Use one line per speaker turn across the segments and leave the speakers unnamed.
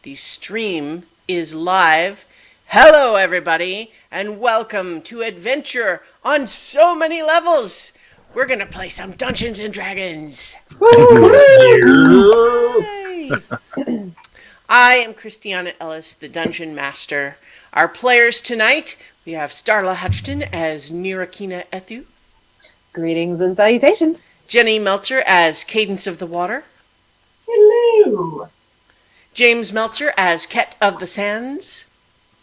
The stream is live. Hello, everybody, and welcome to Adventure on So Many Levels. We're going to play some Dungeons and Dragons. Yay! I am Christiana Ellis, the Dungeon Master. Our players tonight, we have Starla Hutchton as Nirakina Ethu,
Greetings and salutations.
Jenny Meltzer as Cadence of the Water,
Hello.
James Meltzer as Ket of the Sands,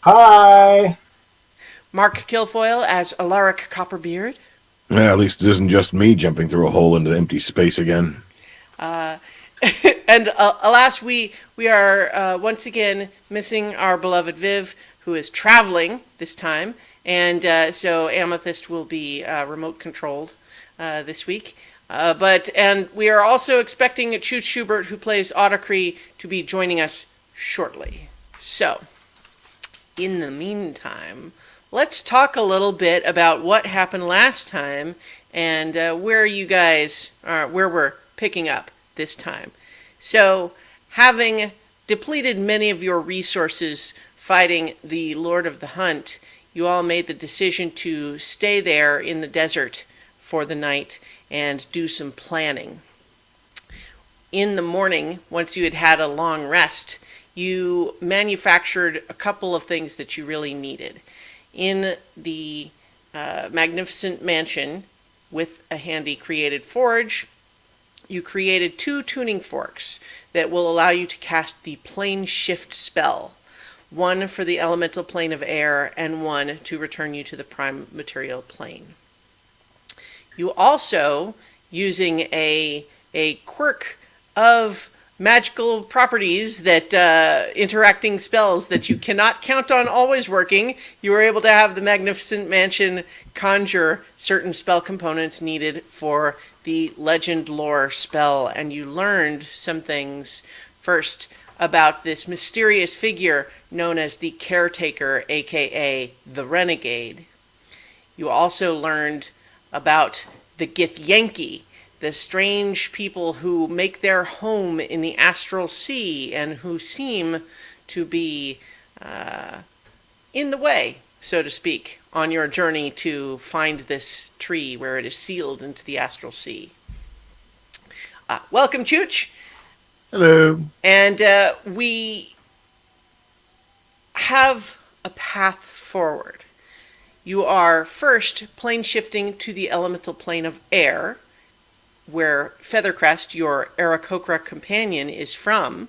Hi.
Mark Kilfoyle as Alaric Copperbeard,
At least it isn't just me jumping through a hole into empty space again.
and alas, we are once again missing our beloved Viv, who is traveling this time, and so Amethyst will be remote controlled this week. And we are also expecting Chooch Schubert, who plays Autocree, to be joining us shortly. So, in the meantime, let's talk a little bit about what happened last time and where you guys are, where we're picking up this time. So, having depleted many of your resources fighting the Lord of the Hunt, you all made the decision to stay there in the desert for the night and do some planning. In the morning, once you had had a long rest, you manufactured a couple of things that you really needed. In the magnificent mansion, with a handy created forge, you created 2 tuning forks that will allow you to cast the plane shift spell. One for the elemental plane of air, and one to return you to the prime material plane. You also, using a quirk of magical properties that interacting spells that you cannot count on always working, you were able to have the Magnificent Mansion conjure certain spell components needed for the legend lore spell, and you learned some things first about this mysterious figure known as the Caretaker, aka the Renegade. You also learned about the Githyanki, the strange people who make their home in the astral sea and who seem to be in the way, so to speak, on your journey to find this tree where it is sealed into the astral sea. Welcome, Chooch.
Hello.
And we have a path forward. You are first plane shifting to the elemental plane of air, where Feathercrest, your Aarakocra companion, is from.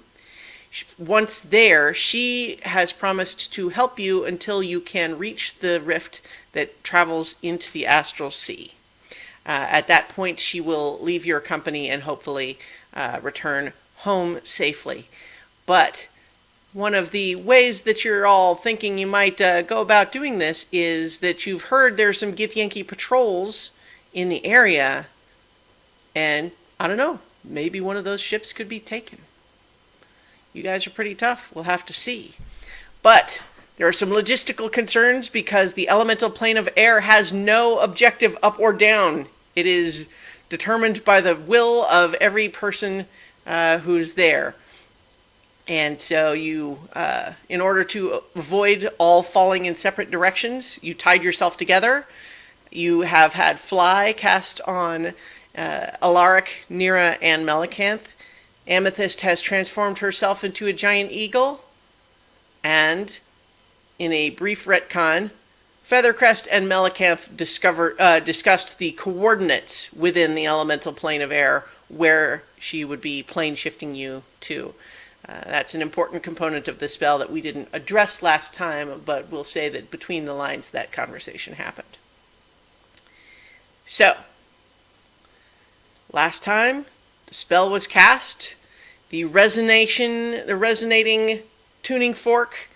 Once there, she has promised to help you until you can reach the rift that travels into the astral sea. At that point, she will leave your company and hopefully return home safely. But one of the ways that you're all thinking you might go about doing this is that you've heard there's some Githyanki patrols in the area, and I don't know, maybe one of those ships could be taken. You guys are pretty tough. We'll have to see. But there are some logistical concerns because the elemental plane of air has no objective up or down. It is determined by the will of every person who's there. And so you, in order to avoid all falling in separate directions, you tied yourself together. You have had Fly cast on Alaric, Nira, and Melicanth. Amethyst has transformed herself into a giant eagle. And in a brief retcon, Feathercrest and Melicanth discussed the coordinates within the elemental plane of air where she would be plane shifting you to. That's an important component of the spell that we didn't address last time, but we'll say that between the lines that conversation happened. So, last time the spell was cast, the resonating tuning fork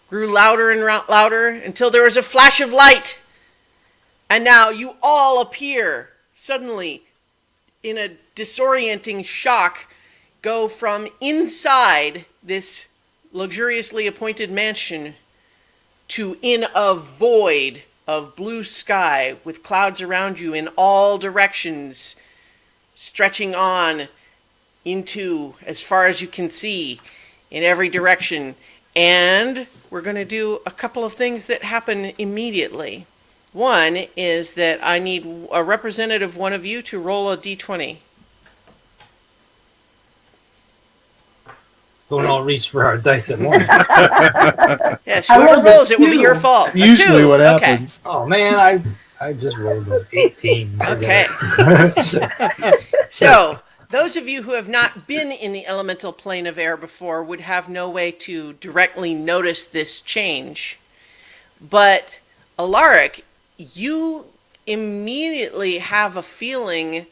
grew louder and louder until there was a flash of light. And now you all appear suddenly in a disorienting shock, go from inside this luxuriously appointed mansion to in a void of blue sky with clouds around you in all directions, stretching on into as far as you can see. in every direction. And we're going to do a couple of things that happen immediately. One is that I need a representative one of you to roll a d20.
Don't all reach for our dice at once.
Yes,
I
whoever
rolled a
rolls it will be your
2.
fault. A
Usually
2.
what
Okay.
happens.
Oh man, I just rolled an 18.
Okay. So, those of you who have not been in the elemental plane of air before would have no way to directly notice this change. But, Alaric, you immediately have a feeling,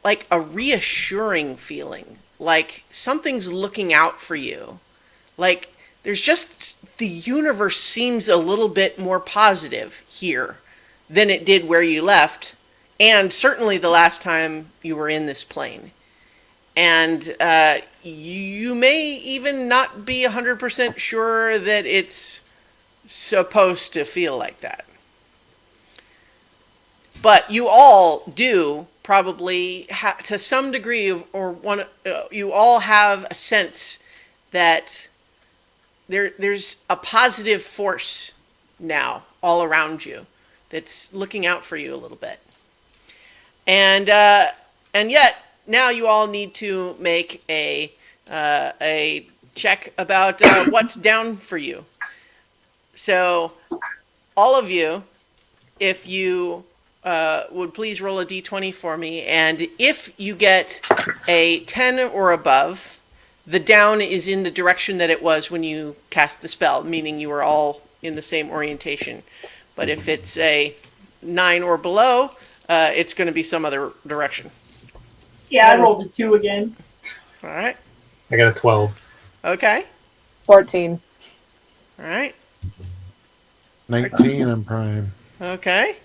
like a reassuring feeling, like something's looking out for you. Like, there's just, the universe seems a little bit more positive here than it did where you left, and certainly the last time you were in this plane. And you may even not be 100% sure that it's supposed to feel like that. But you all do probably, to some degree, you all have a sense that there's a positive force now all around you that's looking out for you a little bit. And yet, now you all need to make a check about what's down for you. So, all of you, if you would please roll a d20 for me, and if you get a 10 or above, the down is in the direction that it was when you cast the spell, meaning you were all in the same orientation. But if it's a 9 or below, it's going to be some other direction.
Yeah, I rolled a 2 again.
All right.
I got a 12.
Okay.
14.
All right.
19, I'm prime.
Okay.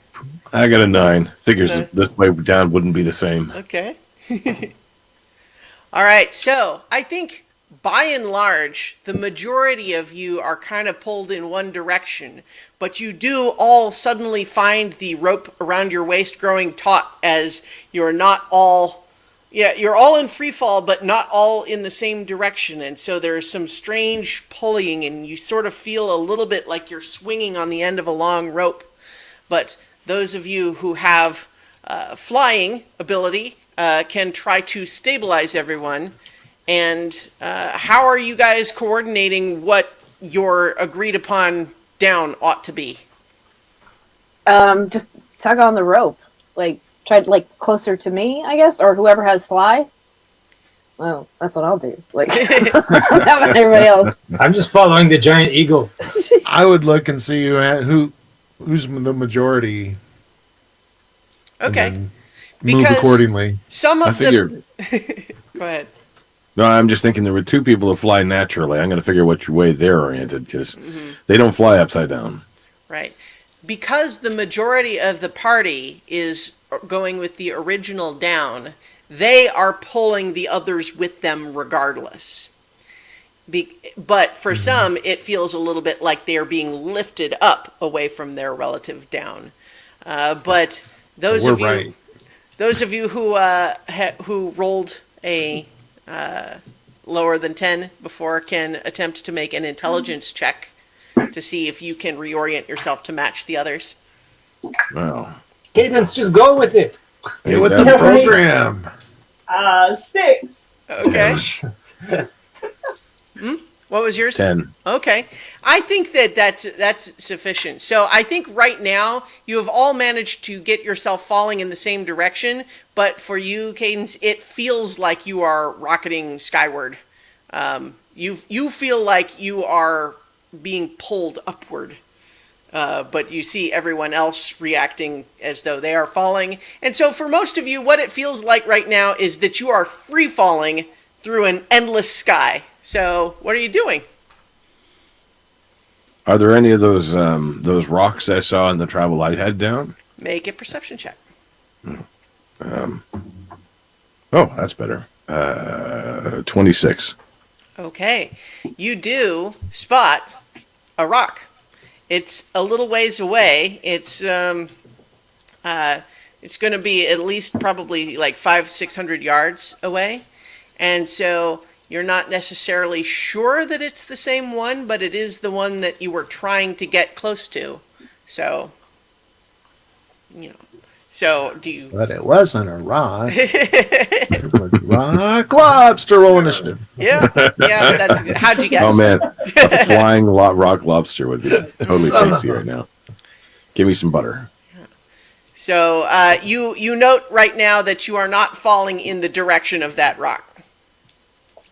I got a 9. Figures
Okay.
this way down wouldn't be the same.
Okay. All right. So I think by and large, the majority of you are kind of pulled in one direction, but you do all suddenly find the rope around your waist growing taut as you're not all, you're all in free fall, but not all in the same direction. And so there's some strange pulling, and you sort of feel a little bit like you're swinging on the end of a long rope. But those of you who have flying ability can try to stabilize everyone. And how are you guys coordinating what your agreed upon down ought to be?
Just tug on the rope. Like, try closer to me, I guess, or whoever has fly. Well, that's what I'll do. Like, how about everybody else?
I'm just following the giant eagle.
I would look and see who's the majority. and
Okay.
then move
Because
accordingly.
some
I
of
figured.
Go ahead.
No, I'm just thinking there were 2 people who fly naturally. I'm going to figure which way they're oriented because they don't fly upside down.
Right. Because the majority of the party is going with the original down, they are pulling the others with them regardless. But for some, it feels a little bit like they're being lifted up away from their relative down. But those
We're
of you,
right.
those of you who rolled a lower than 10 before can attempt to make an intelligence check to see if you can reorient yourself to match the others.
Wow.
Cadence, just go with it.
Get with the
Yeah.
program.
6.
Okay. What was yours?
10.
Okay. I think that's sufficient. So I think right now you have all managed to get yourself falling in the same direction, but for you, Cadence, it feels like you are rocketing skyward. You feel like you are being pulled upward, but you see everyone else reacting as though they are falling. And so for most of you, what it feels like right now is that you are free falling through an endless sky. So what are you doing?
Are there any of those rocks I saw in the travel I had down?
Make a perception check.
Oh, that's better. 26.
Okay. You do spot a rock. It's a little ways away. It's going to be at least probably like 500-600 yards away. And so You're not necessarily sure that it's the same one, but it is the one that you were trying to get close to. So, so do you?
But it wasn't a rock. It was rock lobster. Roll initiative.
Yeah, that's how'd you guess?
Oh man, a flying rock lobster would be totally tasty right now. Give me some butter.
So you note right now that you are not falling in the direction of that rock.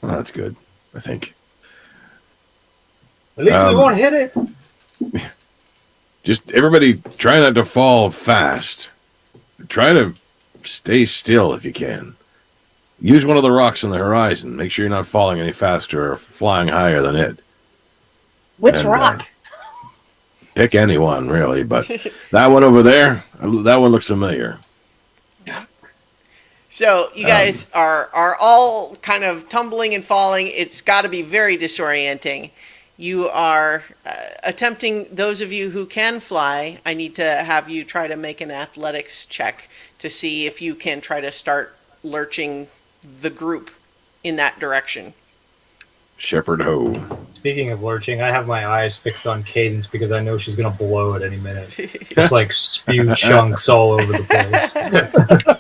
Well, that's good, I think.
At least we won't hit it.
Just everybody try not to fall fast. Try to stay still if you can. Use one of the rocks on the horizon. Make sure you're not falling any faster or flying higher than it.
Which
And,
rock?
Pick any one, really, but that one over there, that one looks familiar.
So you guys are all kind of tumbling and falling. It's got to be very disorienting. You are attempting, those of you who can fly, I need to have you try to make an athletics check to see if you can try to start lurching the group in that direction.
Shepherd ho.
Speaking of lurching, I have my eyes fixed on Cadence because I know she's gonna blow at any minute. Just like spew chunks all over the place.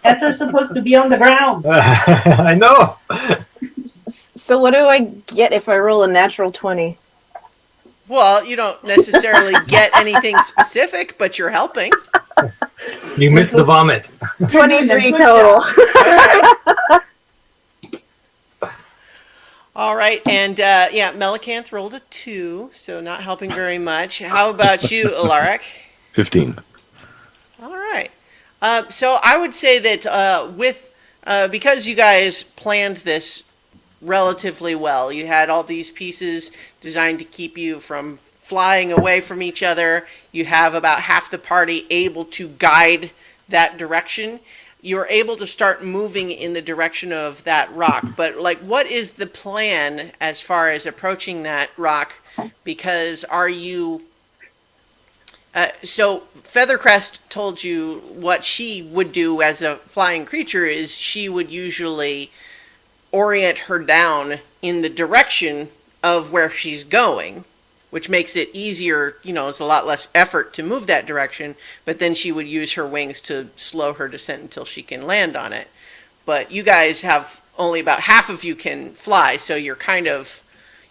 Cats are supposed to be on the ground.
I know.
So what do I get if I roll a natural 20?
Well, you don't necessarily get anything specific, but you're helping.
You missed the vomit.
23
Good
total.
All right, and yeah, Melicanth rolled a 2, so not helping very much. How about you, Alaric?
15.
All right. So I would say that because you guys planned this relatively well, you had all these pieces designed to keep you from flying away from each other. You have about half the party able to guide that direction. You're able to start moving in the direction of that rock. But like, what is the plan as far as approaching that rock? Because are you... so Feathercrest told you what she would do as a flying creature is she would usually orient her down in the direction of where she's going, which makes it easier, it's a lot less effort to move that direction, but then she would use her wings to slow her descent until she can land on it. But you guys have only about half of you can fly, so you're kind of,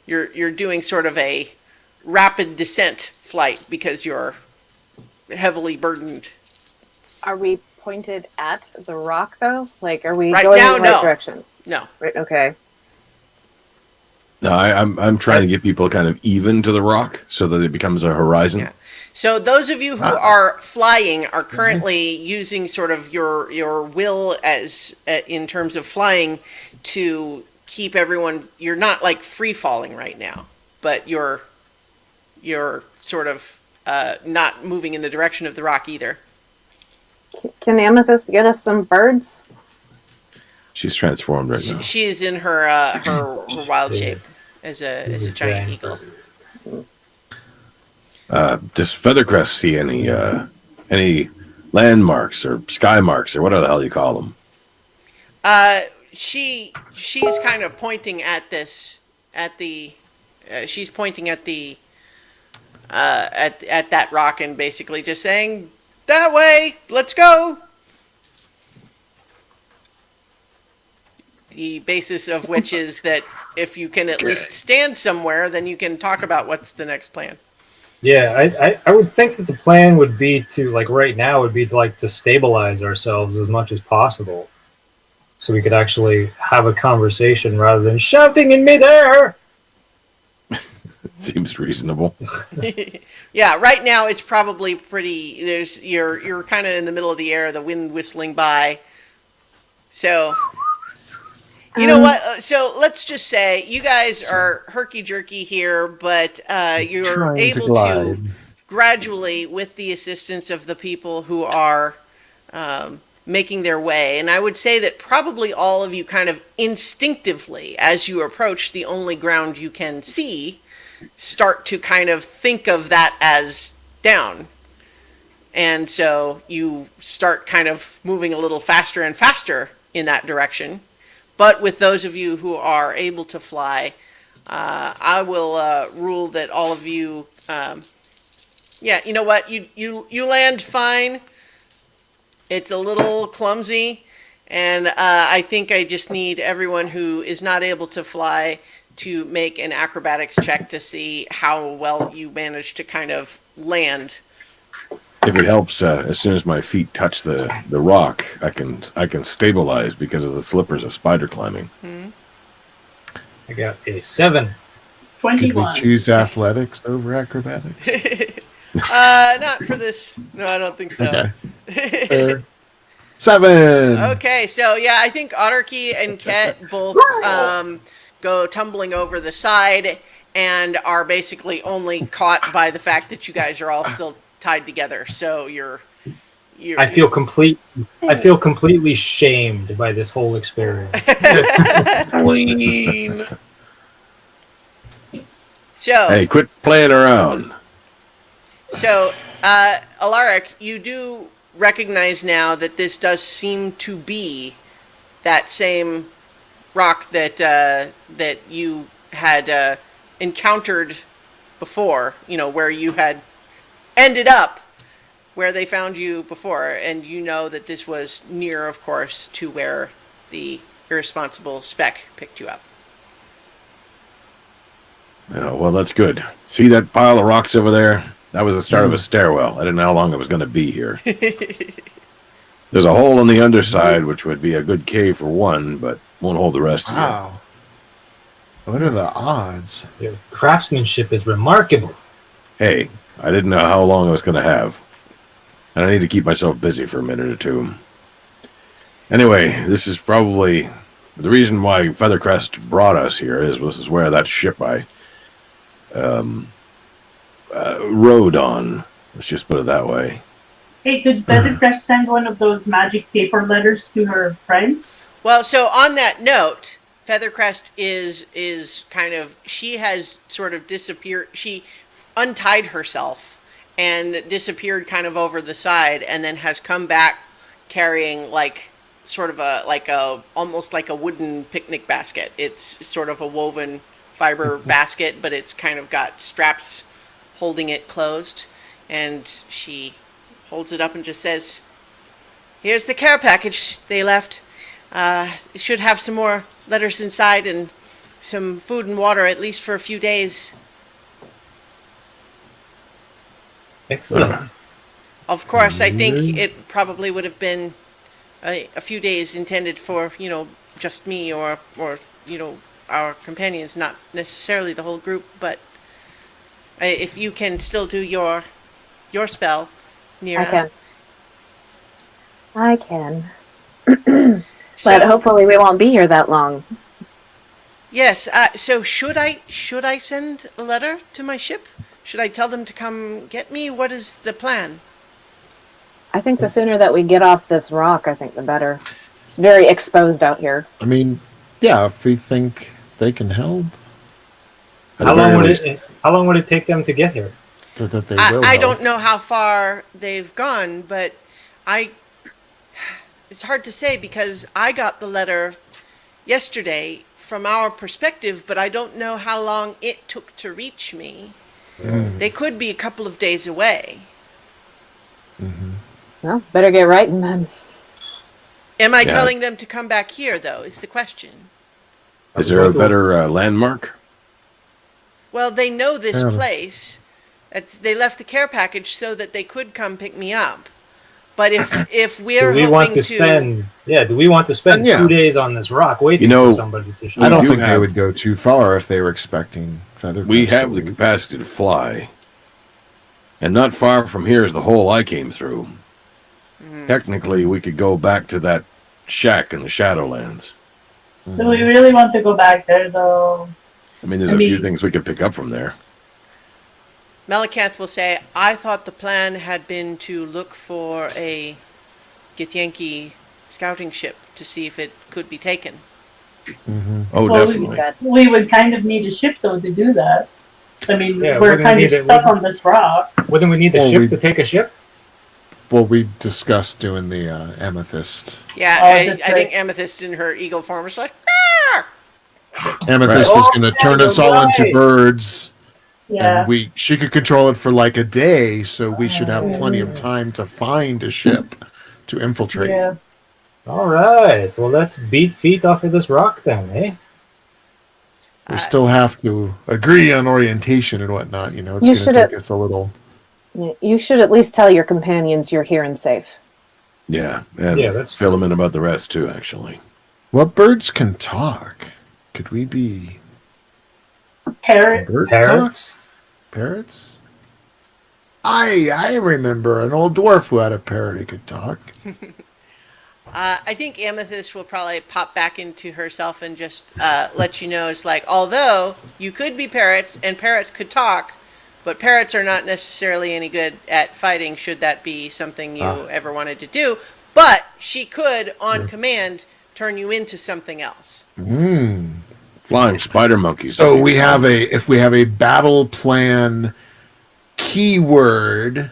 you're doing sort of a rapid descent flight because you're heavily burdened.
Are we pointed at the rock though? Like, are we
Right
going
now,
in the right
no.
direction?
No.
Right. Okay.
No, I'm trying to get people kind of even to the rock so that it becomes a horizon.
Yeah. So those of you who are flying are currently using sort of your will as in terms of flying to keep everyone. You're not like free falling right now, but you're sort of not moving in the direction of the rock either.
Can Amethyst get us some birds?
She's transformed right now.
She is in her wild shape as a giant eagle.
Does Feathercrest see any landmarks or sky marks or whatever the hell you call them?
She's kind of pointing at this she's pointing at the at that rock and basically just saying, "That way, let's go." The basis of which is that if you can at least stand somewhere, then you can talk about what's the next plan.
Yeah, I would think that the plan would be to, like right now, would be to, like, to stabilize ourselves as much as possible. So we could actually have a conversation rather than shouting in midair.
Seems reasonable.
Yeah, right now it's probably pretty. You're kind of in the middle of the air, the wind whistling by. So, you know what? So let's just say you guys are herky jerky here, but you're
Trying to
able
glide.
to gradually, with the assistance of the people who are making their way. And I would say that probably all of you kind of instinctively, as you approach the only ground you can see, start to kind of think of that as down. And so you start kind of moving a little faster and faster in that direction. But with those of you who are able to fly, I will rule that all of you. Yeah, you know what? You land fine. It's a little clumsy, and I think I just need everyone who is not able to fly to make an acrobatics check to see how well you manage to kind of land.
If it helps, as soon as my feet touch the rock, I can stabilize because of the slippers of spider climbing.
I got a 7.
Could we
21.
choose athletics over acrobatics?
Not for this. No, I don't think so.
Okay. 7.
Okay, so yeah, I think Autarky and Ket both go tumbling over the side and are basically only caught by the fact that you guys are all still tied together. So you're
I feel completely shamed by this whole experience.
Clean.
So
Hey, quit playing around.
So, Alaric, you do recognize now that this does seem to be that same rock that that you had encountered before. You know, where you had ended up, where they found you before, and you know that this was near, of course, to where the irresponsible Speck picked you up.
Oh, well, that's good. See that pile of rocks over there? That was the start of a stairwell. I didn't know how long it was going to be here. There's a hole on the underside, which would be a good cave for one, but won't hold the rest of you.
Wow. What are the odds?
Your craftsmanship is remarkable.
Hey, I didn't know how long I was going to have. And I need to keep myself busy for a minute or two. Anyway, this is probably the reason why Feathercrest brought us here. This is where that ship I rode on. Let's just put it that way.
Hey, could Feathercrest send one of those magic paper letters to her friends?
Well, so on that note, Feathercrest is kind of, she has sort of disappeared. She untied herself and disappeared kind of over the side, and then has come back carrying almost like a wooden picnic basket. It's sort of a woven fiber basket, but it's kind of got straps holding it closed, and she holds it up and just says, "Here's the care package they left. It should have some more letters inside and some food and water, at least for a few days.
Excellent.
Of course, I think it probably would have been a few days intended for, just me or our companions, not necessarily the whole group, but if you can still do your spell, Nira."
I can. But hopefully we won't be here that long.
Yes. So should I send a letter to my ship? Should I tell them to come get me? What is the plan?
I think the sooner that we get off this rock, I think the better. It's very exposed out here.
I mean, yeah, if we think they can help,
At
How
the very
long
least-
would it take them to get here?
or that they will
I
help.
don't know how far they've gone, but it's hard to say because I got the letter yesterday from our perspective, but I don't know how long it took to reach me. They could be a couple of days away.
Well, better get writing then.
Am I
Yeah.
telling them to come back here, though, is the question.
Is there a better landmark?
Well, they know this
Yeah.
place. They left the care package so that they could come pick me up. But if we're
Do we want
hoping
to spend? Yeah. Do we want to spend
Yeah.
2 days on this rock waiting for somebody to show
I
up?
don't
do
think they
have-
would go too far if they were expecting Feathercrest.
We
to
have the
leave.
capacity to fly. And not far from here is the hole I came through. Technically, we could go back to that shack in the Shadowlands.
Do we really want to go back there, though?
I mean, there's
I
a few
mean-
things we could pick up from there.
Melicanth will say, I thought the plan had been to look for a Githyanki scouting ship to see if it could be taken.
Oh,
Well,
definitely.
We would kind of need a ship, though, to do that. I mean,
Yeah,
we're
we're gonna
kind of
need it.
stuck on this rock.
Wouldn't we need the
Well,
ship
we-
to take a ship?
well, we discussed doing the amethyst.
Yeah,
Oh,
I
that's
think
right.
Amethyst in her eagle form was like,
Amethyst
Right.
was
Oh,
going to
yeah,
turn us
you're
all into
right.
birds,
Yeah.
and she could control it for like a day, so we should have plenty of
Oh.
time to find a ship to infiltrate.
Yeah.
All right. Well, let's beat feet off of this rock then, eh?
We still have to agree on orientation and whatnot. You know, it's
You
going to
should
take
have-
us a little.
You should at least tell your companions you're here and safe.
Yeah, and
Yeah, that's
fill them in about the rest too. Actually,
What birds can talk? Could we be
Parrots.
bird
Parrots.
parrots? I remember an old dwarf who had a parrot who could talk.
I think Amethyst will probably pop back into herself and just let you know it's like, although you could be parrots and parrots could talk, but parrots are not necessarily any good at fighting should that be something you ever wanted to do. But she could, on command, turn you into something else.
flying spider monkeys.
So we have if we have a battle plan keyword,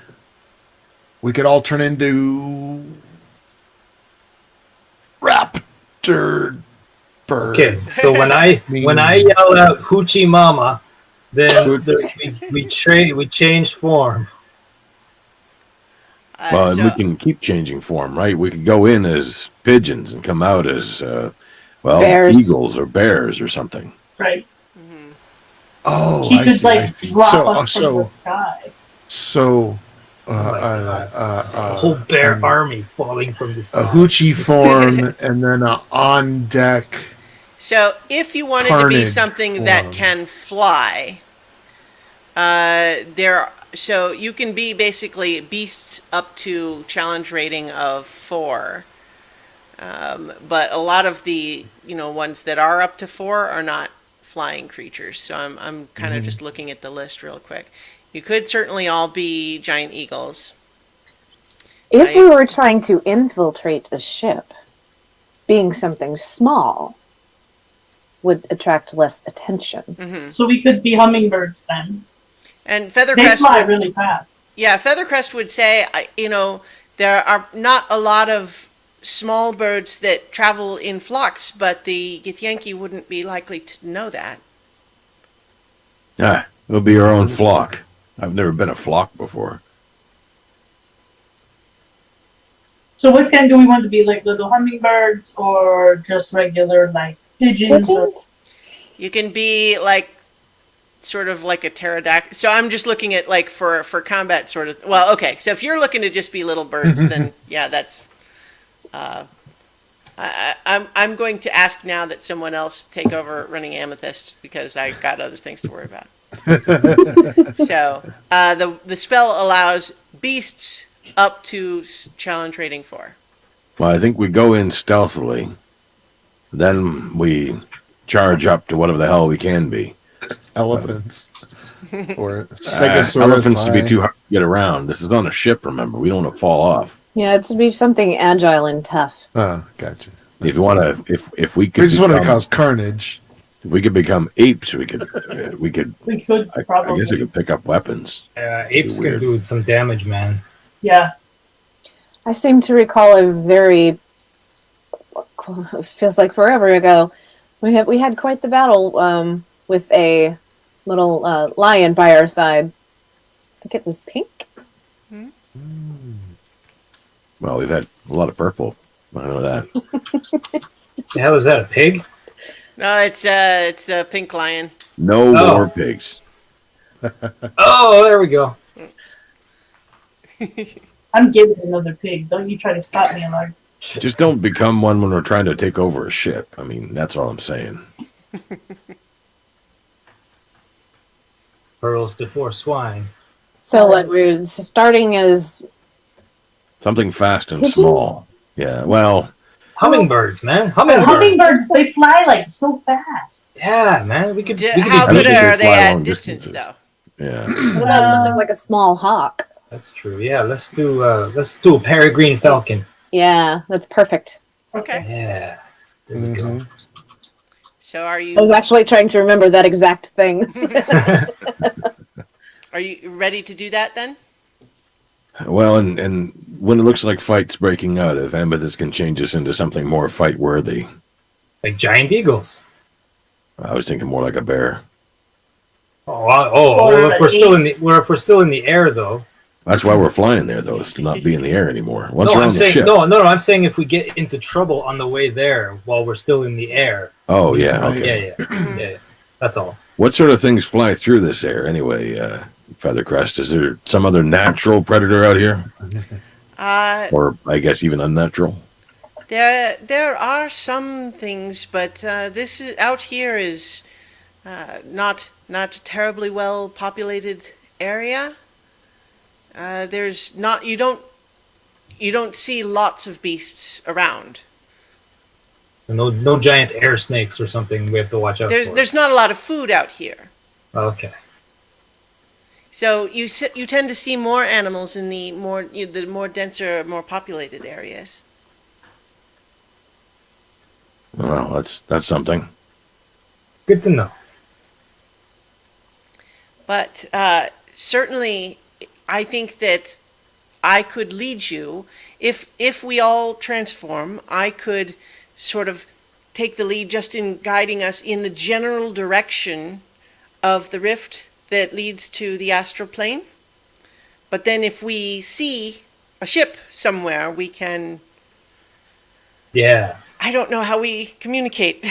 we could all turn into raptor bird.
Okay. So when I yell out "Hoochie Mama," then we change form.
Well, and
So-
we can keep changing form, right? We could go in as pigeons and come out as
Bears.
eagles or bears or something.
Right.
Oh,
She
I
could
see, I
like
see.
drop
So,
us from the sky.
A whole bear army falling from the
a
sky.
hoochie form, and then a on deck.
So if you wanted to be
Carnage
something that
form.
can fly, so you can be basically beasts up to challenge rating of 4. But a lot of the ones that are up to 4 are not flying creatures. So I'm kind of just looking at the list real quick. You could certainly all be giant eagles.
If we were trying to infiltrate a ship, being something small would attract less attention.
So we could be hummingbirds then.
And
They
Feathercrest
fly
would,
really fast.
yeah, Feathercrest would say, there are not a lot of small birds that travel in flocks, but the Githyanki wouldn't be likely to know that.
Ah, it'll be our own flock. I've never been a flock before.
So what kind do we want to be? Like little hummingbirds or just regular like pigeons? Or,
Pigeons?
You can be like sort of like a pterodactyl. So I'm just looking at like for combat sort of. Well, okay. So if you're looking to just be little birds, then yeah, that's. I'm going to ask now that someone else take over running Amethyst because I got other things to worry about. So the spell allows beasts up to challenge rating 4.
Well, I think we go in stealthily, then we charge up to whatever the hell we can be.
Elephants or stegosaurus.
Elephants to be too hard to get around. This is on a ship, remember. We don't want to fall off.
Yeah, it's to be something agile and tough.
Oh, gotcha.
If you want to, if we could,
We just want to
become-
cause carnage.
if we could become apes, we could.
we could
I
probably.
guess we could pick up weapons.
Apes can
Weird.
do some damage, man.
Yeah.
I seem to recall a very it feels like forever ago. We had quite the battle with a little lion by our side. I think it was pink.
Well, we've had a lot of purple. I know that.
The hell is that? A pig?
No, it's a pink lion.
No
Oh.
more pigs.
Oh, there we go.
I'm giving another pig. Don't you try to stop me, Alarg.
Just don't become one when we're trying to take over a ship. I mean, that's all I'm saying.
Pearls before swine.
So what we're starting as
Something fast and
Pigeons?
small. Yeah. Well,
Hummingbirds, man.
But
Hummingbirds.
hummingbirds, they fly like so fast.
Yeah, man. We could. We could
How
be
good
think they
are they
fly
at
long
distance,
distances.
though?
yeah.
what about something like a small hawk?
That's true. Yeah, let's do a peregrine falcon.
Yeah, that's perfect.
Okay.
Yeah. There we go.
So are you
I was actually trying to remember that exact thing.
are you ready to do that then?
Well, and when it looks like fight's breaking out, if Amethyst can change us into something more fight worthy,
Like giant eagles.
I was thinking more like a bear.
Well, if we're still in the if we're still in the air though.
That's why we're flying there, though, is to not be in the air anymore. Once
No,
we're
I'm
on the
saying
ship.
no. I'm saying if we get into trouble on the way there while we're still in the air.
Oh yeah, okay.
Yeah. That's all.
What sort of things fly through this air anyway, Feathercrest? Is there some other natural predator out here, or I guess even unnatural?
There are some things, but this is out here is not a terribly well populated area. There's not you don't see lots of beasts around.
No giant air snakes or something we have to watch out for.
There's not a lot of food out here.
Okay.
So you tend to see more animals in the more denser, more populated areas.
Well, that's something.
Good to know.
But certainly, I think that I could lead you if we all transform. I could sort of take the lead just in guiding us in the general direction of the rift that leads to the astral plane. But then if we see a ship somewhere, we can...
Yeah.
I don't know how we communicate.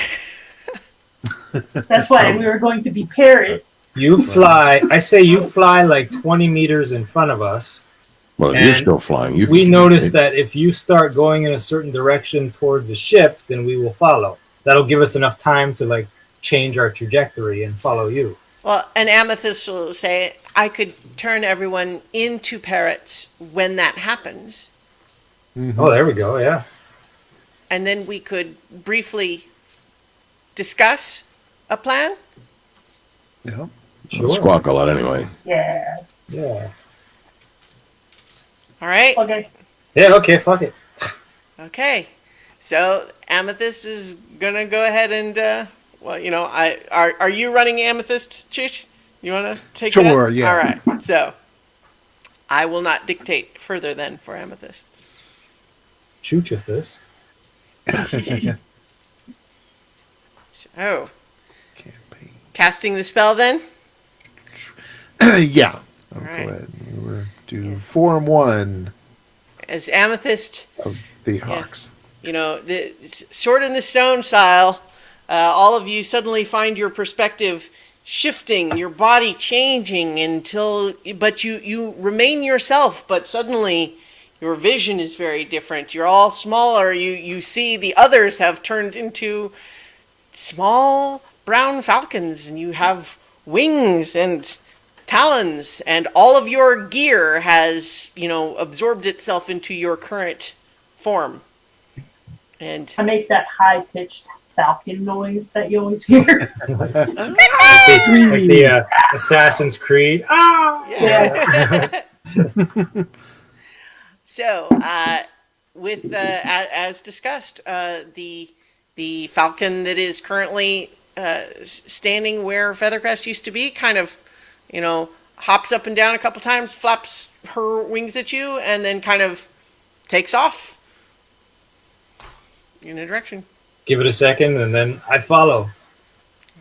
That's why we were going to be parrots.
You fly. I say you fly like 20 meters in front of us.
Well, if you're still flying.
We notice that if you start going in a certain direction towards the ship, then we will follow. That'll give us enough time to like change our trajectory and follow you.
Well, and Amethyst will say, I could turn everyone into parrots when that happens.
Mm-hmm.
Oh, there we go. Yeah.
And then we could briefly discuss a plan.
Yeah.
We'll squawk a lot anyway.
Yeah.
Yeah.
All right.
Okay.
Yeah. Okay. Fuck it.
Okay. So Amethyst is gonna go ahead and are you running Amethyst, Chish? You wanna take it?
Sure,
up?
yeah.
All right. So I will not dictate further then for Amethyst.
Shoot your fist.
So
Campaign.
casting the spell then.
Yeah. I'll
All right.
go ahead. We'll do Form 1
As Amethyst,
of the Hawks.
the Sword in the Stone style, all of you suddenly find your perspective shifting, your body changing but you remain yourself, but suddenly your vision is very different. You're all smaller. You see the others have turned into small brown falcons, and you have wings and talons, and all of your gear has, absorbed itself into your current form. And
I make that high-pitched falcon noise that you always hear.
Like the Assassin's Creed.
yeah. So, with as discussed, the falcon that is currently standing where Feathercrest used to be, kind of, hops up and down a couple times, flaps her wings at you, and then kind of takes off in a direction.
Give it a second, and then I follow.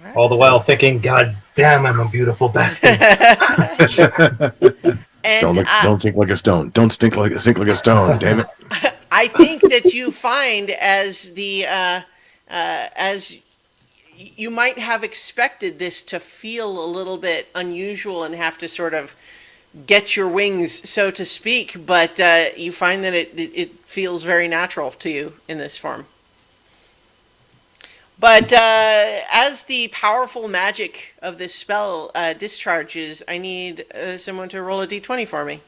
Right,
All the
so-
while thinking, God damn, I'm a beautiful bastard.
And
Don't sink like a stone. Don't sink like a stone. Damn it.
I think that you find as you might have expected this to feel a little bit unusual and have to sort of get your wings, so to speak, but you find that it feels very natural to you in this form. But as the powerful magic of this spell discharges, I need someone to roll a d20 for me.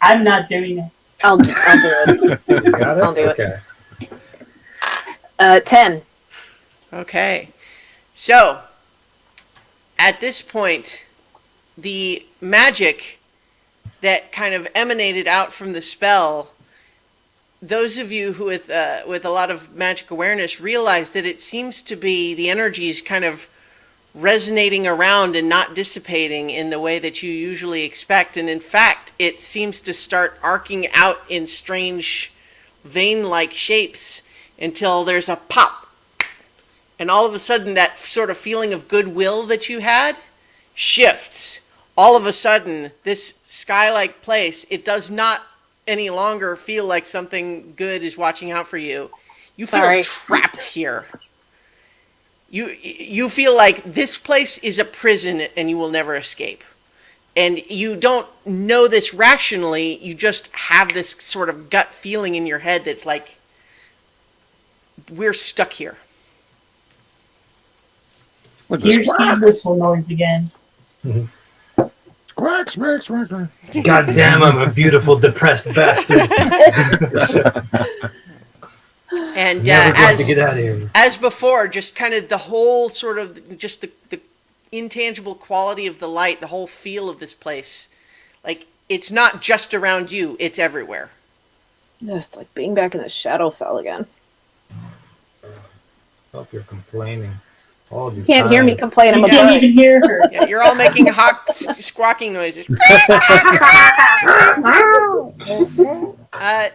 I'm not doing it.
I'll do it.
You got it?
I'll do it.
Okay.
10.
Okay. So, at this point, the magic that kind of emanated out from the spell, those of you who with a lot of magic awareness realize that it seems to be the energies kind of resonating around and not dissipating in the way that you usually expect. And in fact, it seems to start arcing out in strange vein-like shapes until there's a pop. And all of a sudden, that sort of feeling of goodwill that you had shifts. All of a sudden, this sky-like place, it does not any longer feel like something good is watching out for you. You feel
Sorry.
trapped here. You feel like this place is a prison and you will never escape. And you don't know this rationally, you just have this sort of gut feeling in your head that's like, we're stuck here.
What the
Here's
squawk?
the whistle noise again.
Squawk, squawk, squawk, squawk.
God damn, I'm a beautiful, depressed bastard.
And
Never going to get out of here.
as before, just kind of the whole sort of, just the intangible quality of the light, the whole feel of this place, like, it's not just around you, it's everywhere.
Yeah, it's like being back in the Shadowfell again.
Stop your complaining. All the
You can't hear me
time.
complain. I'm
You
a
can't
bird.
even hear her.
Yeah, you're all making hawk squawking noises.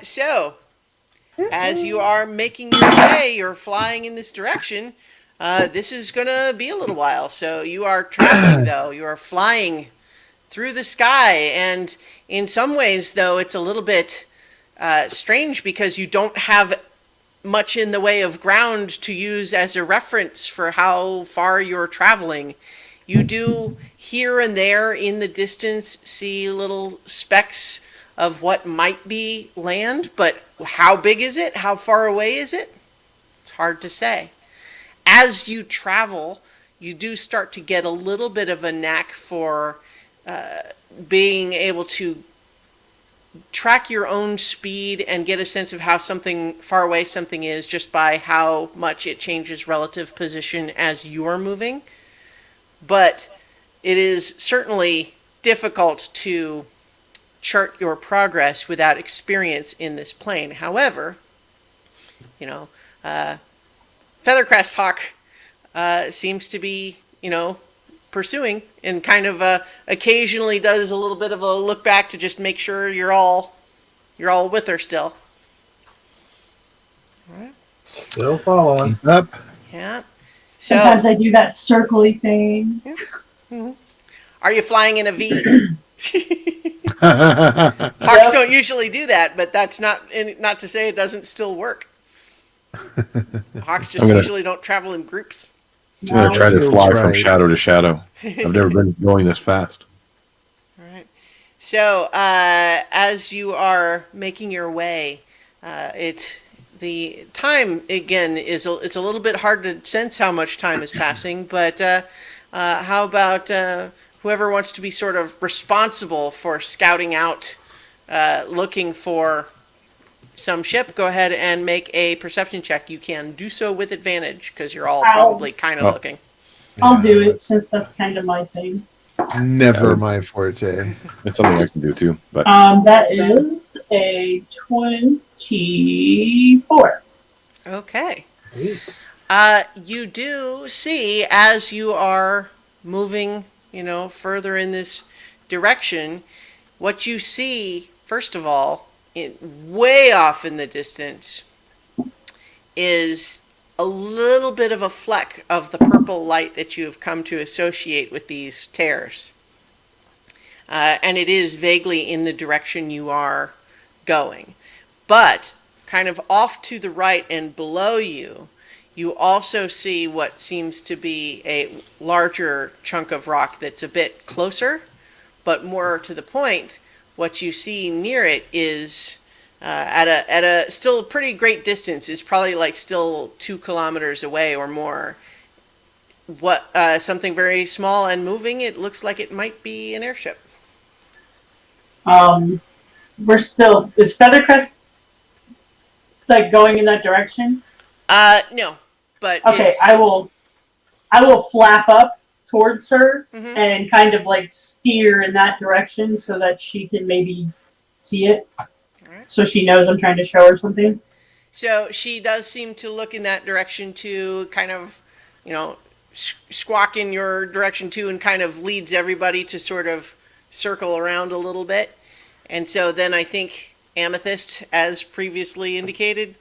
So, as you are making your way, you're flying in this direction. This is going to be a little while. So, you are traveling, though. You are flying through the sky. And in some ways, though, it's a little bit strange because you don't have much in the way of ground to use as a reference for how far you're traveling. You do here and there in the distance see little specks of what might be land, but how big is it? How far away is it? It's hard to say. As you travel, you do start to get a little bit of a knack for being able to track your own speed and get a sense of how something far away something is just by how much it changes relative position as you're moving. But it is certainly difficult to chart your progress without experience in this plane. However, Feathercrest Hawk seems to be, pursuing and kind of occasionally does a little bit of a look back to just make sure you're all with her still.
Still following.
Keep up.
Yeah.
Sometimes
So,
I do that circly thing.
are you flying in a V? Hawks don't usually do that, but that's not to say it doesn't still work. Hawks just
I'm gonna-
usually don't travel in groups.
I'm going to try to
Feels
fly from
right.
shadow to shadow. I've never been going this fast.
All right. So as you are making your way, the time again it's a little bit hard to sense how much time is passing. But how about whoever wants to be sort of responsible for scouting out, looking for some ship? Go ahead and make a perception check. You can do so with advantage because you're all probably kind of
Oh.
looking.
I'll do it since that's kind of my thing.
Never my forte.
It's something I can do too. But
That is a 24.
Okay.
Sweet.
You do see as you are moving, further in this direction, what you see, first of all, way off in the distance, is a little bit of a fleck of the purple light that you have come to associate with these tears. And it is vaguely in the direction you are going. But kind of off to the right and below you, you also see what seems to be a larger chunk of rock that's a bit closer, but more to the point. What you see near it is at a still pretty great distance. It's probably like still 2 kilometers away or more. Something very small and moving. It looks like it might be an airship.
Is Feathercrest like going in that direction?
No, but
Okay,
it's,
I will flap up towards her
Mhm.
and kind of like steer in that direction so that she can maybe see it.
Alright.
So she knows I'm trying to show her something.
So she does seem to look in that direction too, kind of, squawk in your direction too, and kind of leads everybody to sort of circle around a little bit. And so then I think Amethyst, as previously indicated,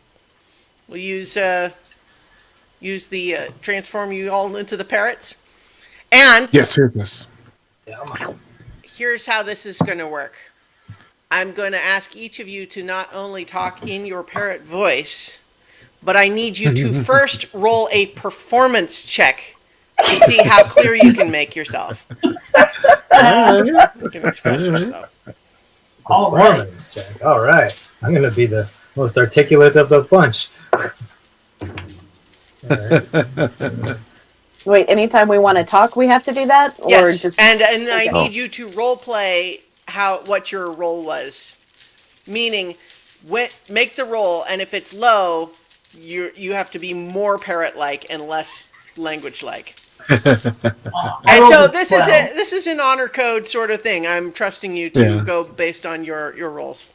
will use the transform you all into the parrots. And
Yes.
Yeah.
here's how this is going to work. I'm going to ask each of you to not only talk in your parrot voice, but I need you to first roll a performance check to see how clear you can make yourself. You can express yourself.
All right.
Performance check. All right. I'm going to be the most articulate of the bunch. All right.
Wait, anytime we want to talk, we have to do that, or
Yes,
just
and I
Okay.
need you to role play what your role was, meaning make the roll, and if it's low, you have to be more parrot-like and less language-like.
I
And
rolled
so
a
this
12.
is an honor code sort of thing. I'm trusting you to go based on your rolls.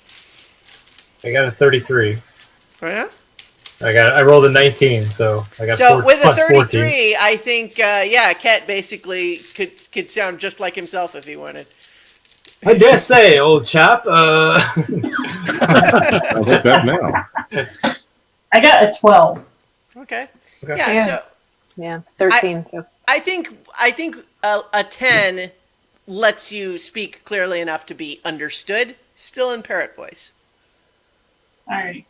I got a 33.
Oh, yeah?
I rolled a 19, so I got
So with a
plus 14.
33, I think Ket basically could sound just like himself if he wanted.
I dare say, old chap.
I'll take that now.
I got a 12.
Okay.
Okay.
Yeah.
Yeah.
So
13. So
I think a 10 lets you speak clearly enough to be understood, still in parrot voice.
All right.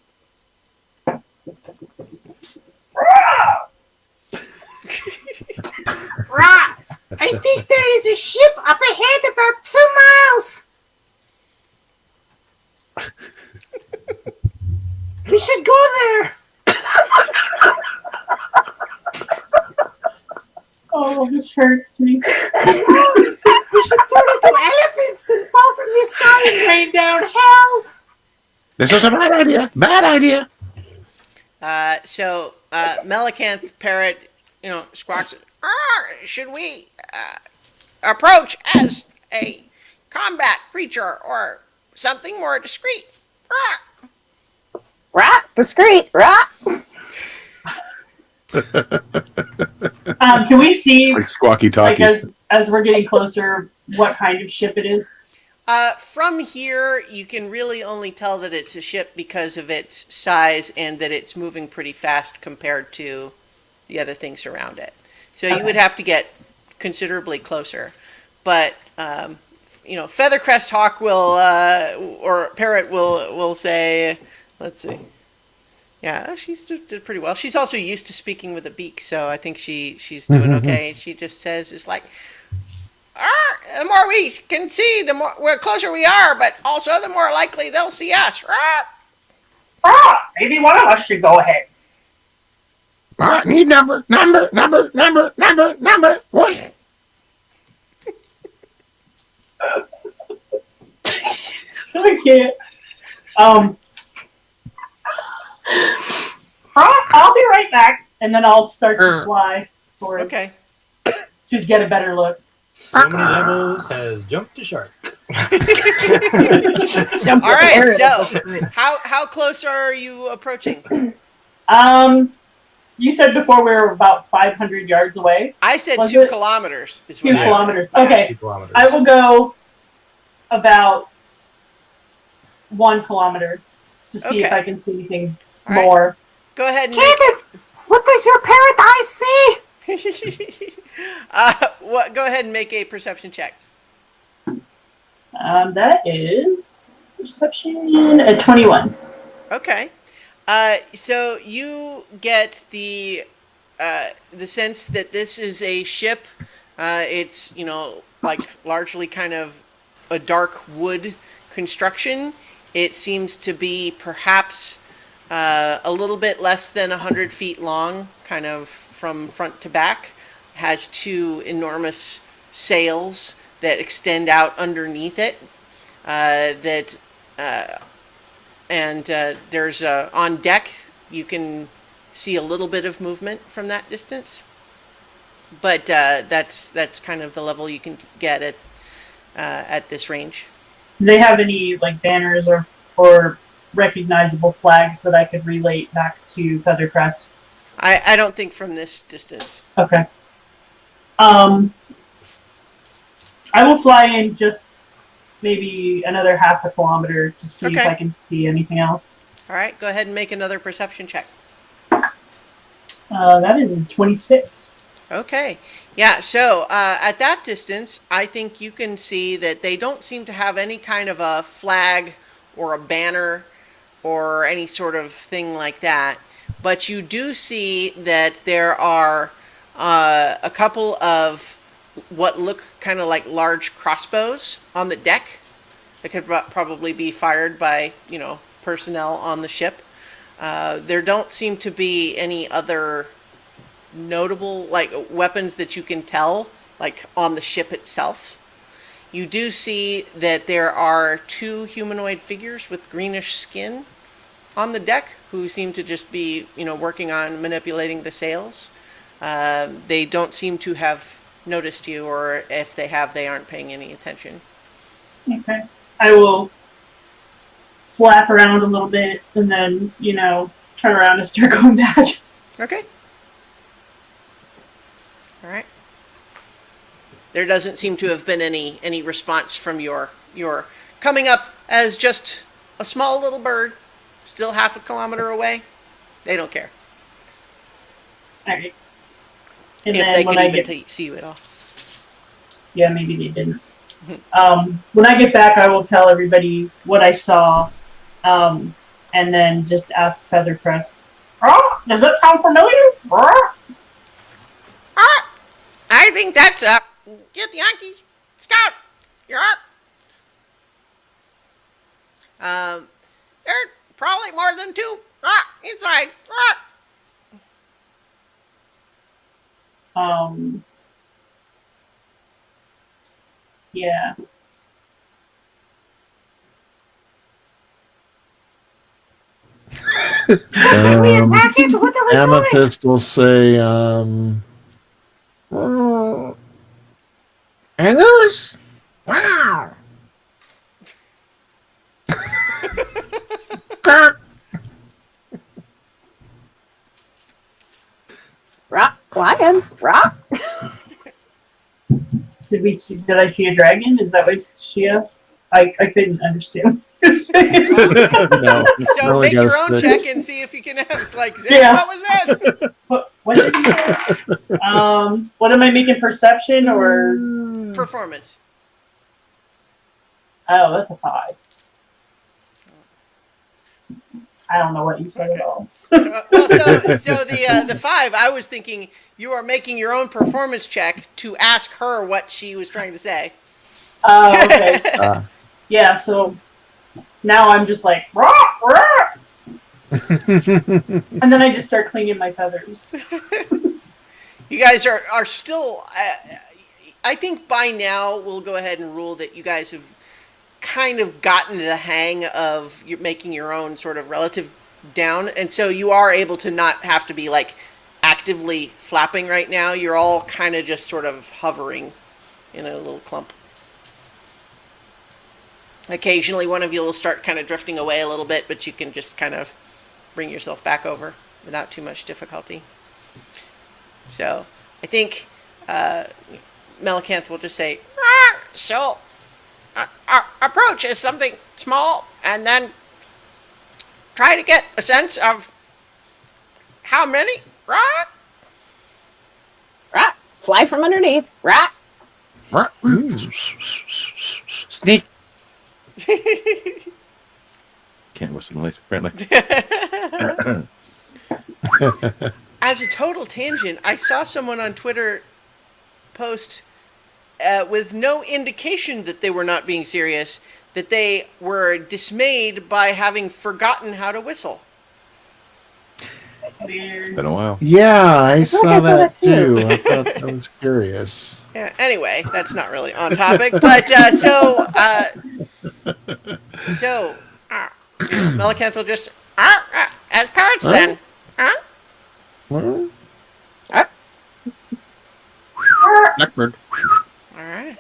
Right. I think there is a ship up ahead about 2 miles. We should go there.
Oh, this hurts me.
We should turn into elephants and fall from the sky and rain down hell.
This is a bad idea. Bad idea.
So Melicanth parrot, squawks. Should we approach as a combat creature or something more discreet?
right, discreet, right.
Can we see,
Like squawky
like,
talkie.
as we're getting closer, what kind of ship it is?
From here, you can really only tell that it's a ship because of its size and that it's moving pretty fast compared to the other things around it. So you would have to get considerably closer. But, Feathercrest Hawk will, or Parrot will say, let's see. Yeah, she's did pretty well. She's also used to speaking with a beak, so I think she's doing okay. She just says, it's like, the more we can see, the more closer we are, but also the more likely they'll see us.
Maybe one of us should go ahead.
All right, need number. What?
I can't. I'll be right back, and then All start to fly for it
Okay.
to get a better look.
So many levels has jumped a shark.
Jump
All right,
parrot.
so how close are you approaching?
You said before we were about 500 yards away.
I said
Was
2
it?
kilometers is
2
what I said.
kilometers. Okay,
2 kilometers.
I will go about 1 kilometer to see if
Okay.
I can see anything
All right.
more.
Go ahead and
Cabbage, what does your parrot eye see?
go ahead and make a perception check.
That is perception at 21.
Okay. So you get the sense that this is a ship. It's like largely kind of a dark wood construction. It seems to be perhaps a little bit less than 100 feet long, kind of from front to back. Has 2 enormous sails that extend out underneath it. There's on deck. You can see a little bit of movement from that distance, but that's kind of the level you can get at this range.
Do they have any like banners or recognizable flags that I could relate back to Feathercrest?
I don't think from this distance.
Okay. I will fly in just maybe another half a kilometer to see if
Okay.
I can see anything else.
All right, go ahead and make another perception check.
That is a 26.
Okay. Yeah, so at that distance, I think you can see that they don't seem to have any kind of a flag or a banner or any sort of thing like that. But you do see that there are a couple of what look kind of like large crossbows on the deck that could probably be fired by, personnel on the ship. There don't seem to be any other notable weapons that you can tell on the ship itself. You do see that there are two humanoid figures with greenish skin on the deck who seem to just be working on manipulating the sails. They don't seem to have noticed you, or if they have, they aren't paying any attention.
Okay. I will flap around a little bit and then, turn around and start going back.
Okay. All right. There doesn't seem to have been any response from your coming up as just a small little bird, still half a kilometer away. They don't care
Alright. And
if
then
they
when
could
I
even
get,
see you at all.
yeah, maybe they didn't. When I get back, I will tell everybody what I saw, and then just ask Feathercrest, does that sound familiar?
I think that's get the Yankees. Scout, you're up. There are probably more than two. Inside.
Yeah.
Package, what are we doing?
Amethyst will say,
Angus? Wow. Kirk.
Rock lions, rock.
Did I see a dragon? Is that what she asked? I couldn't understand.
no.
So
Really
make
gotta
your own
stick.
check and see if you can ask.
Yeah.
What was that?
What did you say? What am I making, perception or?
Performance.
Oh, that's a 5. I don't know what you said at all.
Well, so the 5, I was thinking you are making your own performance check to ask her what she was trying to say.
Oh, okay. Yeah, so now I'm just like, rah, rah! And then I just start cleaning my feathers.
You guys are still. I think by now we'll go ahead and rule that you guys have kind of gotten the hang of making your own sort of relative down, and so you are able to not have to be actively flapping right now. You're all kind of just sort of hovering in a little clump. Occasionally one of you will start kind of drifting away a little bit, but you can just kind of bring yourself back over without too much difficulty. So I think Melicanth will just say, so approach as something small and then try to get a sense of how many, right?
Rock. Fly from underneath. Rock.
Sneak.
Can't whistle late, apparently.
As a total tangent, I saw someone on Twitter post with no indication that they were not being serious, that they were dismayed by having forgotten how to whistle.
It's been a while.
Yeah, I
feel
saw
like I saw
that
that too.
too. I thought that was curious.
Yeah, anyway, that's not really on topic, but Melicanth will just as parrots then.
Well,
Blackbird.
All right.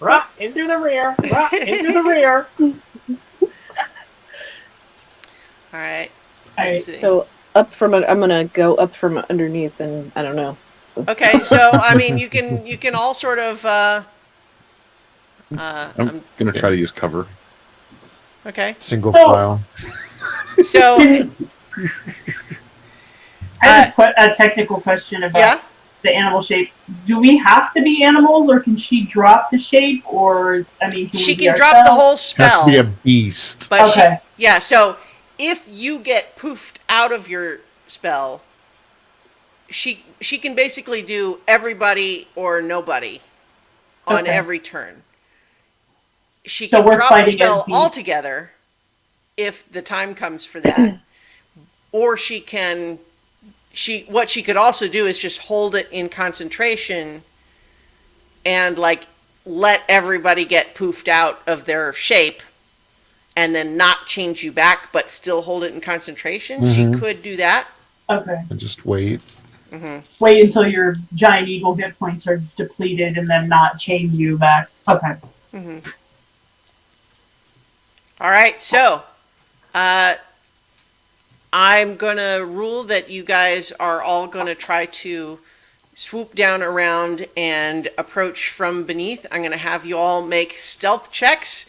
Rock into the rear. Rock into the rear.
All right.
I-
Let's see.
So up from I'm gonna go up from underneath, and I don't know.
Okay, so I mean, you can all sort of
I'm gonna try to use cover.
Okay.
Single
So-
file.
So,
Can- I have a technical question about
yeah.
the animal shape. Do we have to be animals, or can she drop the shape? Or I mean, can
She
we be
can drop the
ourselves?
whole
Has to
spell.
be a beast.
But
Okay.
yeah, so if you get poofed out of your spell, she can basically do everybody or nobody on
Okay.
every turn. She
So
can
we're
drop the
fighting
spell
as beasts.
altogether if the time comes for that. Or she can what she could also do is just hold it in concentration and like let everybody get poofed out of their shape and then not change you back but still hold it in concentration. She
Mhm.
could do that.
Okay.
And just wait.
Wait until your giant eagle hit points are depleted, and then not change you back. Okay.
All right, so I'm gonna rule that you guys are all gonna try to swoop down around and approach from beneath. I'm gonna have you all make stealth checks.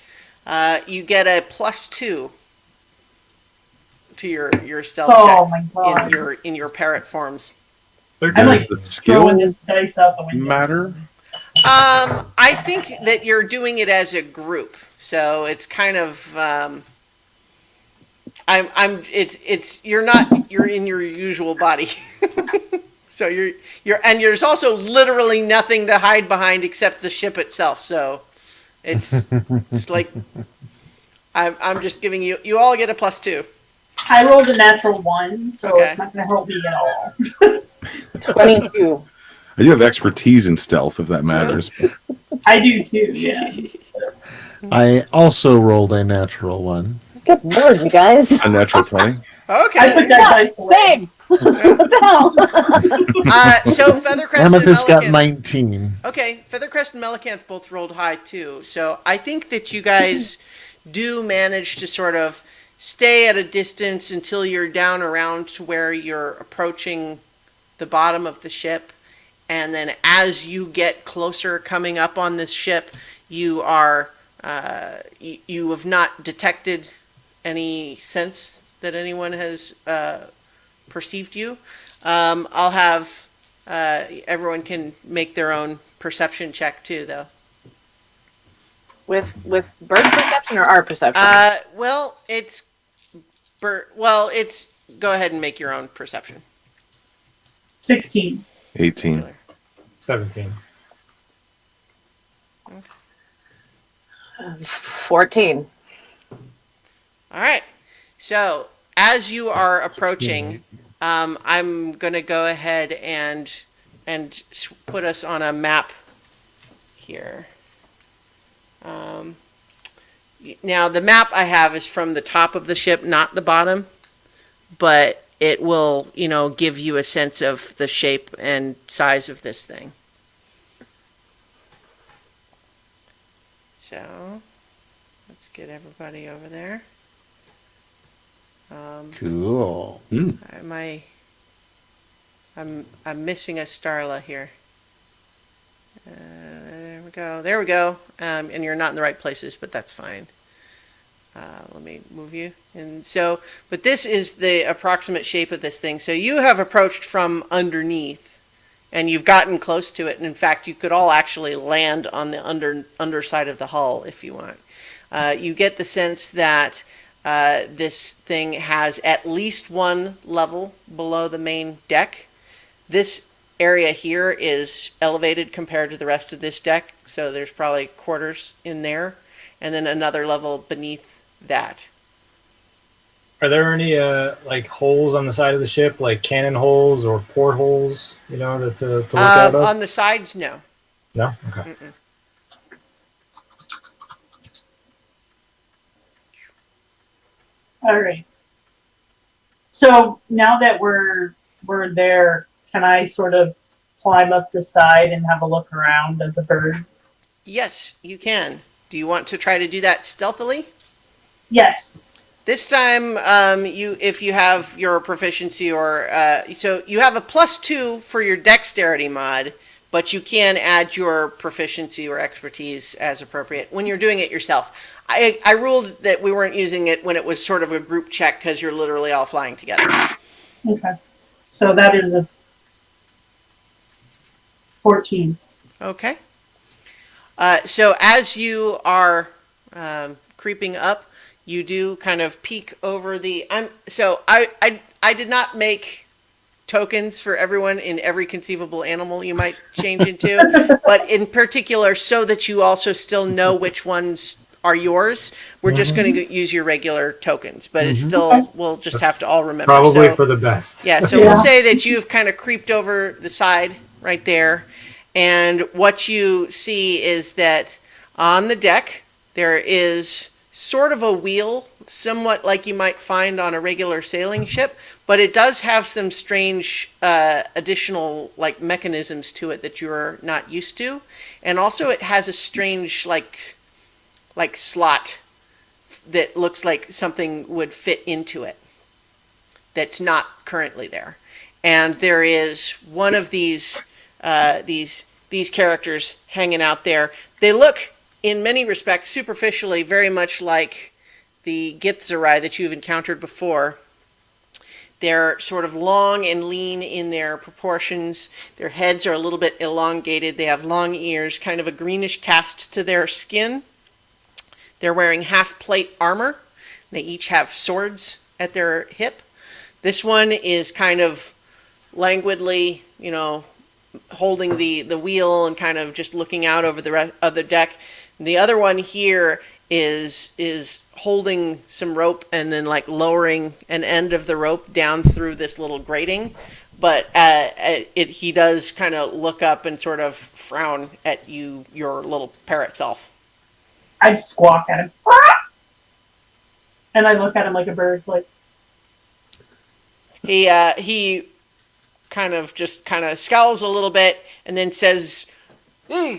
You get a +2 to your stealth
Oh
check
my god.
in your parrot forms.
I'm like
The
throwing
skill
this dice out the window.
Matter?
I think that you're doing it as a group, so it's kind of you're in your usual body. So and there's also literally nothing to hide behind except the ship itself. So it's like I'm just giving you all get a +2.
I rolled a natural 1, so
Okay.
it's not going to help me at all.
22.
I do have expertise in stealth, if that matters.
I do too, yeah.
I also rolled a natural one.
Good lord, you guys.
A natural 20.
I
Okay.
put that dice away.
Same. What the hell?
So Feathercrest and
Amethyst got
Melicanth.
19.
Okay, Feathercrest and Melicanth both rolled high too. So I think that you guys do manage to sort of stay at a distance until you're down around to where you're approaching the bottom of the ship. And then as you get closer coming up on this ship, you are you have not detected any sense that anyone has perceived you. I'll have everyone can make their own perception check too, though.
With bird perception or our perception?
Well, it's go ahead and make your own perception.
16.
18.
17.
14.
All right. So as you are approaching, I'm gonna go ahead and put us on a map here. Now the map I have is from the top of the ship, not the bottom, but it will, give you a sense of the shape and size of this thing. So let's get everybody over there.
Cool.
I'm missing a Starla here. There we go. There we go. And you're not in the right places, but that's fine. Let me move you. And so, but this is the approximate shape of this thing. So you have approached from underneath, and you've gotten close to it. And in fact, you could all actually land on the underside of the hull if you want. You get the sense that this thing has at least one level below the main deck. This area here is elevated compared to the rest of this deck, so there's probably quarters in there, and then another level beneath that.
Are there any like holes on the side of the ship, like cannon holes or portholes, to look out of?
On the sides, no.
No? Okay.
Mm-mm.
All right. So now that we're there, can I sort of climb up the side and have a look around as a bird?
Yes, you can. Do you want to try to do that stealthily?
Yes.
This time, if you have your proficiency or so you have a +2 for your dexterity mod, but you can add your proficiency or expertise as appropriate when you're doing it yourself. I ruled that we weren't using it when it was sort of a group check because you're literally all flying together.
Okay. So that is a 14.
Okay. So as you are creeping up, you do kind of peek over the. I did not make tokens for everyone in every conceivable animal you might change into, but in particular, so that you also still know which ones are yours. We're just going to use your regular tokens, but it's still we'll just have to all remember.
Probably
So,
for the best.
yeah. So we'll say that you've kind of creeped over the side right there. And what you see is that on the deck, there is sort of a wheel, somewhat like you might find on a regular sailing ship, but it does have some strange additional like mechanisms to it that you're not used to. And also it has a strange like slot that looks like something would fit into it that's not currently there. And there is one of these characters hanging out there. They look, in many respects, superficially very much like the Githzerai that you've encountered before. They're sort of long and lean in their proportions. Their heads are a little bit elongated. They have long ears, kind of a greenish cast to their skin. They're wearing half-plate armor. They each have swords at their hip. This one is kind of languidly, holding the wheel and kind of just looking out over the other deck. And the other one here is holding some rope and then like lowering an end of the rope down through this little grating. But he does kind of look up and sort of frown at you, your little parrot self.
I squawk at him. And I look at him like a bird, like.
He kind of scowls a little bit and then says to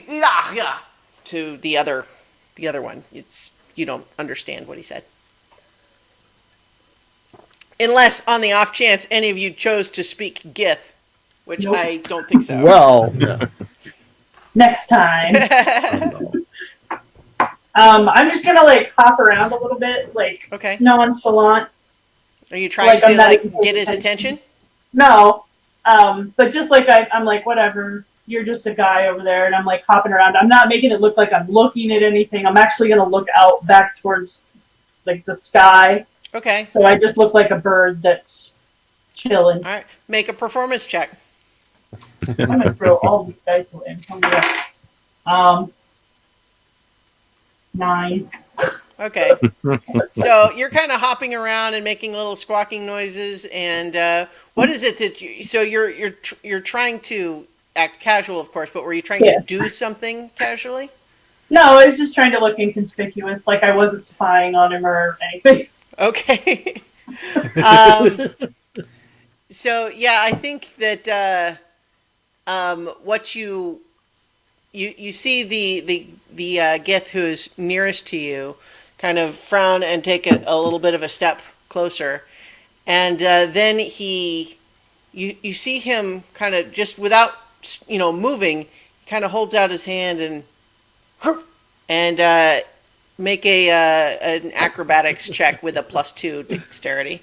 the other one. You don't understand what he said. Unless on the off chance any of you chose to speak Gith, which
Nope.
I don't think so.
Well,
Next time. I'm just gonna like hop around a little bit, like
Okay.
nonchalant.
Are you trying
Like, I'm
to
not
like
even
get his
paying
attention?
No, but just like I'm like whatever. You're just a guy over there, and I'm like hopping around. I'm not making it look like I'm looking at anything. I'm actually gonna look out back towards like the sky,
Okay.
so I just look like a bird that's chilling.
All right. Make a performance check.
I'm gonna throw all these dice away. I'm coming up. 9.
Okay. So you're kind of hopping around and making little squawking noises. And what is it that you? So you're trying to act casual, of course, but were you trying
Yeah.
to do something casually?
No, I was just trying to look inconspicuous, like I wasn't spying on him or anything.
Okay. So yeah, I think that what you see the Gith who's nearest to you kind of frown and take a little bit of a step closer, and then you see him kind of just without moving, kind of holds out his hand and make an acrobatics check with a +2 dexterity.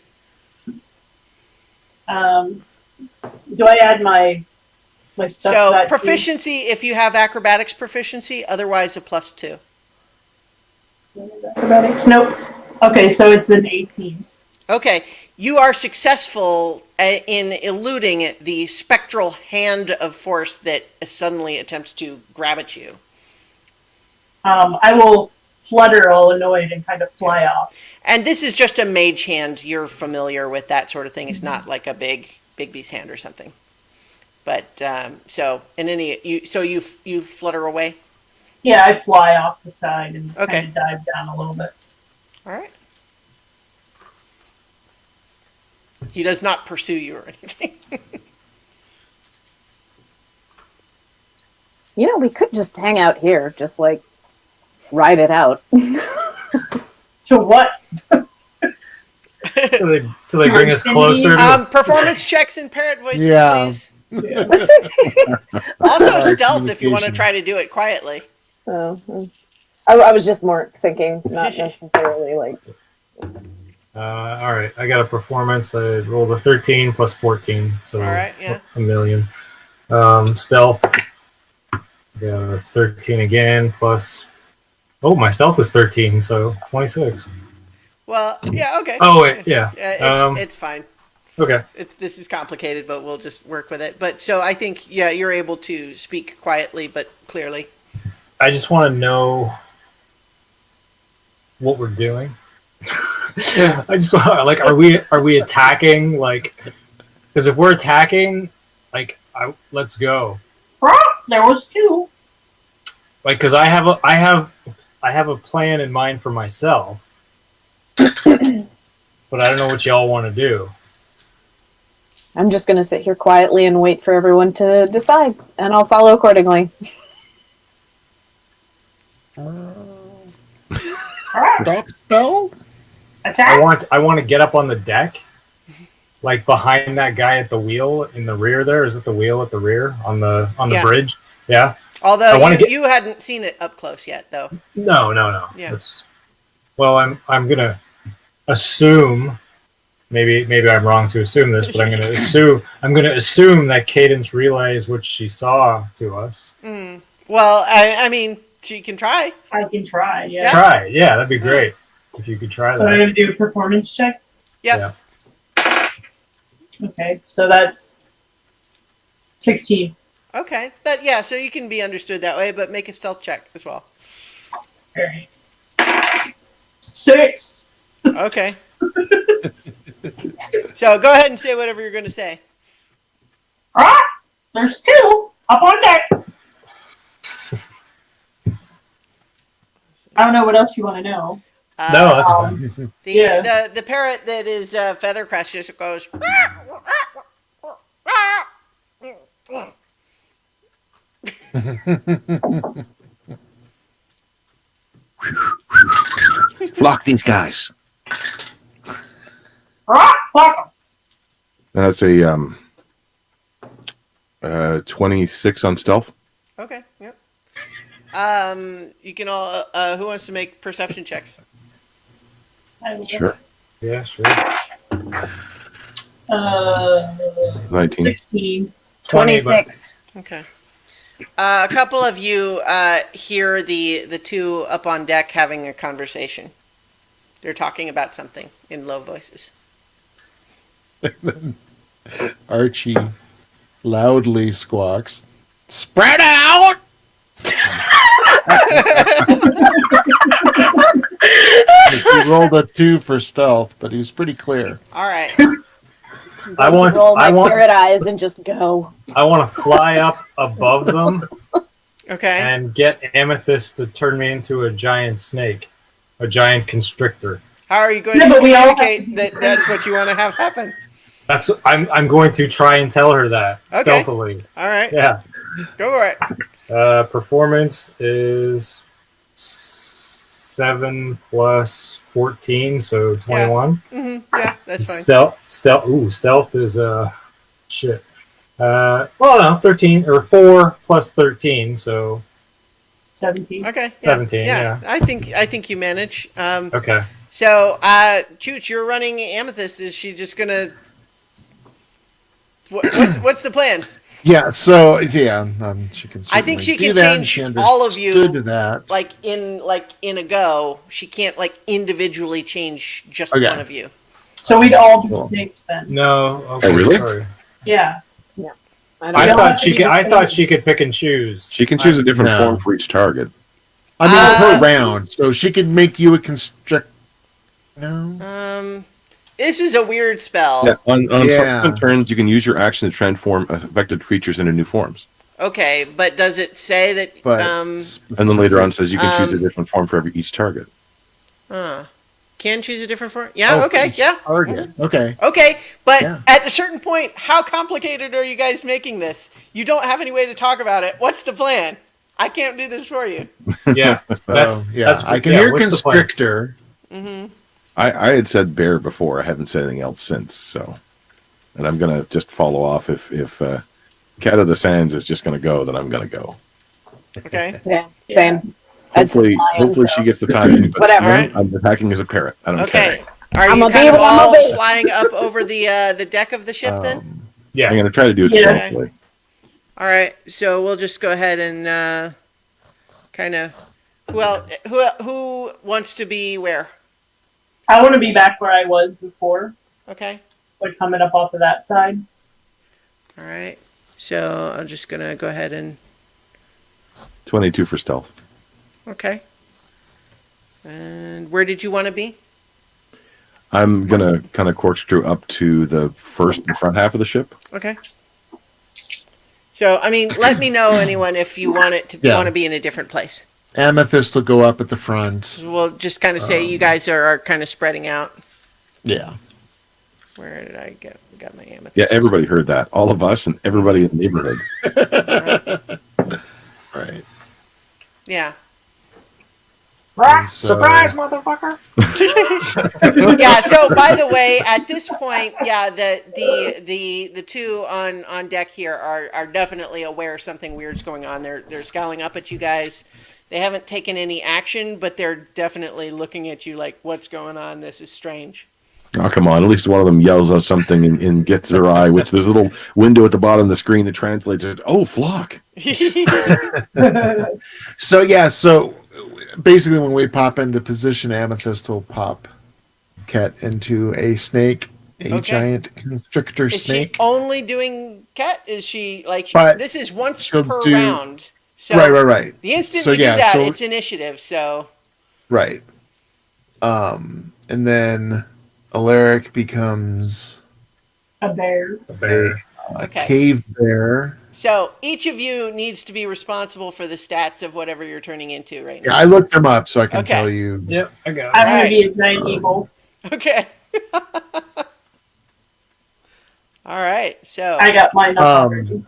Do I add my stuff to
So
that too?
proficiency if you have acrobatics proficiency, otherwise a +2.
Acrobatics? Nope. Okay, so it's an 18.
Okay, you are successful in eluding the spectral hand of force that suddenly attempts to grab at you.
I will flutter all annoyed and kind of fly off.
And this is just a mage hand. You're familiar with that sort of thing. It's not like a big beast hand or something. But you flutter away.
Yeah, I fly off the side and
Okay.
kind of dive down a little bit.
All right. He does not pursue you or anything.
We could just hang out here, just like ride it out.
To what?
Till they bring us closer to
Performance checks in parrot voices,
Yeah.
please. Also, stealth if you want to
Communication.
try to do it quietly.
I was just more thinking, not necessarily like.
All right, I got a performance. I rolled a 13 plus 14, so
All right, yeah.
a million. Stealth. I got a 13 again plus. Oh, my stealth is 13, so 26.
Well, yeah, okay.
Oh wait, yeah.
It's fine.
Okay.
This is complicated, but we'll just work with it. But so I think, yeah, you're able to speak quietly but clearly.
I just want to know what we're doing. I just want, like, are we attacking? Like, because if we're attacking, like, let's go.
There was 2.
Like, because I have a plan in mind for myself, but I don't know what y'all want to do.
I'm just gonna sit here quietly and wait for everyone to decide, and I'll follow accordingly.
Stop spell?
Attack.
I want to get up on the deck, like behind that guy at the wheel in the rear. There is it the wheel at the rear on the
Yeah.
bridge. Yeah.
Although
I wanna
you hadn't seen it up close yet, though.
No.
Yeah.
Well, I'm gonna assume. Maybe I'm wrong to assume this, but I'm gonna assume that Cadence relays what she saw to us.
Well, I mean, she can try.
I can try. Yeah.
Try, yeah, that'd be great if you could try
So I'm
that.
gonna do a performance check.
Yep.
Yeah.
Okay, so that's 16.
Okay. So you can be understood that way, but make a stealth check as well.
Alright. 6.
Okay. So go ahead and say whatever you're going to say.
There's 2 up on deck. I don't know what else you want to know.
No, that's fine.
The parrot that is Feathercrest just goes.
Flock these guys.
Fuck 'em.
That's a 26 on stealth.
Okay. Yep. You can all. Who wants to make perception checks?
I will.
Sure.
Yeah, sure.
19.
16.
20, but
26.
Okay. A couple of you hear the two up on deck having a conversation. They're talking about something in low voices.
Archie loudly squawks, "Spread out!" He rolled a 2 for stealth, but he was pretty clear.
All right.
I want
roll my
I want
parrot eyes and just go.
I want to fly up above them
Okay.
and get Amethyst to turn me into a giant snake, a giant constrictor.
How are you going
Yeah,
to
but we all
communicate that that's what you want to have happen?
I'm going to try and tell her that
Okay.
stealthily.
All right.
Yeah.
Go for it.
Performance is 7 plus 14, so 21.
Yeah, that's fine.
Stealth is shit. Well, no, 13 or 4 plus 13, so
17.
Okay. Yeah,
17, yeah.
I think you manage.
okay.
So, Chooch, you're running Amethyst. Is she just gonna? What's the plan?
Yeah, so yeah, she can.
I think she
certainly
can
do that, and
change
she
all of you,
understood that.
Like in a go. She can't like individually change just
Okay.
one of you.
So we'd all be
Cool.
snakes then.
No. Okay,
Oh, really?
Sorry.
Yeah.
I don't
I
know.
thought she could. I thought she could pick and choose.
She can choose a different
No.
form for each target.
I mean, per round, so she could make you a constrict. No.
This is a weird spell.
Yeah, on
Yeah.
subsequent turns, you can use your action to transform affected creatures into new forms.
Okay, but does it say that?
But
And then later on says you can choose a different form for each target.
Can choose a different form. Yeah.
Oh,
okay.
each
Yeah.
target. Okay.
Okay, but
Yeah.
at a certain point, how complicated are you guys making this? You don't have any way to talk about it. What's the plan? I can't do this for you.
Yeah.
So, yeah, I can hear
what's the plan?
constrictor.
I had said bear before. I haven't said anything else since. So, and I'm gonna just follow off if Cat of the Sands is just going to go, then I'm going to go.
Okay.
Yeah,
Yeah.
same. I'd say
Hopefully,
lion,
hopefully
so-
she gets the timing. But
Whatever.
Alright.
I'm attacking as a parrot. I don't
Okay.
care.
Are
I'm
you
a
kind of
bee, I'm a
all
bee.
flying up over the deck of the ship then?
Um,
Yeah.
I'm going to try to do it
Yeah.
stealthily.
All right. So we'll just go ahead and kind of. Who wants to be where?
I want to be back where I was before,
Okay.
like coming up off of that side.
All right. So I'm just gonna go ahead and
22 for stealth.
okay. And where did you want to be?
I'm going to kind of corkscrew up to the front half of the ship.
Okay. So I mean, let me know anyone if you want it to
Yeah.
want to be in a different place.
Amethyst will go up at the front.
We'll just kind of say you guys are kind of spreading out.
Yeah.
Where did I got my amethyst?
Yeah, everybody heard that. All of us and everybody in the neighborhood.
Right.
Yeah.
And so-
Surprise, motherfucker!
Yeah. So by the way, at this point, yeah, the two on deck here are definitely aware something weird's going on. They're scowling up at you guys. They haven't taken any action, but they're definitely looking at you like, "What's going on? This is strange."
Oh, come on. At least one of them yells out something and gets their eye, which there's a little window at the bottom of the screen that translates it. Oh, flock.
So yeah, so basically when we pop into position, Amethyst will pop Ket into a snake, a
Okay.
giant constrictor
Is
snake.
she only doing cat? Is she like
But
this is once
she'll
per
do-
round? So
right.
the instant
So,
you
yeah,
do that,
so-
it's initiative. So
Right. And then Alaric becomes
A bear.
A bear.
a
Okay.
cave bear.
so each of you needs to be responsible for the stats of whatever you're turning into right
Yeah,
now.
I looked them up so I can
Okay.
tell you.
Yep, I got it.
I'm gonna
Alright.
be a giant eagle.
Okay. All right. So
I got mine up
Um,
already.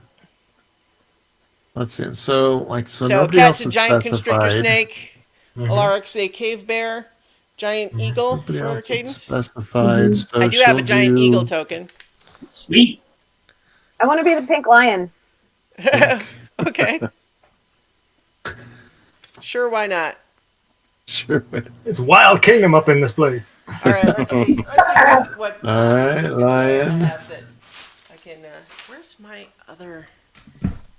Let's see. So
so
nobody
cat's
else
a
has
giant constrictor
specified.
snake.
Mhm.
Alaric's a cave bear. Giant eagle
Nobody
for
else has
Cadence.
specified. So
I do have a
she'll
giant
do-
eagle token.
Sweet.
I want to be the pink lion.
Okay. Sure, why not?
Sure.
It's Wild Kingdom up in this place.
All right, let's see. What
All right, lion.
I have that I can. Where's my other?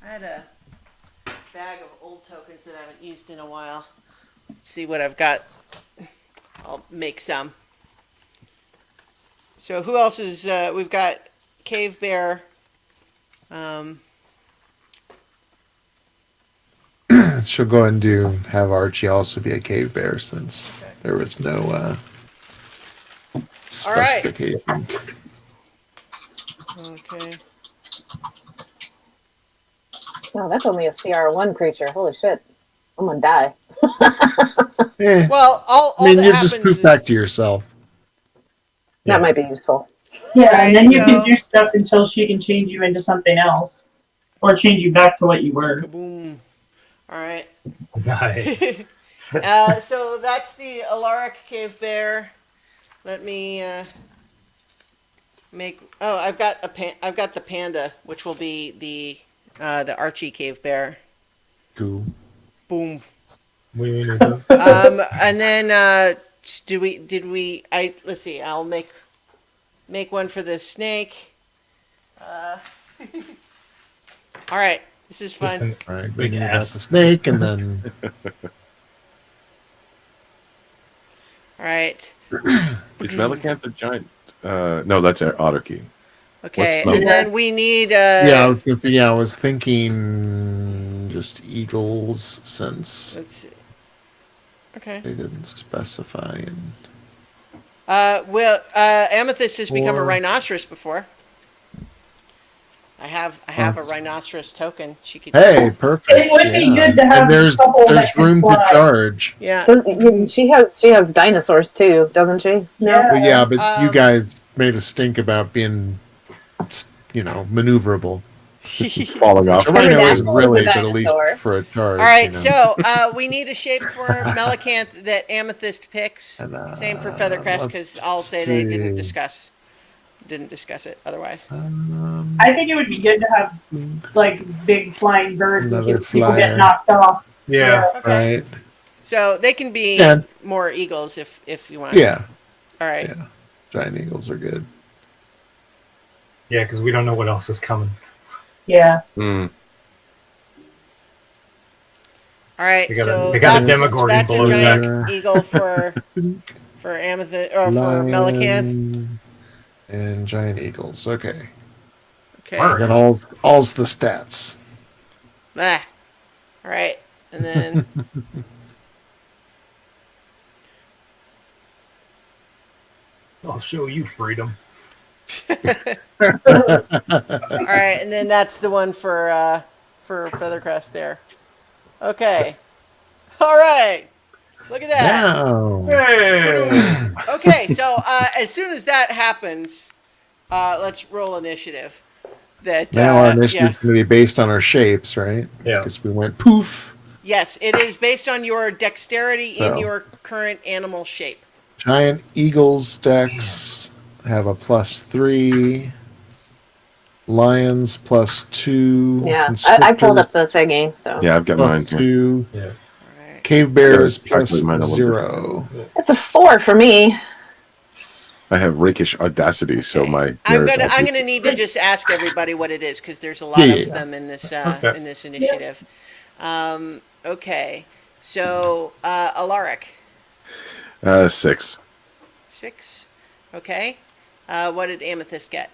I had a bag of old tokens that I haven't used in a while. Let's see what I've got. I'll make some. So who else is? We've got Cave Bear.
She'll go and have Archie also be a cave bear since there was no specification.
Okay.
No, that's only a CR1 creature. Holy shit. I'm gonna die.
Eh,
Well, all
I mean,
that
you
happens
just poof
is-
back to yourself.
Yeah.
That might be useful.
Yeah,
Right,
and then you
so-
can do stuff until she can change you into something else. Or change you back to what you were.
Kaboom. All right.
Nice.
So that's the Alaric Cave Bear. Let me make. Oh, I've got I've got the panda, which will be the Archie Cave Bear.
Cool.
Boom.
We need to-
And then did we? Let's see. I'll make one for the snake. All right. This is
Just
fun.
an-
All right,
Big
then you got
ass.
the snake, and then
All right.
Is Melicanth a giant? No, that's Otterkey.
Okay.
What's
And then we need.
I was thinking just eagles since
Let's see. Okay.
they didn't specify. And
Amethyst has become a
Or-
rhinoceros before. I have a rhinoceros token. She could.
hey, perfect.
It would be good to have
And there's
a couple that
there's
can
room to
fly.
charge.
Yeah.
She has dinosaurs too, doesn't she?
Yeah.
Well, yeah, but you
Um,
guys made a stink about being, maneuverable.
Falling off.
So rhino isn't
Pterodactyl is a
really, but at least
dinosaur.
for a charge.
All right.
you know.
So we need a shape for Melicanth that Amethyst picks.
And,
Same for Feathercrest
let's
because I'll say they didn't
see.
discuss didn't discuss it otherwise.
I think it would be good to have like big flying birds in
Another
case people
flyer.
get knocked off.
Yeah.
Okay.
Right.
So they can be
Yeah.
more eagles if you want.
Yeah.
All right.
Yeah. Giant eagles are good.
Yeah, because we don't know what else is coming.
Yeah.
Mm.
All right.
We got a-
So
we got a
that's,
Demogorgon
that's a
below
giant
deck.
eagle for Amethyst or for Melicanth.
Lion and giant eagles. Okay.
Okay.
I got all's the stats.
Ah. All right. And then
I'll show you freedom.
all right, and then that's the one for Feathercrest there. Okay. All right. Look at that.
Now.
Hey!
Okay, so as soon as that happens, let's roll initiative. That
Now our
yeah.
initiative's going to be based on our shapes, right?
Yeah.
Because we went poof.
Yes, it is based on your dexterity in
So.
your current animal shape.
Giant eagles decks have a +3. Lions +2.
Yeah, I pulled up the thingy, so
Yeah, I've got mine.
+2.
Yeah.
All right.
Cave bears
calculate mine a little
+0.
it's a 4 for me.
I have rakish audacity, so my.
I'm
bears
gonna
all
I'm
do-
gonna need to just ask everybody what it is because there's a lot
Yeah.
of them in this initiative. Okay, so Alaric,
6.
6. Okay, what did Amethyst get?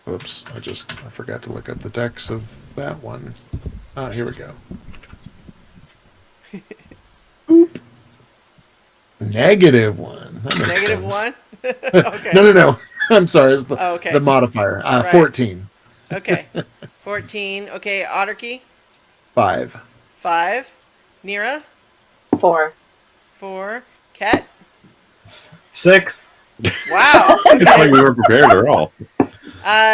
Oops, I forgot to look up the decks of that one. Ah, here we go. Oop. -1. That makes
-1.
sense.
Okay.
No. I'm sorry. It's the,
Oh, okay.
the modifier.
Right.
14.
Okay. 14. Okay, Otterkey,
5.
5. Nira,
4.
4. Ket.
6.
Wow.
It's like
Okay.
we were prepared at all.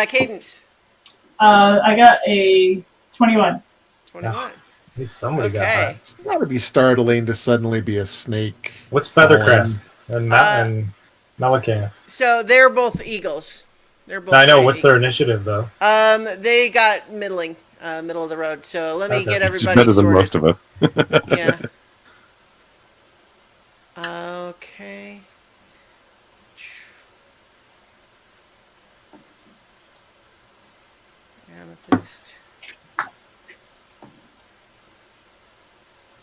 Cadence,
I got a 21.
21.
At least somebody got
Okay.
that.
It's got to be startling to suddenly be a snake.
What's Feathercrest and and Melican?
So they're both eagles. They're both.
I know.
giant
What's their
eagles.
initiative though?
They got middling, middle of the road. So let me
Okay.
get
Which is
everybody
better than most
sorted.
of us.
Yeah. Okay. Amethyst.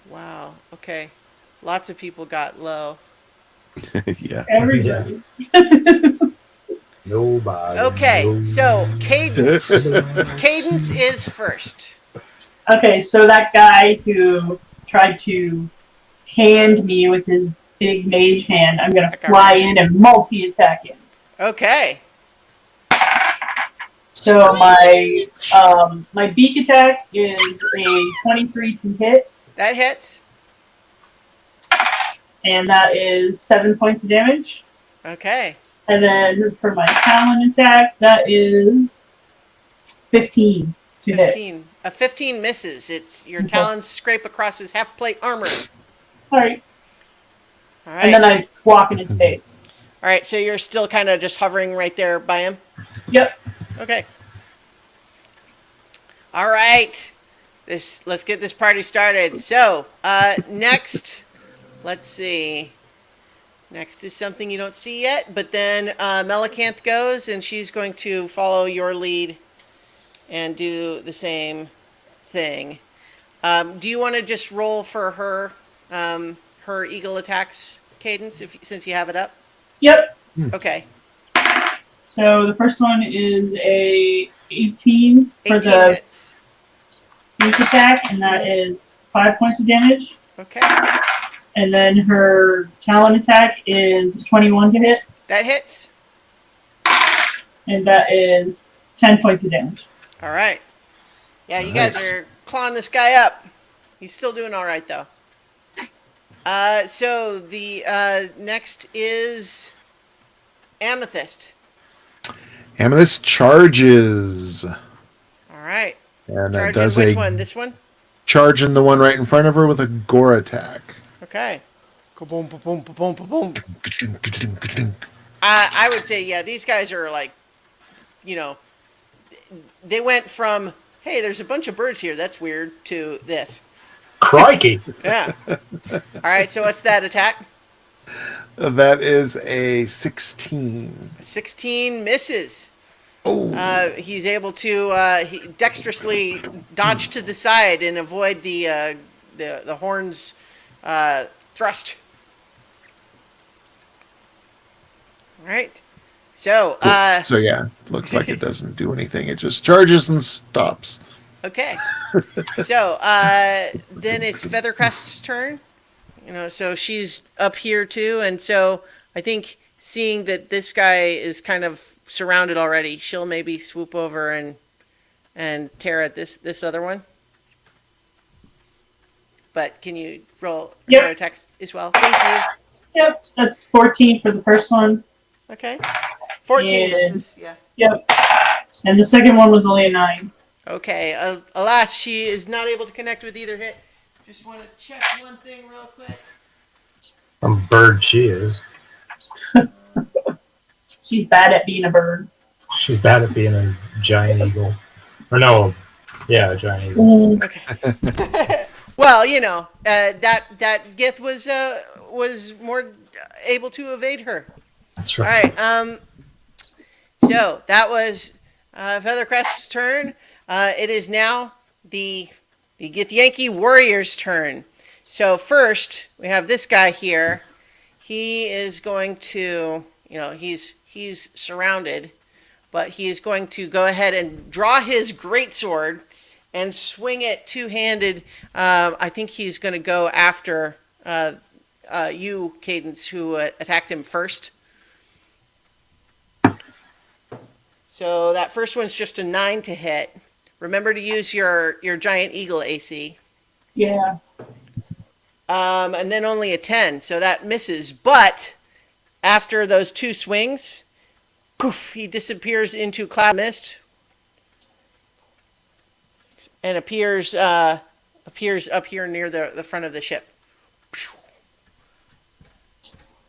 Wow. Okay. Lots of people got low.
Yeah.
Everybody.
Nobody.
Okay.
knows.
So Cadence. Cadence is first.
Okay, so that guy who tried to hand me with his big mage hand, I'm gonna
Okay.
fly in and multi-attack him.
Okay.
So my beak attack is a 23 to hit,
That hits.
and that is 7 points of damage.
Okay.
And then for my talon attack, that is 15 to hit.
15. A 15 misses. It's your talons scrape across his half plate armor.
All right,
All
and then
right.
I walk in his face.
All right. So you're still kind of just hovering right there by him.
Yep.
Okay. All right. Let's get this party started. So next, let's see. Next is something you don't see yet, but then Melicanth goes, and she's going to follow your lead and do the same thing. Do you want to just roll for her her eagle attacks, Cadence, since you have it up?
Yep.
Okay.
So the first one is a 18 for
18
the
hits.
beak attack, and that is 5 points of damage.
Okay.
And then her talon attack is 21 to hit,
That hits.
and that is 10 points of damage.
All right. Yeah, you
Nice.
guys are clawing this guy up. He's still doing all right, though. So the next is Amethyst.
Amethyst charges.
All right.
And it
Charging
does
which
a
one? This one?
charge in the one right in front of her with a gore attack.
Okay. Kaboom, ba-boom, ba-boom, ba-boom. I would say, yeah, these guys are like, they went from, hey, there's a bunch of birds here, that's weird, to this.
Crikey!
Yeah. All right, so what's that attack?
That is a 16.
16 misses.
Oh.
He's able to dexterously dodge to the side and avoid the horn's thrust. All right. So,
Cool. So yeah, looks like it doesn't do anything. It just charges and stops.
okay. So, then it's Feathercrest's turn. So she's up here too, and so I think seeing that this guy is kind of surrounded already, she'll maybe swoop over and tear at this other one. But can you roll her attacks as well? Thank you.
Yep, that's 14 for the first one.
Okay. 14
And-
misses. Yeah.
Yep. And the second one was only a 9.
Okay. Alas, she is not able to connect with either hit. Just want to check one thing real quick.
Some bird she is.
She's bad at being a bird.
She's bad at being a giant eagle. Or no, yeah, a giant eagle.
Okay. Well, that Gith was more able to evade her.
That's
All
right.
right. So that was Feathercrest's turn. It is now the Githyanki warrior's turn. So first we have this guy here. He is going to, he's surrounded, but he is going to go ahead and draw his greatsword and swing it two-handed. I think he's going to go after you, Cadence, who attacked him first. So that first one's just a 9 to hit. Remember to use your giant eagle AC.
Yeah.
And then only a 10, so that misses. But after those two swings, poof, he disappears into cloud mist and appears up here near the front of the ship.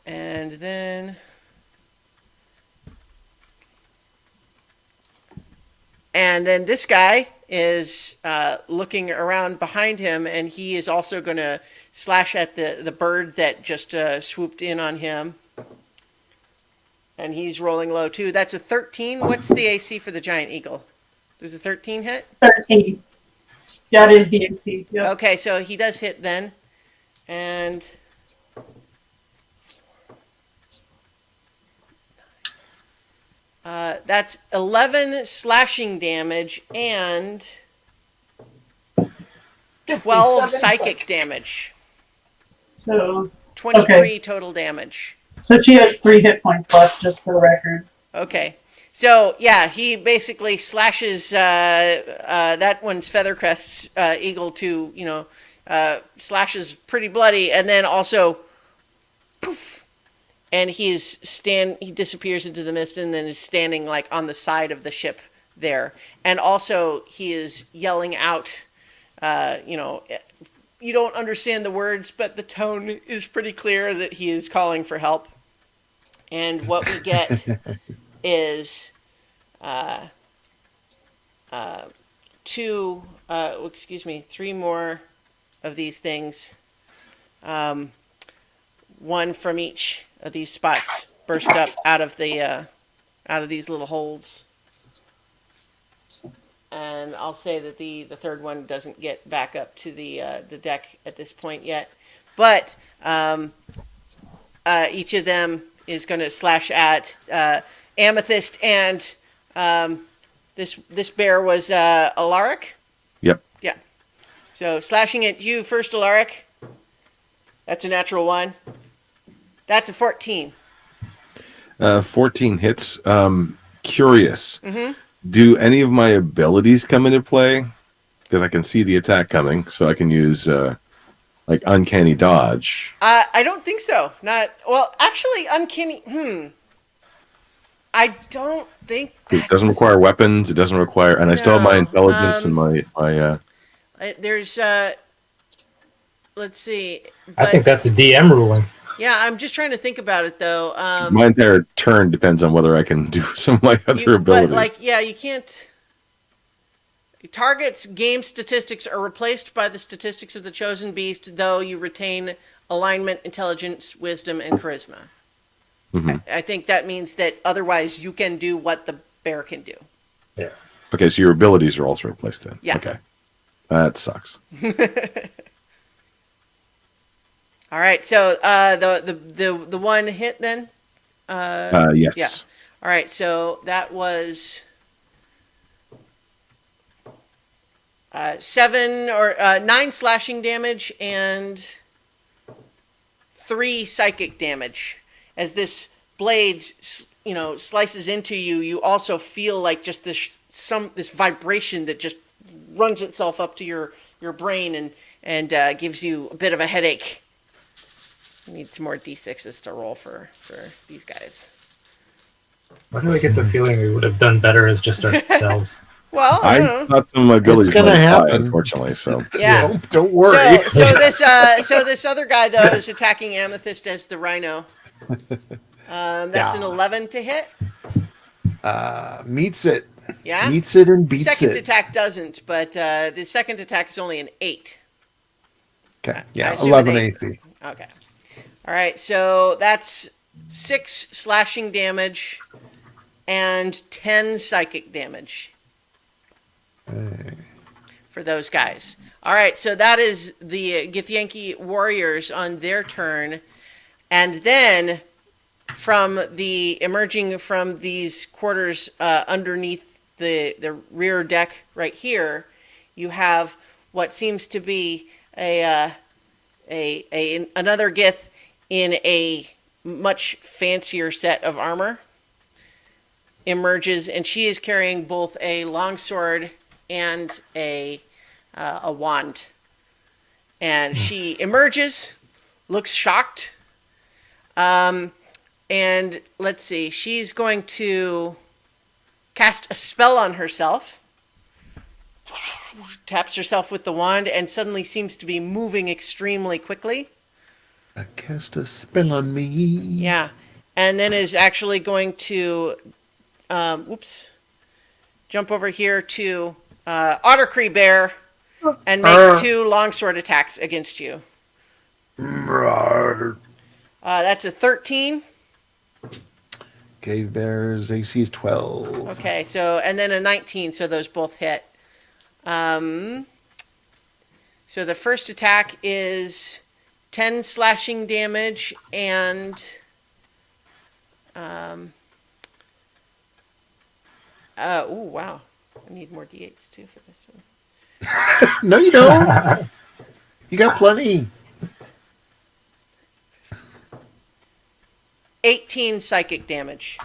And then this guy is looking around behind him, and he is also going to slash at the bird that just swooped in on him. And he's rolling low too. That's a 13. What's the AC for the giant eagle? Does a 13 hit?
13. That is the AC. Yep.
Okay, so he does hit then. And that's 11 slashing damage and 12 psychic damage.
So
23 total damage.
she has 3 hit points left, just for the record.
Okay. So, yeah, he basically slashes that one's Feathercrest's eagle to, slashes pretty bloody, and then also, poof, and he disappears into the mist and then is standing, like, on the side of the ship there. And also, he is yelling out, you don't understand the words, but the tone is pretty clear that he is calling for help. And what we get is 3 more of these things. One from each of these spots burst up out of these little holes. And I'll say that the third one doesn't get back up to the deck at this point yet. But each of them is going to slash at Amethyst, and this bear was Alaric?
Yep.
Yeah. So slashing at you first, Alaric. That's a natural 1. That's a 14.
14 hits. Curious.
Mm-hmm.
Do any of my abilities come into play? Because I can see the attack coming, so I can use like uncanny dodge.
I don't think so. Actually, uncanny. I don't think
It doesn't require weapons. It doesn't require, and I still have my
No,
intelligence and my.
There's let's see.
I think that's a DM ruling.
Yeah, I'm just trying to think about it though.
My entire turn depends on whether I can do some of my other abilities.
But like, yeah, you can't. Target's game statistics are replaced by the statistics of the chosen beast, though you retain alignment, intelligence, wisdom, and charisma.
Mhm.
I think that means that otherwise you can do what the bear can do.
Yeah.
Okay, so your abilities are also replaced then.
Yeah.
Okay. That sucks.
All right, so the one hit then.
Yes.
Yeah. All right, so that was 9 slashing damage and 3 psychic damage. As this blade, slices into you, you also feel like just this vibration that just runs itself up to your brain and gives you a bit of a headache. I need some more d6s to roll for these guys.
Why do I get the feeling we would have done better as just ourselves?
Well, I don't
I
know.
thought some of my abilities
gonna
might apply,
happen.
unfortunately. So
Yeah.
Don't worry.
So this other guy though is attacking Amethyst as the rhino. That's an 11 to hit.
Meets it.
Yeah.
Meets it and beats
Second
it.
attack doesn't, but the second attack is only an 8.
Okay.
I
Yeah.
assume
11
an 8.
AC.
Okay. All right. So that's 6 slashing damage and 10 psychic damage for those guys. All right. So that is the Githyanki warriors on their turn, and then emerging from these quarters underneath the rear deck right here, you have what seems to be another Gith in a much fancier set of armor emerges, and she is carrying both a longsword and a wand. And she emerges, looks shocked. And let's see, she's going to cast a spell on herself. Taps herself with the wand and suddenly seems to be moving extremely quickly.
I cast a spell on me.
Yeah. And then is actually going to, jump over here to Ottercree Bear and make 2 longsword attacks against you. That's a 13.
Cave Bear's AC is 12.
Okay, so, and then a 19, so those both hit. So the first attack is 10 slashing damage and wow. I need more d8s too for this one.
No, you don't. You got plenty.
18 psychic damage.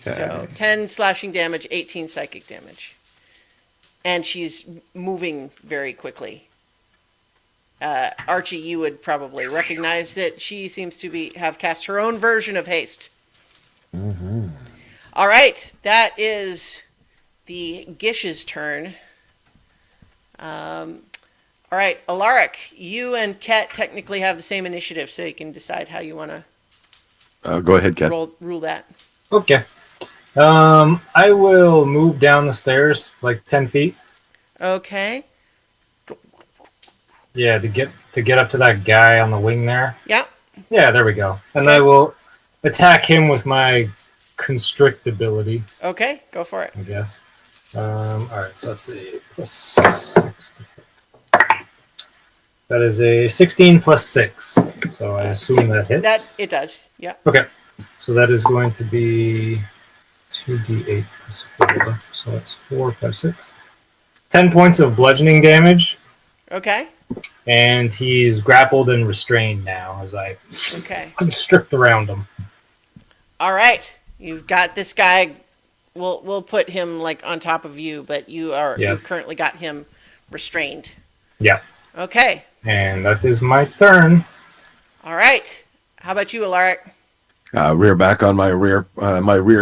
So 10 slashing damage, 18 psychic damage. And she's moving very quickly. Archie, you would probably recognize that she seems to have cast her own version of haste.
Mm-hmm.
All right, that is the Gish's turn. All right, Alaric, you and Ket technically have the same initiative, so you can decide how you want to
go ahead, Ken.
rule that.
Okay. I will move down the stairs like 10 feet.
Okay.
Yeah, to get up to that guy on the wing there.
Yeah.
Yeah, there we go. And I will attack him with my constrict ability,
Okay, go for it.
I guess. All right, so that's a +6. That is a 16 plus 6. So I assume that hits.
That it does. Yeah.
Okay, so that is going to be 2d8 plus 4. So that's 4, 5, 6. 10 points of bludgeoning damage,
Okay.
and he's grappled and restrained now as I
Okay.
constrict around him.
All right. You've got this guy. We'll put him like on top of you, but you've currently got him restrained.
Yeah,
Okay.
and that is my turn.
All right. How about you, Alaric?
Rear back on my rear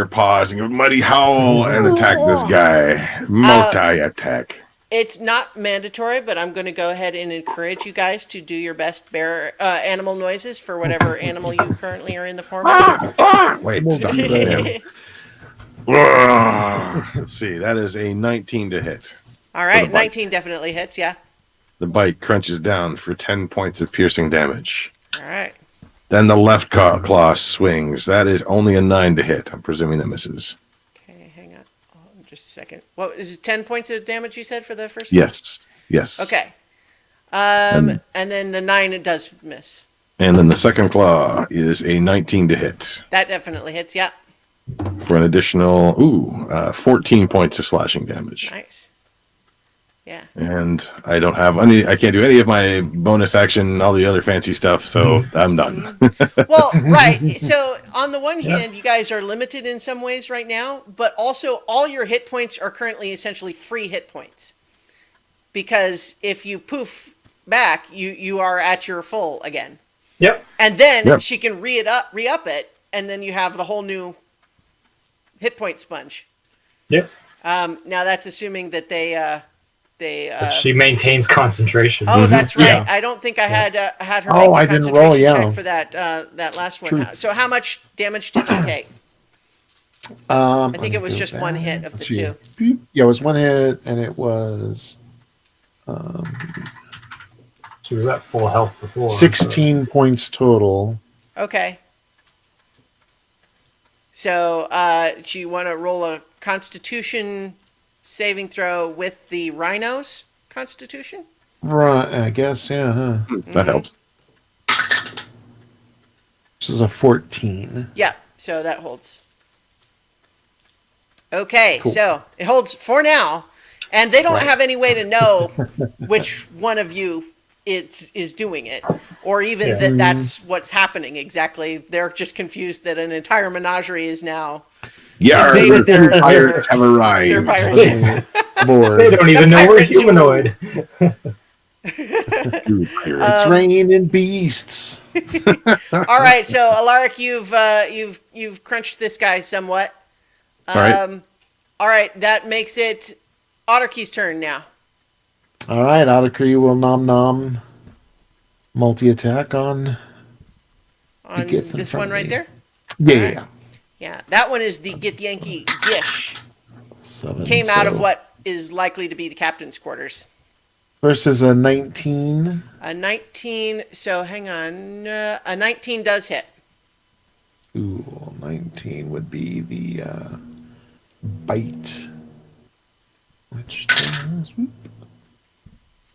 paws and give a mighty howl and attack this guy. Multi attack.
It's not mandatory, but I'm going to go ahead and encourage you guys to do your best bear animal noises for whatever animal you currently are in the form of.
Wait,
Won't
stop.
do that.
Damn. Let's see. That is a 19 to hit.
All
For
right,
the bite.
19 definitely hits, yeah.
The bite crunches down for 10 points of piercing damage.
All right.
Then the left claw swings. That is only a 9 to hit. I'm presuming that misses.
Okay, hang on. Hold on just a second. What is it, 10 points of damage you said for the first one?
Yes. Yes.
Okay.
And-
And then the 9, it does miss.
And then the second claw is a 19 to hit
That definitely hits, yeah.
for an additional 14 points of slashing damage.
Nice. Yeah.
And I don't have any. I can't do any of my bonus action, all the other fancy stuff. So I'm done.
Well, right. So on the one hand, you guys are limited in some ways right now, but also all your hit points are currently essentially free hit points. Because if you poof back, you are at your full again.
Yep.
And then
Yep.
she can re-up it, and then you have the whole new hit point sponge.
Yep.
Now that's assuming that they
She maintains concentration.
Oh, that's right.
Yeah.
I don't think I had her
Oh,
make a
I didn't
concentration
roll, yeah.
check for that last one.
True.
So how much damage did you take? I think it was just one hit of the two.
Beep. Yeah, it was one hit, and it was
She was at full health before.
16 points total.
Okay. So do you want to roll a Constitution saving throw with the rhinos Constitution?
Right, I guess, yeah. Huh?
That helps.
This is a 14.
Yeah. So that holds. Okay.
Cool.
So it holds for now, and they don't have any way to know which one of you is doing it, or even
Yeah.
that that's what's happening exactly. They're just confused that an entire menagerie is now
Yeah,
invaded their
pirates have arrived.
their pirate ship.
They
Lord.
don't even know we're
pirates who-
humanoid.
You pirates.
It's raining beasts.
All right, so Alaric, you've crunched this guy somewhat.
All right.
All right, that makes it Otterkey's turn now.
All right, Otacre will nom nom multi-attack on.
On
Gith in
this
front
one
of
right
me.
there.
Yeah.
Yeah, that one is the Gith Yankee Gish.
7,
Came out of
so-
what is likely to be the captain's quarters.
Versus a 19.
A 19. So hang on. A 19 does hit.
Ooh, 19 would be the bite. Which does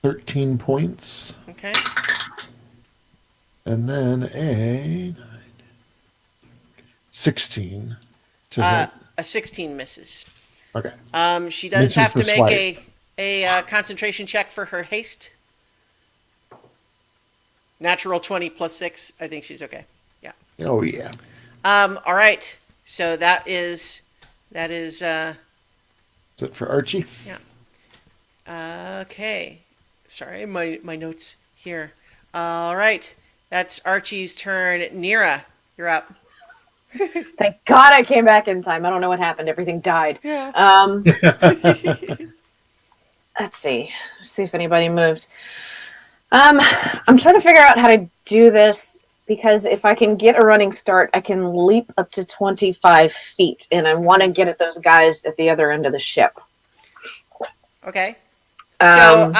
13 points.
Okay.
And then a 16 to hit.
A 16 misses.
Okay.
She does
Misses
have to
the
make a concentration check for her haste. Natural 20 plus 6. I think she's okay. Yeah.
Oh, yeah.
All right. So that is
Is it for Archie?
okay. Sorry, my notes here. All right. That's Archie's turn. Nira, you're up.
Thank God I came back in time. I don't know what happened. Everything died.
Yeah.
Let's see. See if anybody moved. I'm trying to figure out how to do this because if I can get a running start, I can leap up to 25 feet, and I want to get at those guys at the other end of the ship.
Okay.
Um,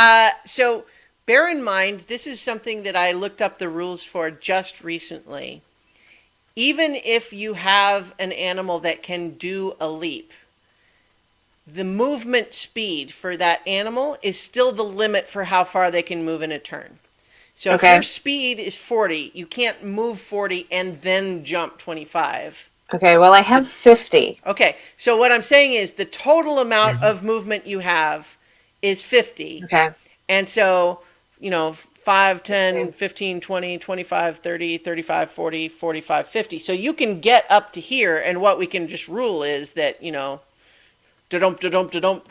So bear in mind, this is something that I looked up the rules for just recently. Even if you have an animal that can do a leap, the movement speed for that animal is still the limit for how far they can move in a turn. So if
Okay.
your speed is 40, you can't move 40 and then jump 25.
Okay, well, I have 50.
Okay, so what I'm saying is the total amount of movement you have is 50.
Okay.
And so, 5, 10, 15, 20, 25, 30, 35, 40, 45, 50. So you can get up to here, and what we can just rule is that, da-dump, da-dump, da-dump,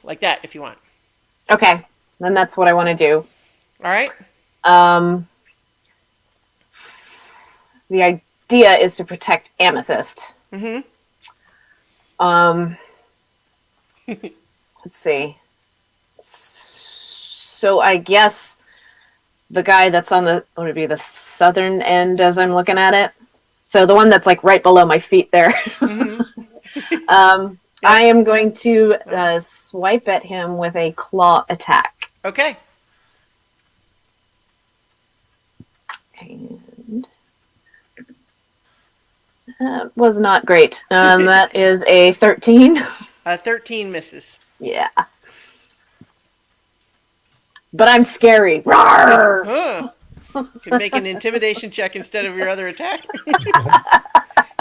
like that if you want.
Okay, then that's what I want to do.
All right?
The idea is to protect Amethyst.
Mm-hmm.
let's see. So I guess the guy that's on the would it be the southern end as I'm looking at it? So the one that's like right below my feet there. I am going to swipe at him with a claw attack.
Okay.
And that was not great. That is a 13.
13 misses.
Yeah. But I'm scary. Rawr!
Huh. Can make an intimidation check instead of your other attack.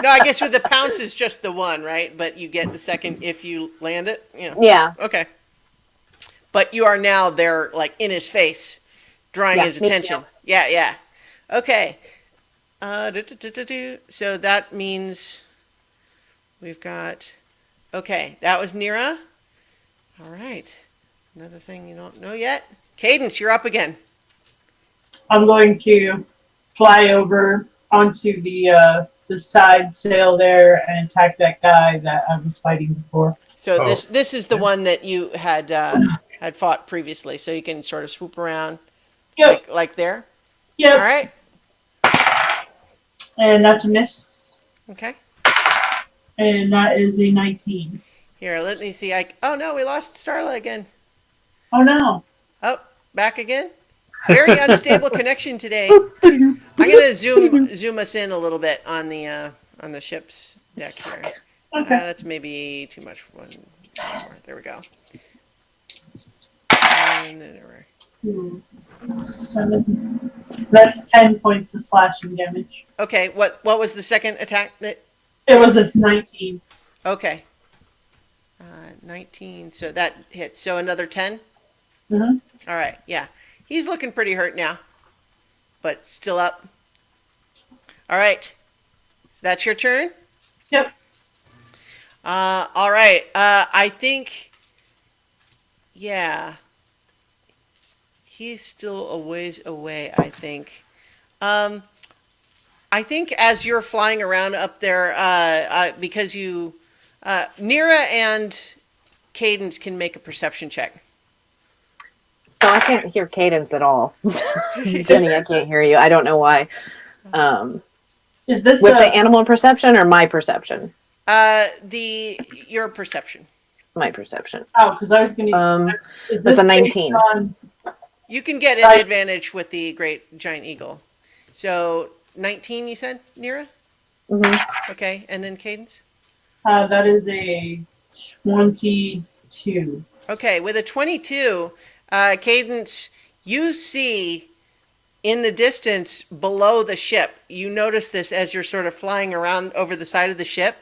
No, I guess with the pounce is just the one, right? But you get the second if you land it. Yeah.
Yeah.
Okay. But you are now there, like in his face, drawing
Yeah,
his
me
attention.
too.
Yeah, yeah. Okay. So that means we've got. Okay, that was Nira. All right. Another thing you don't know yet. Cadence, you're up again.
I'm going to fly over onto the side sail there and attack that guy that I was fighting before.
So
Oh.
this is the one that you had had fought previously. So you can sort of swoop around
Yep.
like there.
Yep.
All right.
And that's a miss.
Okay.
And that is a 19.
Here, let me see. Oh no, we lost Starla again.
Oh no.
Oh, back again. Very unstable connection today. I'm gonna zoom us in a little bit on the ship's deck here.
Okay.
That's maybe too much. One more. There we go. And then over.
7. That's 10 points of slashing damage.
Okay, what was the second attack that?
It was a 19.
Okay. 19. So that hits. So another 10.
Mm-hmm.
All right. Yeah, he's looking pretty hurt now, but still up. All right. So that's your turn.
Yep.
All right. I think. Yeah. He's still a ways away, I think. I think as you're flying around up there, because you, Nira and Cadence can make a perception check.
So I can't hear Cadence at all. Jenny, I can't hear you. I don't know why.
Is this
With the animal perception or my perception?
Your perception.
My perception.
Oh, because I was going to.
That's a 19.
You can get an advantage with the great giant eagle. So 19, you said, Nira?
Mm-hmm.
Okay, and then Cadence?
That is a 22.
Okay, with a 22, Cadence, you see in the distance below the ship, you notice this as you're sort of flying around over the side of the ship,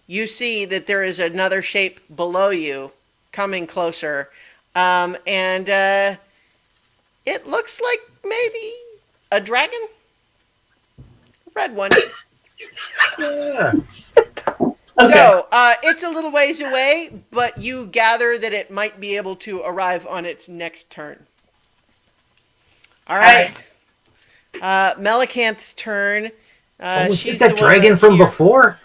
you see that there is another shape below you coming closer. And it looks like maybe a dragon? Red one.
Yeah.
Okay.
So, it's a little ways away, but you gather that it might be able to arrive on its next turn. All right. Melicanth's turn.
Was
She's
it that
the one
dragon
right
from
here.
before?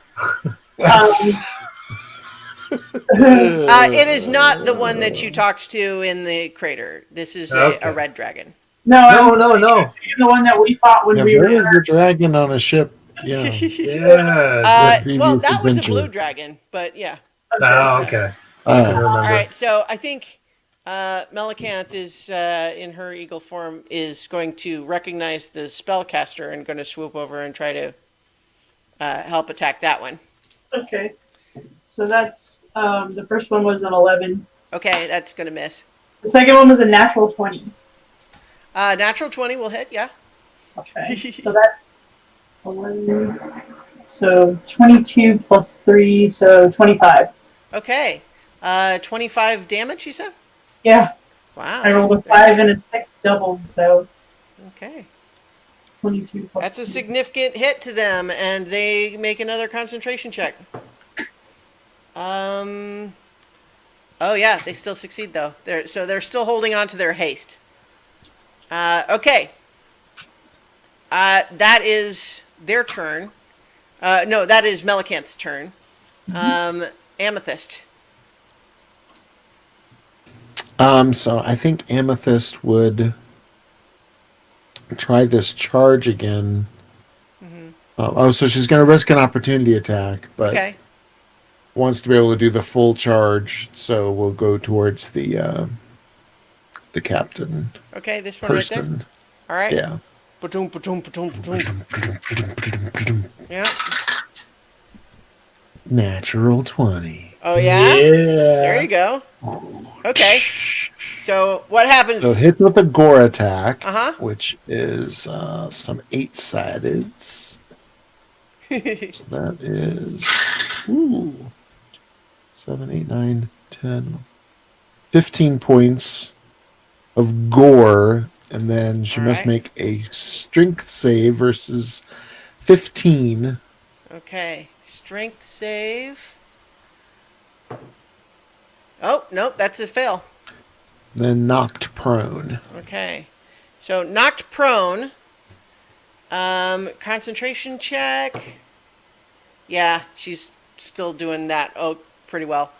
It is not the one that you talked to in the crater. This is
Okay.
a red dragon.
No,
No.
the one that we fought when
Yeah,
we
there is
were.
the dragon on a ship. Yeah.
Yeah.
the
Well,
previous
that was a
adventure.
blue dragon, but yeah.
Oh, okay. I can remember.
All right, so I think Melicanth is in her eagle form is going to recognize the spellcaster and going to swoop over and try to help attack that one.
Okay. So that's the first one was an 11.
Okay, that's going to miss.
The second one was a natural 20.
Natural 20 will hit, yeah.
Okay. So that's 11. So 22 plus 3, so 25.
Okay. 25 damage, you said?
Yeah.
Wow.
I rolled a
nice.
5 and a 6 doubled, so
Okay.
22 plus
That's a
2.
significant hit to them, and they make another concentration check. Oh yeah, they still succeed though. They're still holding on to their haste. Okay. That is their turn. No, that is Melicanth's turn. Amethyst.
So I think Amethyst would try this charge again.
Mhm.
So she's going to risk an opportunity attack, but
Okay.
wants to be able to do the full charge. So we'll go towards the captain
Okay, this one right there.
person.
All right.
Yeah.
Ba-doom, ba-doom, ba-doom, ba-doom. Yeah.
Natural 20.
Oh yeah? There
Yeah.
you go. Okay. So what happens?
So hit with a gore attack,
Uh-huh.
which is some 8-sided. That is 7, 8, 9, 10, 15 points of gore, and then she must
Alright.
make a strength save versus 15.
Okay. Strength save. Oh, nope, that's a fail.
Then knocked prone.
Okay. So knocked prone. Concentration check. Yeah, she's still doing that. Oh, pretty well.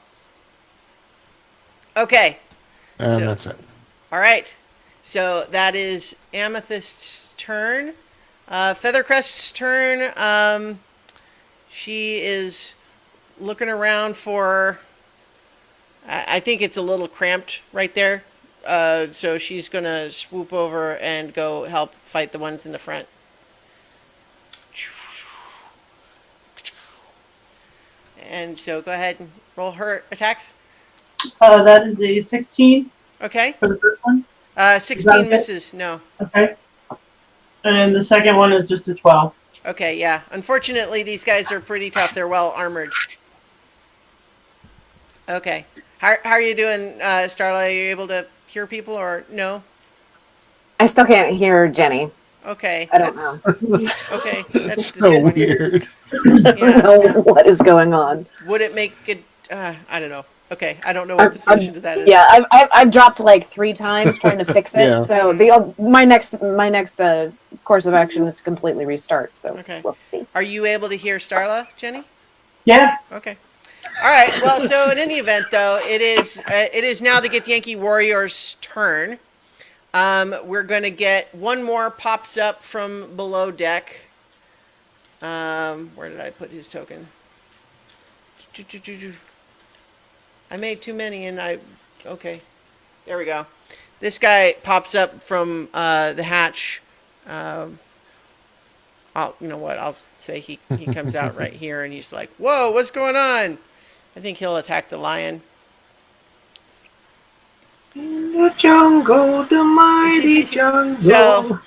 Okay.
And
So-
that's it.
All right. So that is Amethyst's turn. Feathercrest's turn. She is looking around for. I think it's a little cramped right there. So she's going to swoop over and go help fight the ones in the front. And so go ahead and roll her attacks.
That is a 16
Okay.
for the first one.
16
it?
misses. No.
Okay. And the second one is just a 12.
Okay, yeah. Unfortunately, these guys are pretty tough. They're well armored. Okay. How are you doing, Starlight? Are you able to hear people or no?
I still can't hear Jenny.
Okay.
I don't
that's-
know.
Okay. That's
So
disappointing.
weird.
I don't
Yeah.
know what is going on.
Would it make it? I don't know. Okay. I don't know what the solution to that is.
Yeah, I've dropped like 3 times trying to fix it.
Yeah.
So my next course of action is to completely restart. So
Okay.
we'll see.
Are you able to hear Starla, Jenny?
Yeah.
Okay. All right. Well, so in any event, though, it is now the Get Yankee Warriors' turn. We're going to get one more pops up from below deck. Where did I put his token? I made too many and okay. There we go. This guy pops up from the hatch. You know what? I'll say he comes out right here and he's like, "Whoa, what's going on?" I think he'll attack the lion.
The jungle, the mighty jungle.
So-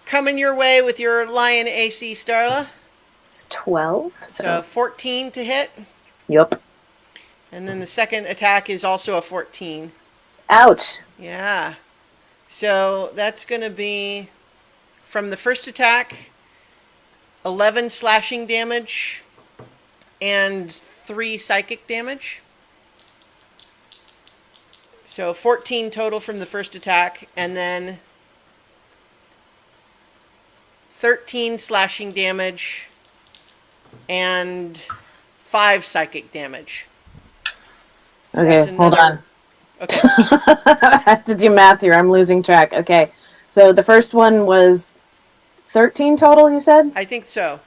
Coming your way with your lion AC, Starla.
It's 12.
So 14 to hit.
Yep.
And then the second attack is also a 14.
Ouch.
Yeah. So that's going to be from the first attack, 11 slashing damage and 3 psychic damage. So 14 total from the first attack, and then 13 slashing damage and 5 psychic damage. So that's
Okay, hold
another-
on.
Okay.
I have to do math here. I'm losing track. Okay. So the first one was 13 total, you said?
I think so.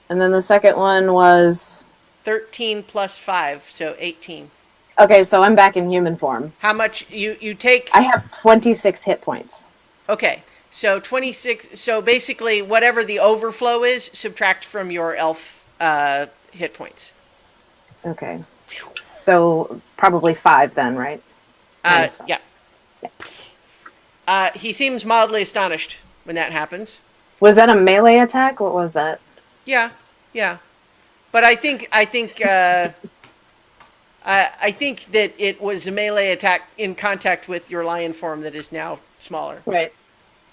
And then the second one was.
13 plus 5, so 18.
Okay, so I'm back in human form.
How much you take?
I have 26 hit points.
Okay, so 26. So basically, whatever the overflow is, subtract from your elf hit points.
Okay. So probably 5 then, right? Minus 5.
Yeah. He seems mildly astonished when that happens.
Was that a melee attack? What was that?
Yeah, yeah. But I think I think that it was a melee attack in contact with your lion form that is now smaller.
Right.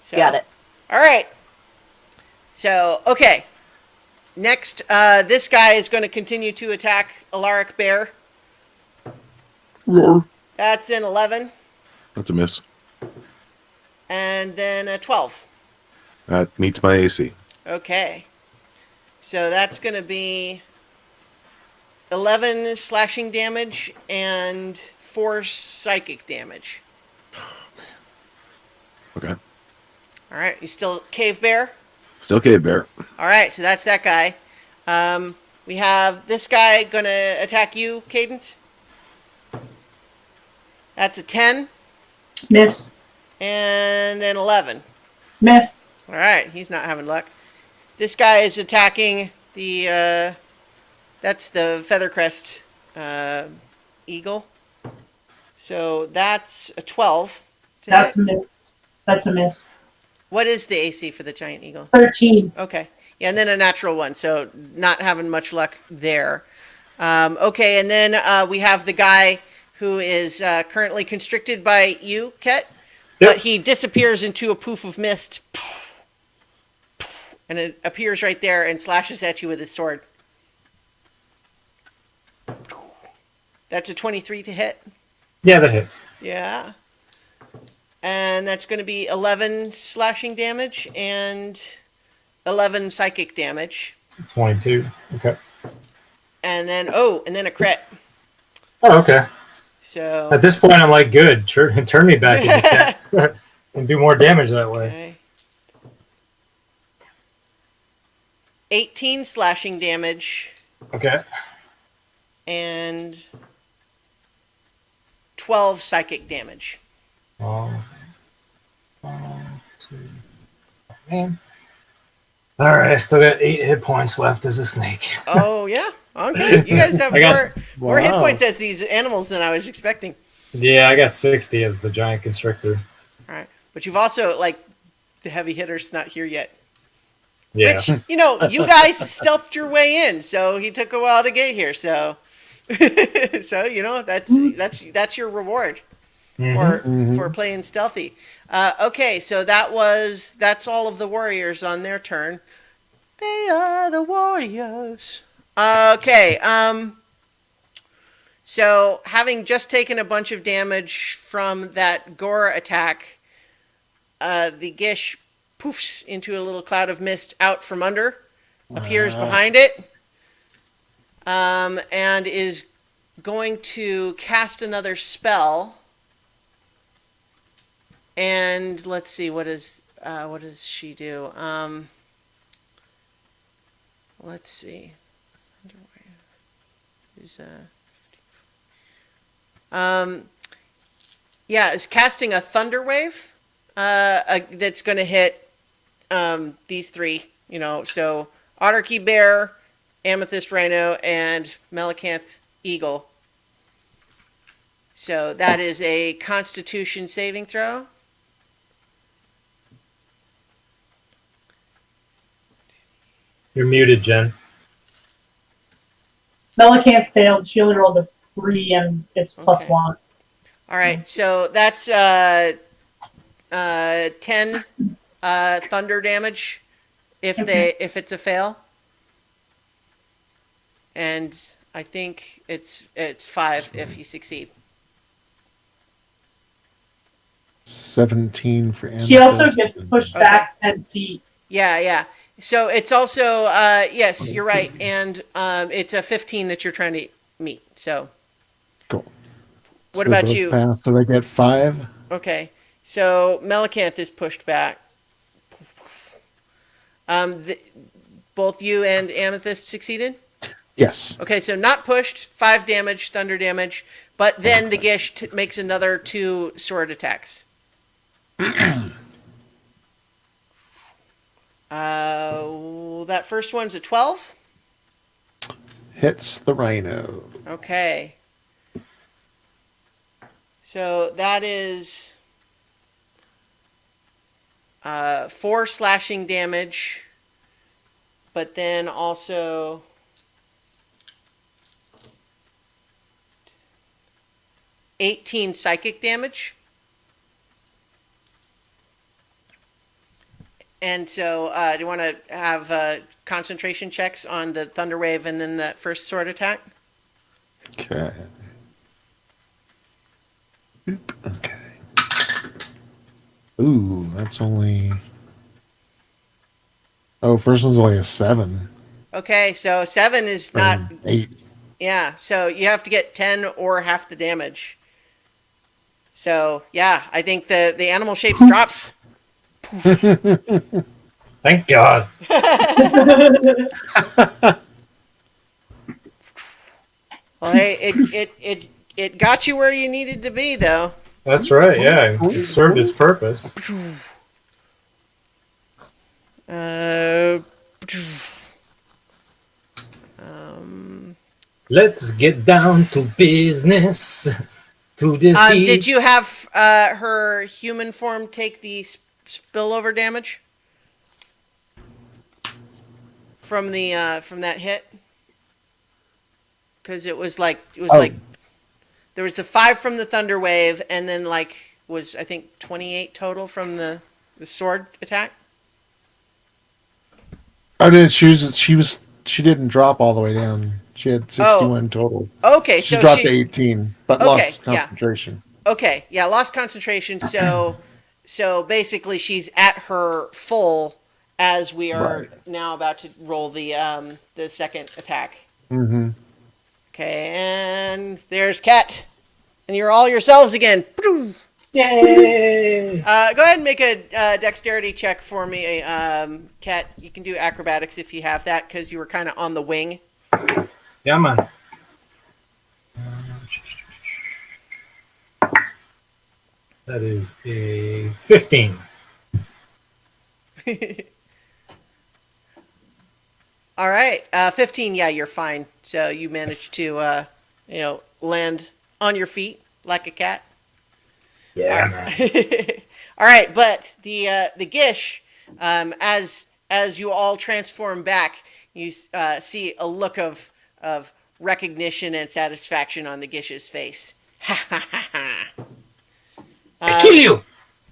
So,
Got it.
All right. So, okay. Next, this guy is going to continue to attack Alaric Bear.
Yeah.
That's an 11.
That's a miss.
And then a 12.
That meets my AC.
Okay. So that's going to be 11 slashing damage and 4 psychic damage.
Okay.
All right, you still cave bear?
Still cave bear.
All right, so that's that guy. We have this guy gonna attack you, Cadence. That's a 10
Miss.
and an 11.
Miss.
All right, he's not having luck. This guy is attacking the, that's the Feathercrest eagle. So that's a 12.
That's a miss. That's a miss.
What is the AC for the giant eagle?
13.
Okay. Yeah, and then a natural 1, so not having much luck there. Okay, and then we have the guy who is currently constricted by you, Ket, but he disappears into a poof of mist, and it appears right there and slashes at you with his sword. That's a 23 to hit.
Yeah, that hits.
Yeah. And that's going to be 11 slashing damage and 11 psychic damage.
22. Okay.
And then, and then a crit.
Oh, okay.
So.
At this point, I'm like, good. Turn me back into cat and do more damage that way.
Okay. 18 slashing damage
Okay.
and 12 psychic damage.
One, two. Man. All right, I still got 8 hit points left as a snake.
Oh, yeah. Okay. You guys have
I got-
more hit
Wow.
points as these animals than I was expecting.
Yeah, I got 60 as the giant constrictor.
All right. But you've also, like, the heavy hitter's not here yet.
Yeah.
Which, you know, you guys stealthed your way in, so he took a while to get here. So, so you know, that's your reward for playing stealthy. Okay, so that's all of the warriors on their turn. They are the warriors. Okay. So having just taken a bunch of damage from that gore attack, the Gish poofs into a little cloud of mist out from under, appears behind it, and is going to cast another spell. And let's see, what does she do? Let's see. Yeah, it's casting a thunder wave that's going to hit these 3, you know, so Otterkey Bear, Amethyst Rhino, and Melicanth Eagle. So that is a Constitution saving throw.
You're muted, Jen.
Melicanth failed. She only rolled a 3 and it's plus
Okay.
1.
All right, so that's 10 thunder damage if it's a fail, and I think it's 5 if you succeed.
17 for
She also
Amethyst.
gets pushed
Okay.
back 10 feet.
Yeah. So it's also yes, you're right, and it's a 15 that you're trying to meet. So
Cool.
what
So they
about
both
you?
pass, so they get 5.
Okay, so Melicanth is pushed back. Both you and Amethyst succeeded?
Yes.
Okay, so not pushed, 5 damage, thunder damage, but then the Gish makes another 2 sword attacks. That first one's a 12.
Hits the rhino.
Okay. So that is 4 slashing damage, but then also 18 psychic damage. And so, do you want to have concentration checks on the Thunder Wave and then that first sword attack?
Okay. Okay. Ooh, that's only. Oh, first one's only a 7.
Okay, so 7 is not.
8.
Yeah, so you have to get 10 or half the damage. So yeah, I think the animal shapes drops.
Thank God.
Well, hey, it got you where you needed to be, though.
That's right. Yeah, it served its purpose.
Uh,
Let's get down to business. To defeat.
did you have her human form take the spillover damage from from that hit? Because it was like there was the 5 from the thunder wave, and then was I think 28 total from the sword attack.
Oh, did she didn't drop all the way down. She had 61 total.
Okay,
She
so
dropped to 18, but
Okay,
lost
yeah.
concentration.
Okay, yeah, lost concentration. So basically, she's at her full as we are
Right.
now about to roll the second attack.
Mm-hmm.
Okay, and there's Cat, and you're all yourselves again.
Yay!
Go ahead and make a dexterity check for me, Cat. You can do acrobatics if you have that, because you were kind of on the wing.
Yeah, man. That is a 15.
All right, 15. Yeah, you're fine. So you managed to, land on your feet like a cat.
Yeah, man.
All right, but the Gish, as you all transform back, you see a look of recognition and satisfaction on the Gish's face.
I kill you!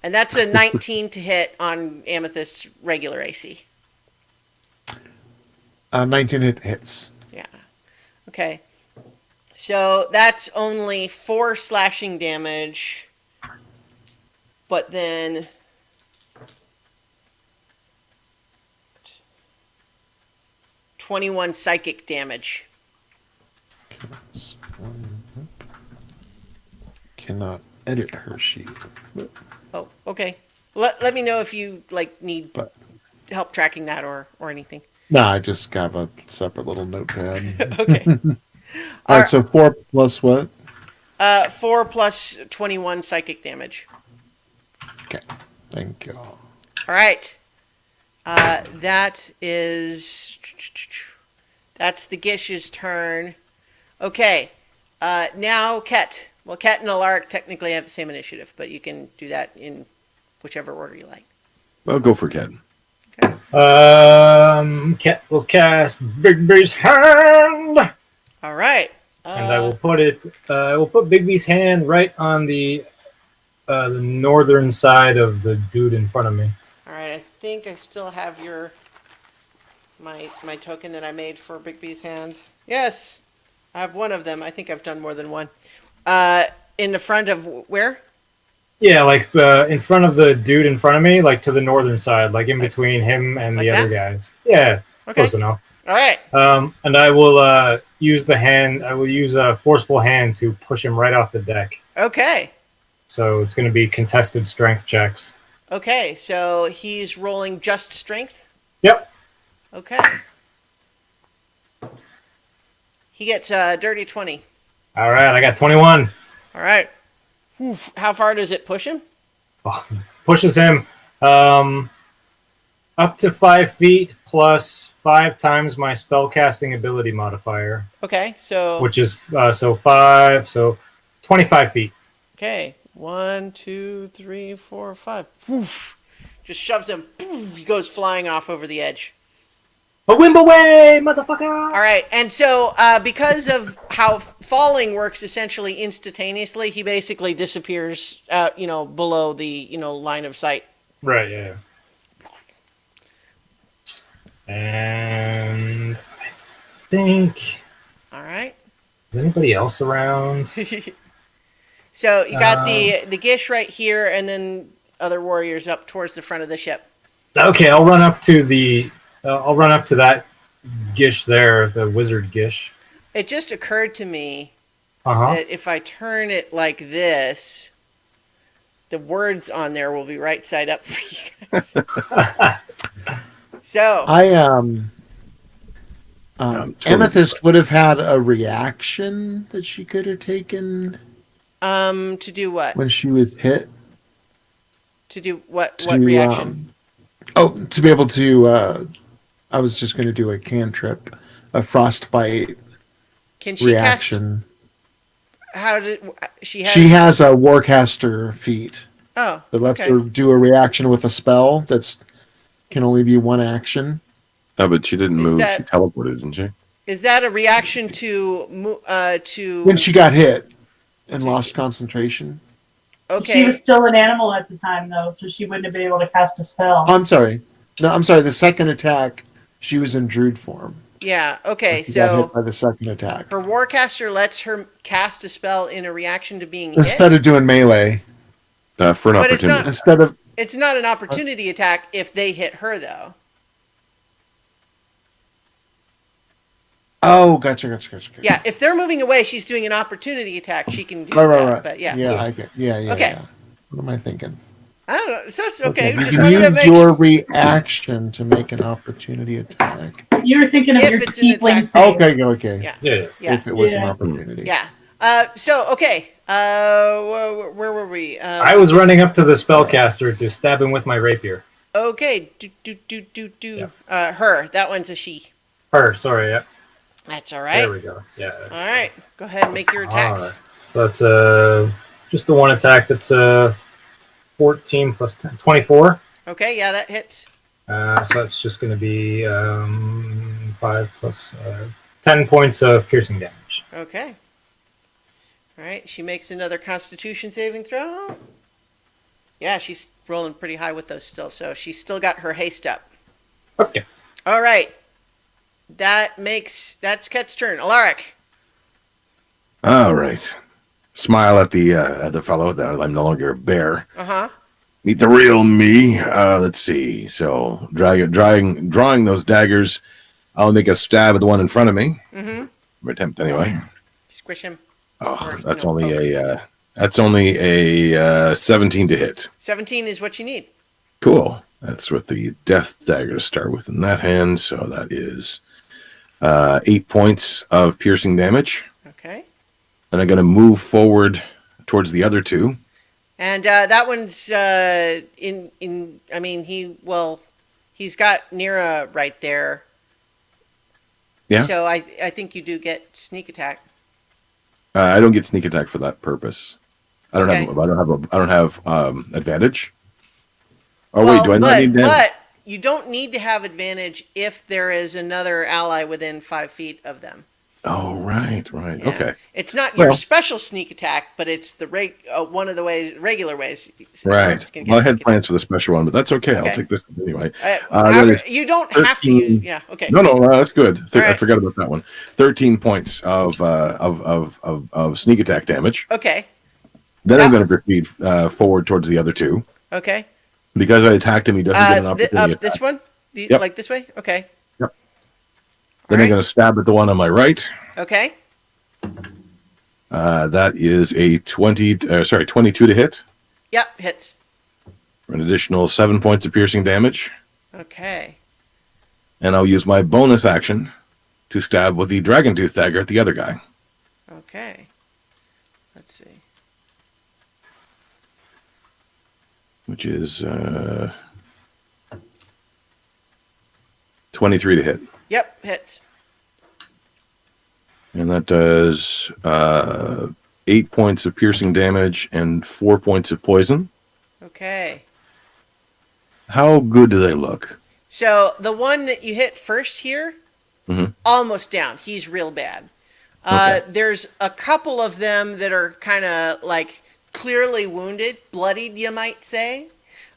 And that's a 19 to hit on Amethyst's regular AC.
19 hits.
Yeah. Okay. So that's only 4 slashing damage, but then 21 psychic damage.
Cannot edit her sheet.
Oh, okay. Let me know if you need
But
help tracking that or anything.
no, I just got a separate little notepad.
Okay.
All right, so 4 plus what?
4 plus 21 psychic damage.
Okay, thank you.
All right. That's the Gish's turn. Okay. Now Ket. Well, Ket and Alaric technically have the same initiative, but you can do that in whichever order you like.
Well, go for Ken.
Okay.
Cat will cast Bigby's hand,
All right.
and I will put it. I will put Bigby's hand right on the northern side of the dude in front of me.
All right. I think I still have my token that I made for Bigby's hand. Yes, I have one of them. I think I've done more than one. In the front of where?
Yeah, like in front of the dude in front of me, like to the northern side, like in between him and
Like
the other
that?
guys. Yeah,
Okay.
close enough.
All right.
And I will use the hand. I will use a forceful hand to push him right off the deck.
Okay.
So it's going to be contested strength checks.
Okay. So he's rolling just strength.
Yep.
Okay. He gets a dirty 20.
All right, I got 21.
All right. Oof. How far does it push him?
Oh, pushes him up to 5 feet plus 5 times my spellcasting ability modifier,
Okay. So.
which is so 25 feet.
Okay. 1, 2, 3, 4, 5. Whoosh. Just shoves him. Poof. He goes flying off over the edge.
A wimp away, motherfucker!
All right, and so because of how falling works essentially instantaneously, he basically disappears out, below the, line of sight.
Right, yeah. And I think...
All right.
Is anybody else around?
So you got the Gish right here, and then other warriors up towards the front of the ship.
Okay, I'll run up to that Gish there, the wizard Gish.
It just occurred to me
Uh-huh.
that if I turn it like this, the words on there will be right side up for you guys. So,
Totally
Amethyst would have had a reaction that she could have taken
to do what?
when she was hit.
To do what?
To,
What reaction?
To be able to. I was just going to do a cantrip, a frostbite
Can she
reaction.
cast? How did she has?
She has a Warcaster feat
Oh,
that lets
okay.
her do a reaction with a spell that's can only be one action.
No, but she didn't
Is
move.
that-
She teleported, didn't she?
Is that a reaction to?
When she got hit and lost concentration.
Okay.
She was still an animal at the time, though, so she wouldn't have been able to cast a spell.
I'm sorry. No, I'm sorry. The second attack, she was in Druid form.
Yeah. Okay.
She got
So
hit by the second attack.
her Warcaster lets her cast a spell in a reaction to being hit.
Instead of doing melee.
For an
But it's
opportunity.
not-
Instead of
It's not an opportunity attack if they hit her, though.
oh, gotcha.
Yeah. If they're moving away, she's doing an opportunity attack. She can do
Right,
that.
right.
But yeah.
Yeah, I get. Yeah.
Okay.
Yeah. What am I thinking?
I don't know. So it's okay.
You
Just
can
wanted to
use
make
your reaction to make an opportunity attack.
You were thinking of
If
your
it's an
tiefling
attack-
thing.
Okay.
Yeah.
Yeah.
Yeah.
If it was an
Yeah.
opportunity.
Yeah. So okay. Where were we?
I was running up to the spellcaster to stab him with my rapier.
Okay. Her. That one's a she.
Her, sorry, yeah.
That's all right.
There we go. Yeah.
All right. Go ahead and make your attacks.
Alright. So that's just the one attack. That's 14 plus 10, 24.
Okay. Yeah, that hits.
So that's just going to be 5 plus 10 points of piercing damage.
Okay. All right. She makes another Constitution saving throw. Yeah, she's rolling pretty high with those still, so she's still got her haste up.
Okay.
All right. That's Ket's turn. Alaric.
All right. Smile at the fellow that I'm no longer a bear.
Uh-huh.
Meet the real me. Let's see. So, drawing those daggers. I'll make a stab at the one in front of me.
Mm-hmm.
Attempt anyway.
Squish him.
Oh,
Or,
that's
you know,
only a 17 to hit.
17 is what you need.
Cool. That's with the death dagger to start with in that hand. So that is 8 points of piercing damage.
Okay.
And I'm going to move forward towards the other two.
And that one's I mean, he's got Nira right there.
Yeah.
So I think you do get sneak attack.
I don't get sneak attack for that purpose. I don't
Okay.
have advantage. Oh
Well,
wait, do I not need that?
But you don't need to have advantage if there is another ally within 5 feet of them.
Oh right.
Yeah.
Okay.
It's not your
Well-
special sneak attack, but it's the one of the regular ways.
Right.
It's gonna get
Well, I had
sneak
plans for the special one, but that's okay.
Okay.
I'll take this one anyway.
attack.
that is
You don't have to use.
13.
Yeah. Okay.
No, that's good. I
Alright.
forgot about that one. 13 points of sneak attack damage.
Okay.
Then I'm
Yeah.
going to proceed forward towards the other two.
Okay.
Because I attacked him, he doesn't get an opportunity
This
attack.
one?
Yep.
Like this way? Okay.
Yep.
All
Then I'm
right.
going to stab at the one on my right.
Okay.
That is a 22 to hit.
Yep. Hits.
For an additional 7 points of piercing damage.
Okay.
And I'll use my bonus action to stab with the dragon tooth dagger at the other guy.
Okay. Let's see.
Which is 23 to hit.
Yep. Hits.
And that does 8 points of piercing damage and 4 points of poison.
Okay.
How good do they look?
So the one that you hit first here,
Mhm.
almost down. He's real bad.
Okay.
There's a couple of them that are kind of like clearly wounded, bloodied, you might say.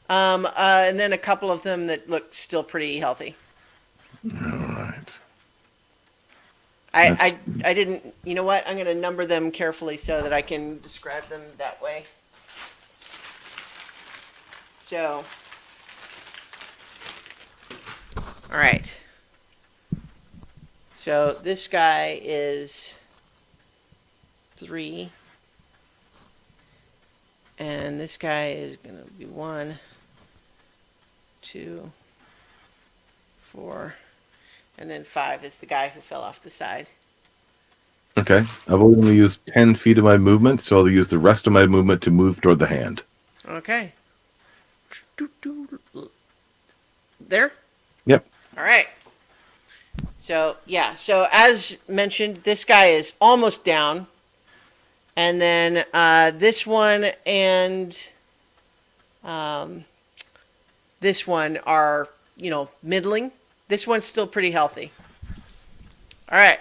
And then a couple of them that look still pretty healthy.
All right.
I didn't, you know what? I'm going to number them carefully so that I can describe them that way. So, all right. So this guy is 3. And this guy is going to be 1, 2, 4, and then 5 is the guy who fell off the side.
Okay. I've only used 10 feet of my movement, so I'll use the rest of my movement to move toward the hand.
Okay. There?
Yep.
All right. So, yeah. So, as mentioned, this guy is almost down. And then this one and this one are, middling. This one's still pretty healthy. All right.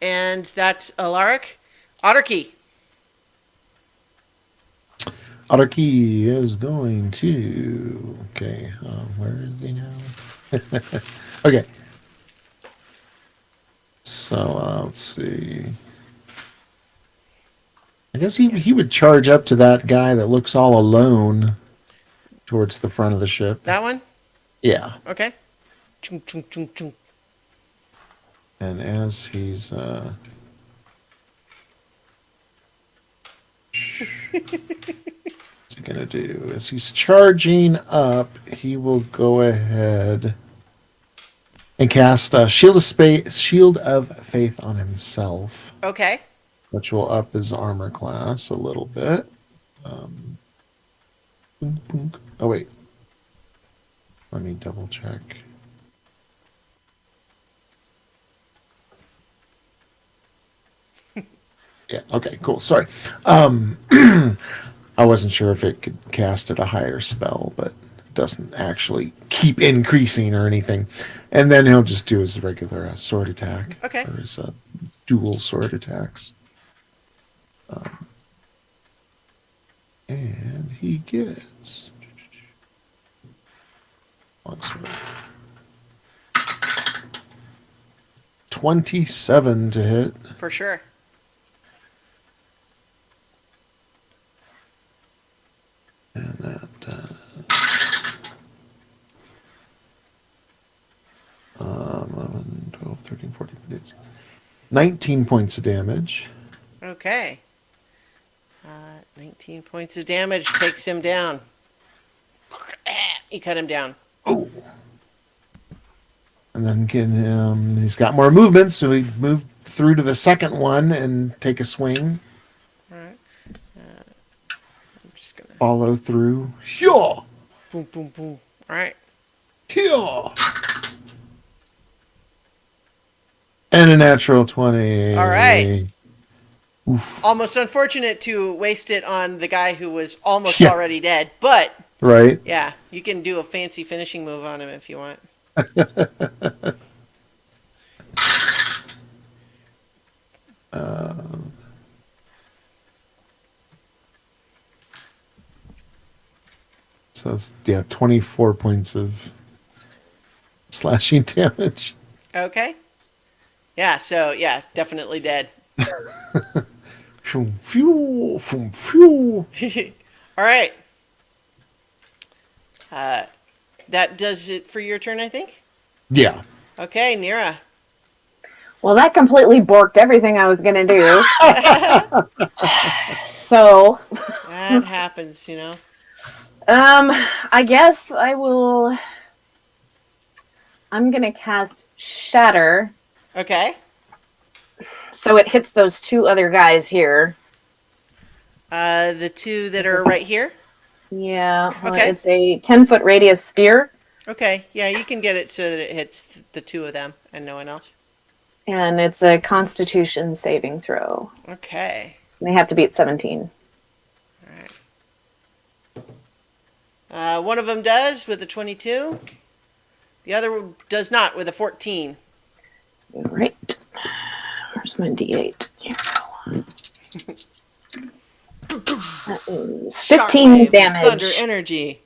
And that's Alaric. Otterkey.
Otterkey is going to. Okay, where is he now? Okay. So let's see. I guess he would charge up to that guy that looks all alone towards the front of the ship.
That one?
Yeah.
Okay. Chung, chung, chung, chung.
And as he's what's he gonna do? As he's charging up, he will go ahead and cast Shield of Faith on himself,
Okay.
which will up his armor class a little bit. Boom, boom. Oh wait, let me double check. Yeah. Okay. Cool. Sorry. I wasn't sure if it could cast at a higher spell, but it doesn't actually keep increasing or anything. And then he'll just do his regular sword attack.
Okay.
Or his dual sword attacks. And he gets long sword. 27 to hit.
For sure.
And that 11, 12, 13, 14, 15, 19 points of damage.
Okay. 19 points of damage takes him down. You cut him down.
Oh. And then he's got more movement, so he moved through to the second one and take a swing.
All right. I'm just going to...
Follow through. Yeah.
Boom, boom, boom. All right.
Yeah. And a natural 20.
All right.
Oof.
Almost unfortunate to waste it on the guy who was almost
Yeah.
already dead. But,
Right.
yeah, you can do a fancy finishing move on him if you want.
So it's, 24 points of slashing damage.
Okay. Yeah, so, yeah, definitely dead.
Phew, phew, phew, phew.
All right. That does it for your turn, I think.
Yeah.
Okay, Nira.
Well, that completely borked everything I was going to do. So,
That happens,
I guess I'm going to cast Shatter.
Okay.
So it hits those two other guys here.
The two that are right here.
Yeah.
Okay.
It's a 10-foot radius spear.
Okay, yeah, you can get it so that it hits the two of them and no one else.
And it's a Constitution saving throw.
Okay.
They have to be at 17.
All right. One of them does with a 22. The other one does not with a 14.
All right. Where's my D8? Here we go. That is 15
Shockwave,
damage.
Thunder energy.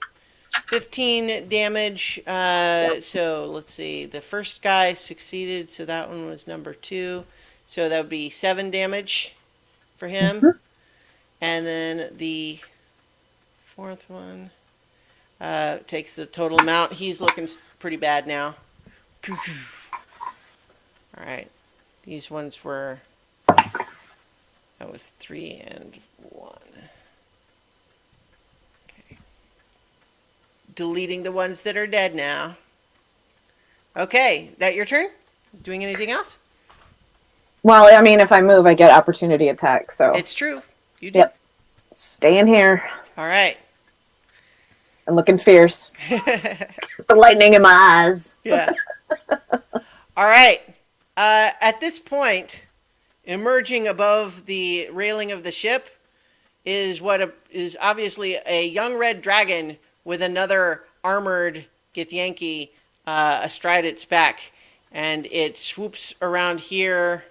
15 damage. So let's see. The first guy succeeded, so that one was number 2. So that would be 7 damage for him.
Mm-hmm.
And then the fourth one takes the total amount. He's looking pretty bad now. All right. These ones were... That was 3 and 1. deleting the ones that are dead now. Okay, that your turn? Doing anything else?
Well, I mean, if I move, I get opportunity attack. So
It's true. You do.
Yep. Staying here
All right.
and looking fierce. The lightning in my eyes.
Yeah. All right. At this point, emerging above the railing of the ship is what is obviously a young red dragon with another armored Githyanki astride its back. And it swoops around here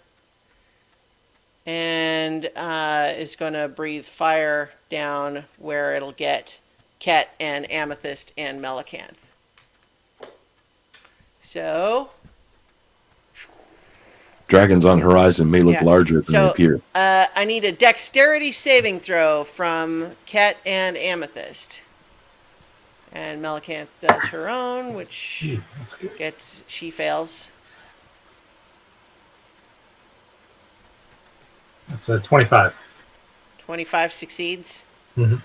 and is going to breathe fire down where it'll get Ket and Amethyst and Melicanth. So,
Dragons on horizon may look
Yeah.
larger than they
So,
appear.
I need a dexterity saving throw from Ket and Amethyst. And Melicanth does her own, which
That's good.
she fails.
That's a 25.
25 succeeds.
Mhm.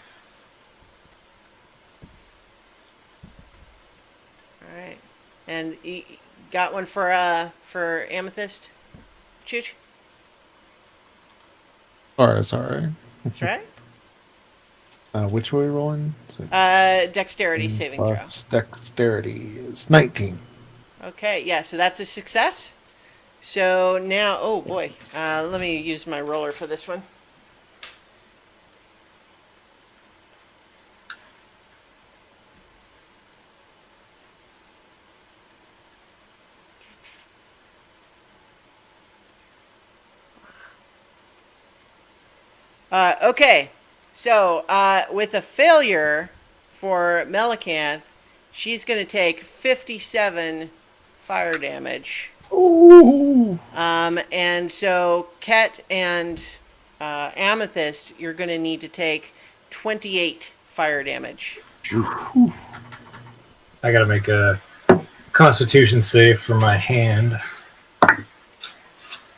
All right. And you got one for Amethyst? Chooch?
Sorry.
That's right.
Which way are we rolling? So
Dexterity saving throw.
plus dexterity is 19.
Okay, yeah, so that's a success. So now, oh boy, let me use my roller for this one. Okay, so with a failure for Melicanth, she's going to take 57 fire damage.
Ooh.
And so Ket and Amethyst, you're going to need to take 28 fire damage.
I gotta make a Constitution save for my hand.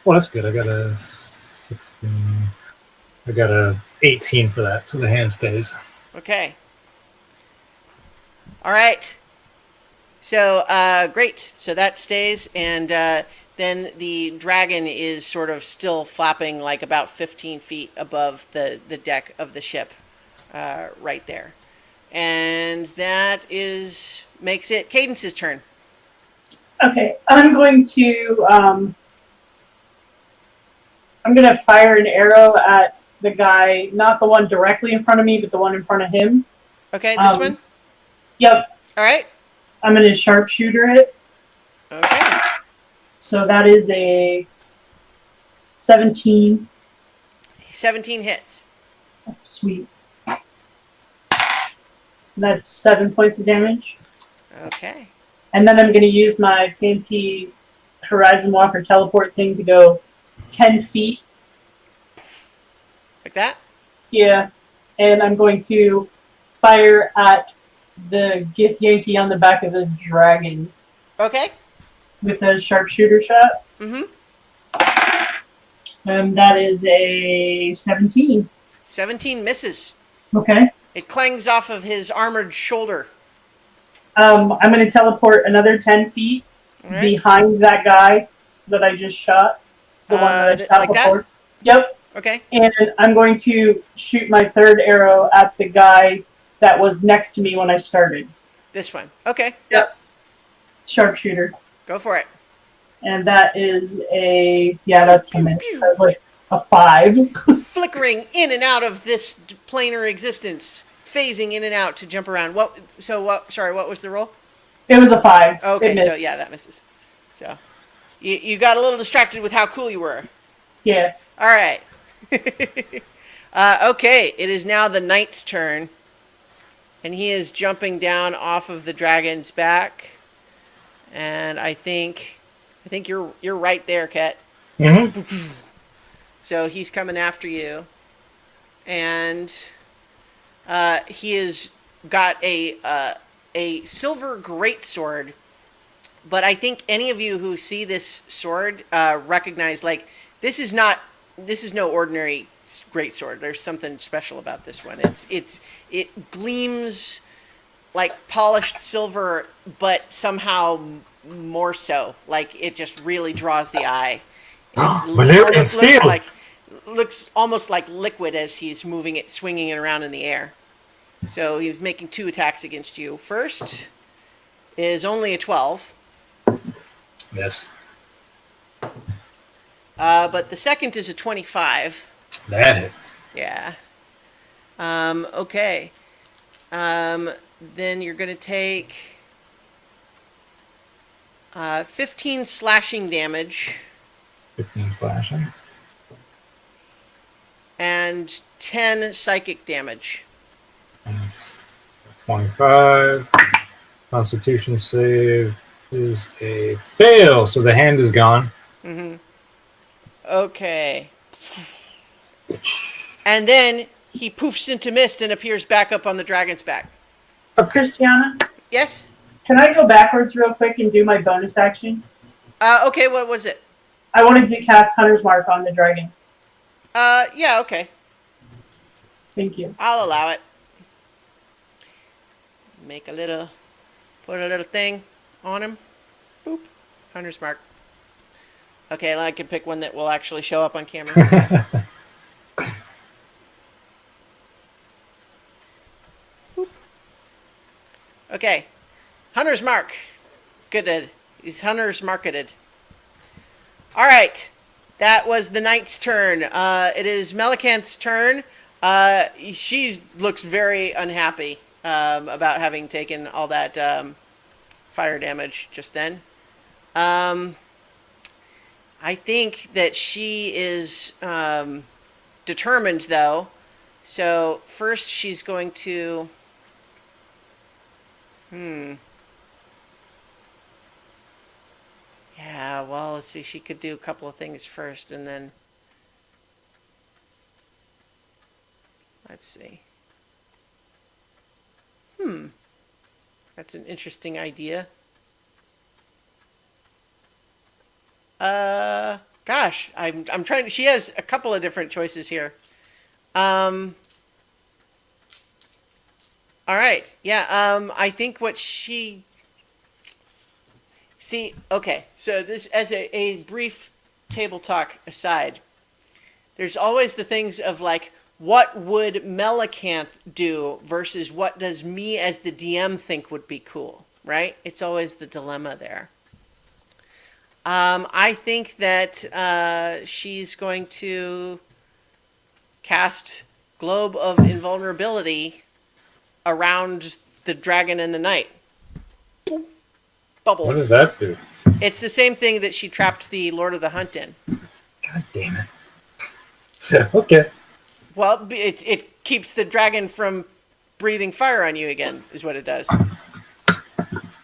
Well, that's good. I got a 16. I got a 18 for that, so the hand stays.
Okay. All right. So, great. So that stays, and then the dragon is sort of still flapping like about 15 feet above the deck of the ship, right there. And that makes it Cadence's turn.
Okay, I'm going to fire an arrow at the guy, not the one directly in front of me, but the one in front of him.
Okay, this one?
Yep,
All right.
I'm going to sharpshooter it.
Okay.
So that is a 17.
17 hits.
Sweet. That's 7 points of damage.
Okay.
And then I'm going to use my fancy Horizon Walker teleport thing to go 10 feet.
Like that?
Yeah. And I'm going to fire at the Githyanki on the back of the dragon
Okay.
with a sharpshooter shot.
Mm-hmm.
And that is a 17.
17 misses.
Okay.
It clangs off of his armored shoulder.
I'm going to teleport another 10 feet
All right.
behind that guy that I just shot. The one that I shot
like that?
before. Yep.
Okay.
And I'm going to shoot my third arrow at the guy that was next to me when I started.
This one. Okay.
Yep. Sharpshooter.
Go for it.
And that is that's a miss. That's like a 5.
Flickering in and out of this planar existence, phasing in and out to jump around. Sorry, what was the roll?
It was a 5. It
Okay,
missed.
so yeah, that misses. So you got a little distracted with how cool you were.
Yeah.
All right. Okay, it is now the knight's turn. And he is jumping down off of the dragon's back. And I think you're right there, Ket.
Mm-hmm.
So he's coming after you. And he has got a silver greatsword. But I think any of you who see this sword recognize, like, this is no ordinary greatsword. There's something special about this one. It gleams like polished silver, but somehow more so. Like it just really draws the eye.
Valyrian
Almost
steel.
looks almost like liquid as he's moving it, swinging it around in the air. So he's making 2 attacks against you. First is only a 12,
Yes.
but the second is a 25.
That hits.
Yeah. Okay. Then you're going to take 15 slashing damage
15 slashing.
and 10 psychic damage.
25. Constitution save is a fail, so the hand is gone.
Okay. And then he poofs into mist and appears back up on the dragon's back.
Christiana,
Yes?
can I go backwards real quick and do my bonus action?
Okay, what was it?
I wanted to cast Hunter's Mark on the dragon.
Yeah, okay.
Thank you.
I'll allow it. Put a little thing on him. Boop. Hunter's Mark. Okay, well, I can pick one that will actually show up on camera. Boop. Okay. Hunter's Mark. Good. He's Hunter's Marketed. All right. That was the knight's turn. It is Melicanth's turn. She looks very unhappy about having taken all that fire damage just then. I think that she is determined, though. So first she's going to... Yeah, well, let's see. She could do a couple of things first, and then... Let's see. That's an interesting idea. Gosh, I'm trying. She has a couple of different choices here. All right. Yeah. I think what she. See. Okay. So this, as a brief table talk aside, there's always the things of like, what would Melicanth do versus what does me as the DM think would be cool, right? It's always the dilemma there. I think that she's going to cast Globe of Invulnerability around the dragon and the knight. Bubble.
What does that do?
It's the same thing that she trapped the Lord of the Hunt in.
God damn it. Yeah, okay.
Well, it keeps the dragon from breathing fire on you again, is what it does.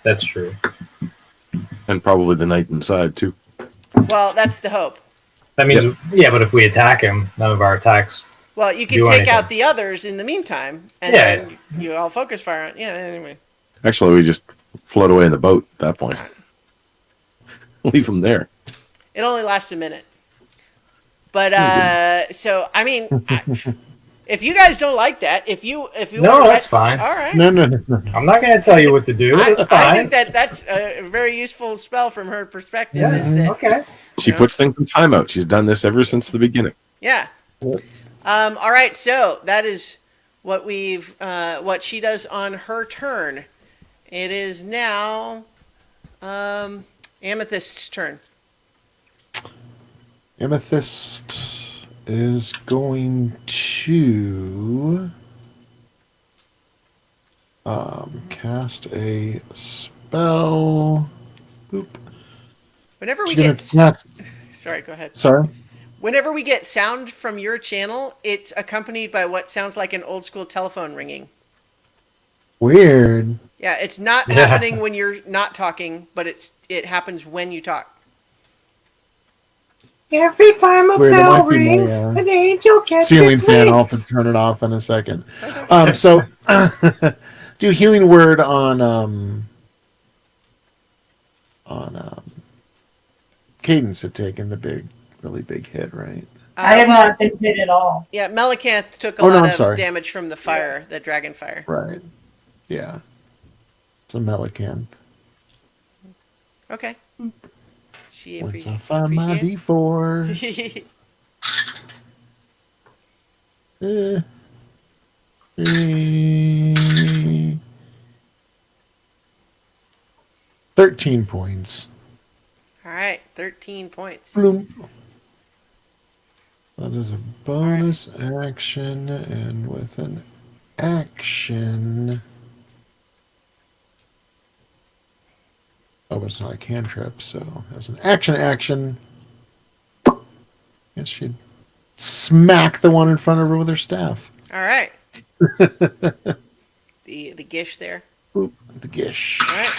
That's true.
And probably the knight inside, too.
Well, that's the hope.
That means, yeah, but if we attack him, none of our attacks.
Well, you can
Do
take
anything.
out the others in the meantime, and
Yeah.
then you all focus fire on. Yeah, anyway.
Actually, we just float away in the boat at that point. Leave them there.
It only lasts a minute. But so I mean, if you guys don't like that, if you
No,
wanna
that's fine.
All right.
No.
I'm not going to tell you what to do. That's
I
fine.
think that's a very useful spell from her perspective.
Yeah,
Is that,
okay.
She
Yeah.
puts things in timeout. She's done this ever since the beginning.
Yeah. All right. So that is what what she does on her turn. It is now Amethyst's turn.
Amethyst is going to cast a spell. Boop.
Whenever we
She's gonna
get
cast-
sorry, go ahead.
Sorry.
Whenever we get sound from your channel, it's accompanied by what sounds like an old school telephone ringing.
Weird.
Yeah, it's not
Yeah.
happening when you're not talking, but it happens when you talk.
Every time a
Weird, it
bell
might be my,
rings, an angel gets
Ceiling
its
fan. I'll have
wings.
to turn it off in a second. So do healing word on Cadence had taken the really big hit, right?
I have
Well,
not been hit at all.
Yeah, Melicanth took a
Oh, no,
lot
I'm
of
sorry.
damage from the fire, the dragon fire.
Right. Yeah. It's a Melicanth.
Okay. She
Once I find my
appreciate.
D4s. Eh, 13 points.
All right, 13 points.
Bloom. That is a bonus action, and with an action. Oh, but it's not a cantrip, so as an action, yes, she'd smack the one in front of her with her staff.
All right. The gish there.
Boop, the gish.
All right.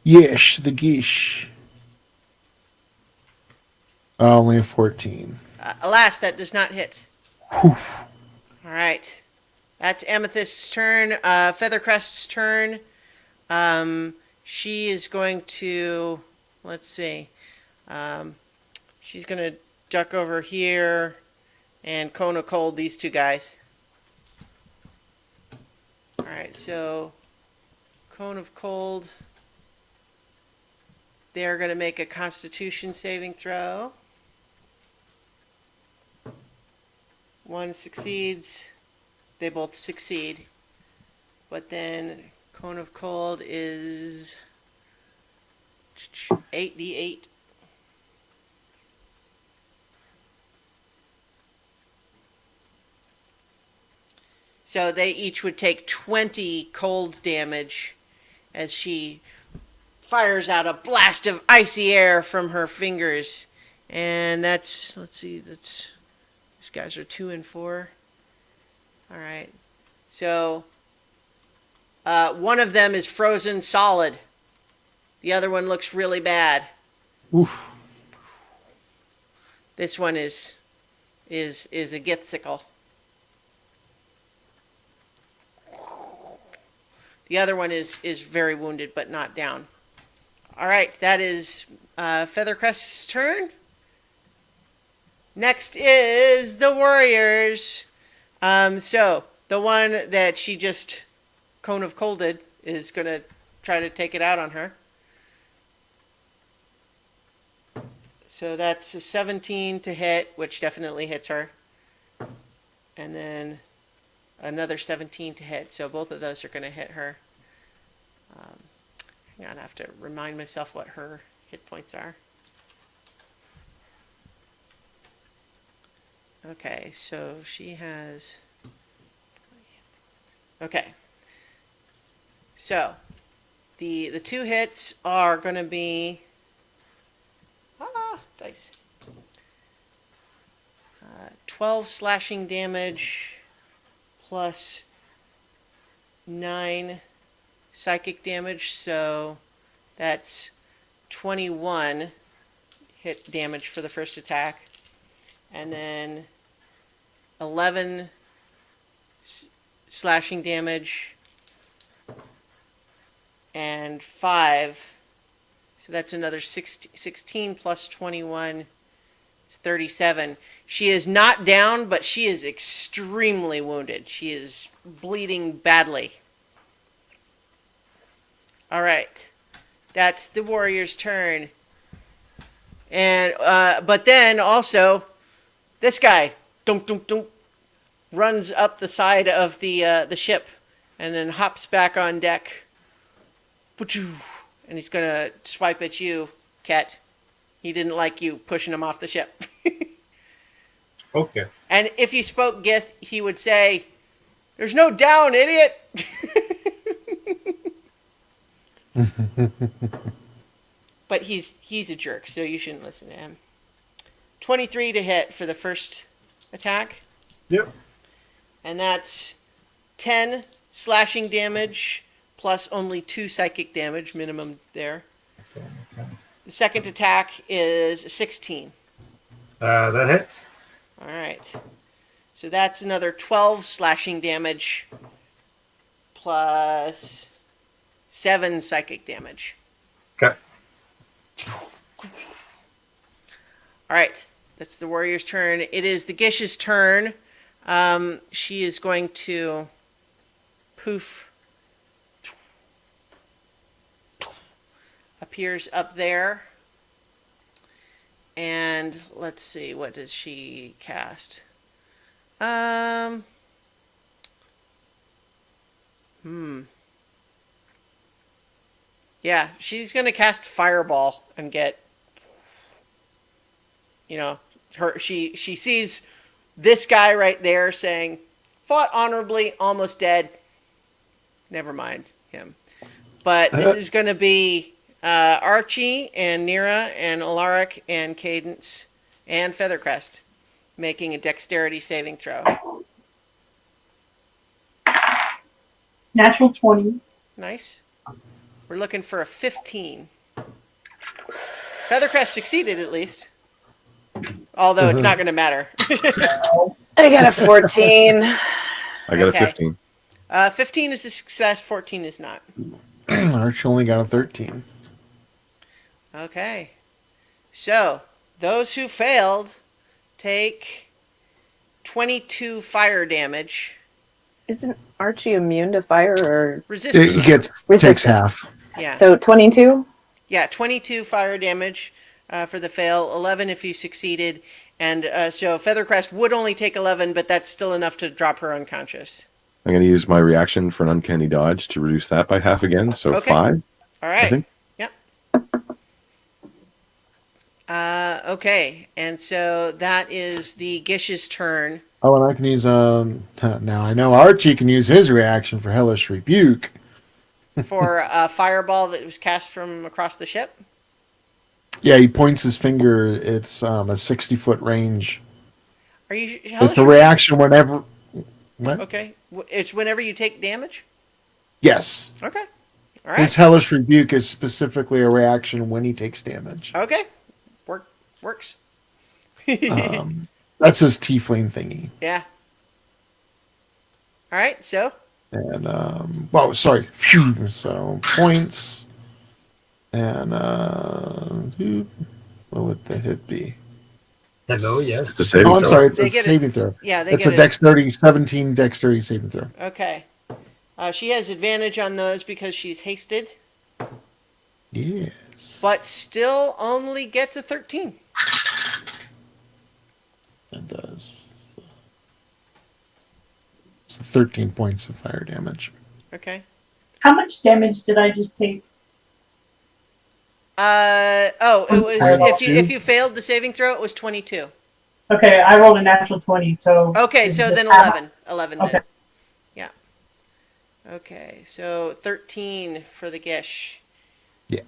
Yes, the gish. Only a 14.
Alas, that does not hit.
Whew.
All right. That's Amethyst's turn. Feathercrest's turn. She is going to, let's see. She's going to duck over here and Cone of Cold these two guys. All right, so Cone of Cold. They're going to make a Constitution saving throw. One succeeds. They both succeed. But then Cone of Cold is 8d8. So they each would take 20 cold damage as she fires out a blast of icy air from her fingers. And that's, let's see, these guys are 2 and 4. All right. So one of them is frozen solid. The other one looks really bad.
Oof.
This one is a Githsicle. The other one is very wounded but not down. All right, that is Feathercrest's turn. Next is the warriors. So the one that she just Cone of Colded is going to try to take it out on her. So that's a 17 to hit, which definitely hits her. And then another 17 to hit. So both of those are going to hit her. Hang on, I have to remind myself what her hit points are. Okay, so she has... Okay. So, the 2 hits are going to be... dice. 12 slashing damage plus 9 psychic damage, so that's 21 hit damage for the first attack. And then 11 slashing damage and 5. So that's another 16 plus 21 is 37. She is not down, but she is extremely wounded. She is bleeding badly. All right. That's the warrior's turn. And but then also this guy dunk, dunk, dunk, runs up the side of the ship and then hops back on deck. And he's going to swipe at you, Ket. He didn't like you pushing him off the ship.
Okay.
And if he spoke Gith, he would say, "There's no down, idiot." But he's a jerk, so you shouldn't listen to him. 23 to hit for the first attack.
Yep.
And that's 10 slashing damage plus only 2 psychic damage minimum there.
Okay.
The second attack is 16.
That hits.
All right. So that's another 12 slashing damage plus 7 psychic damage.
Okay.
All right. That's the warrior's turn. It is the Gish's turn. She is going to poof appears up there. And let's see, what does she cast? Yeah, she's gonna cast Fireball and get, she sees this guy right there saying, "Fought honorably, almost dead." Never mind him. But this is gonna be Archie and Nira and Alaric and Cadence and Feathercrest making a dexterity saving throw.
Natural 20.
Nice. We're looking for a 15. Feathercrest succeeded at least. Although it's not going to matter.
I got a 14.
I got
Okay.
a 15.
15 is a success, 14 is not.
Arch only got a 13.
Okay. So, those who failed take 22 fire damage.
Isn't Archie immune to fire or
Resistance.
He takes
Resistant.
half.
Yeah.
so 22?
Yeah, 22 fire damage for the fail, 11 if you succeeded. And so Feathercrest would only take 11, but that's still enough to drop her unconscious.
I'm going to use my reaction for an uncanny dodge to reduce that by half again. So
Okay.
5.
All right.
think.
Yep. Okay, and so that is the Gish's turn.
Oh, and I can use now I know Archie can use his reaction for Hellish Rebuke.
For a fireball that was cast from across the ship.
Yeah, he points his finger. It's a 60-foot range.
Are you?
It's a reaction whenever. What?
Okay, it's whenever you take damage.
Yes.
Okay, all right.
His Hellish Rebuke is specifically a reaction when he takes damage.
Okay, works.
That's his tiefling thingy.
Yeah. All right, so
And well, sorry. Phew. So points. And what would the hit be?
Hello,
It's
yes.
a saving
Oh, I'm
throw.
sorry. It's
They
a
get it.
saving throw.
yeah, they
It's
get
a
it.
dexterity 17 dexterity saving throw.
Okay, she has advantage on those because she's hasted,
Yes.
but still only gets a 13.
It does. It's 13 points of fire damage.
Okay.
How much damage did I just take?
It was
Fireball
if you failed the saving throw, it was 22.
Okay, I rolled a natural 20, so...
Okay,
is
so
it
then
half?
11
Okay.
then. Yeah. Okay, so 13 for the Gish.
Yeah.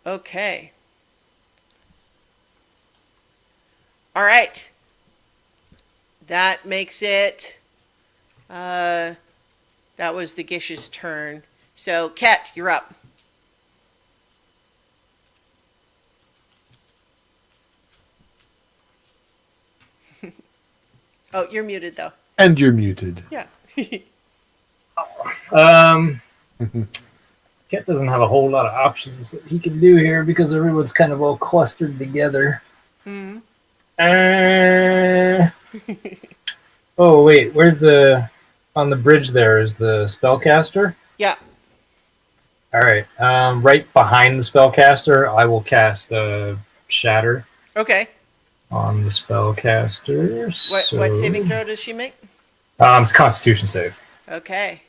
Okay. All right. That makes it, that was the Gish's turn. So, Ket, you're up. Oh, you're muted though.
And you're muted.
Yeah.
Ket doesn't have a whole lot of options that he can do here because everyone's kind of all clustered together.
Hmm.
Oh wait, where's on the bridge? There is the spellcaster.
Yeah.
All right, right behind the spellcaster, I will cast Shatter
Okay.
on the spellcaster.
What
so-
saving throw does she make?
It's Constitution save.
Okay.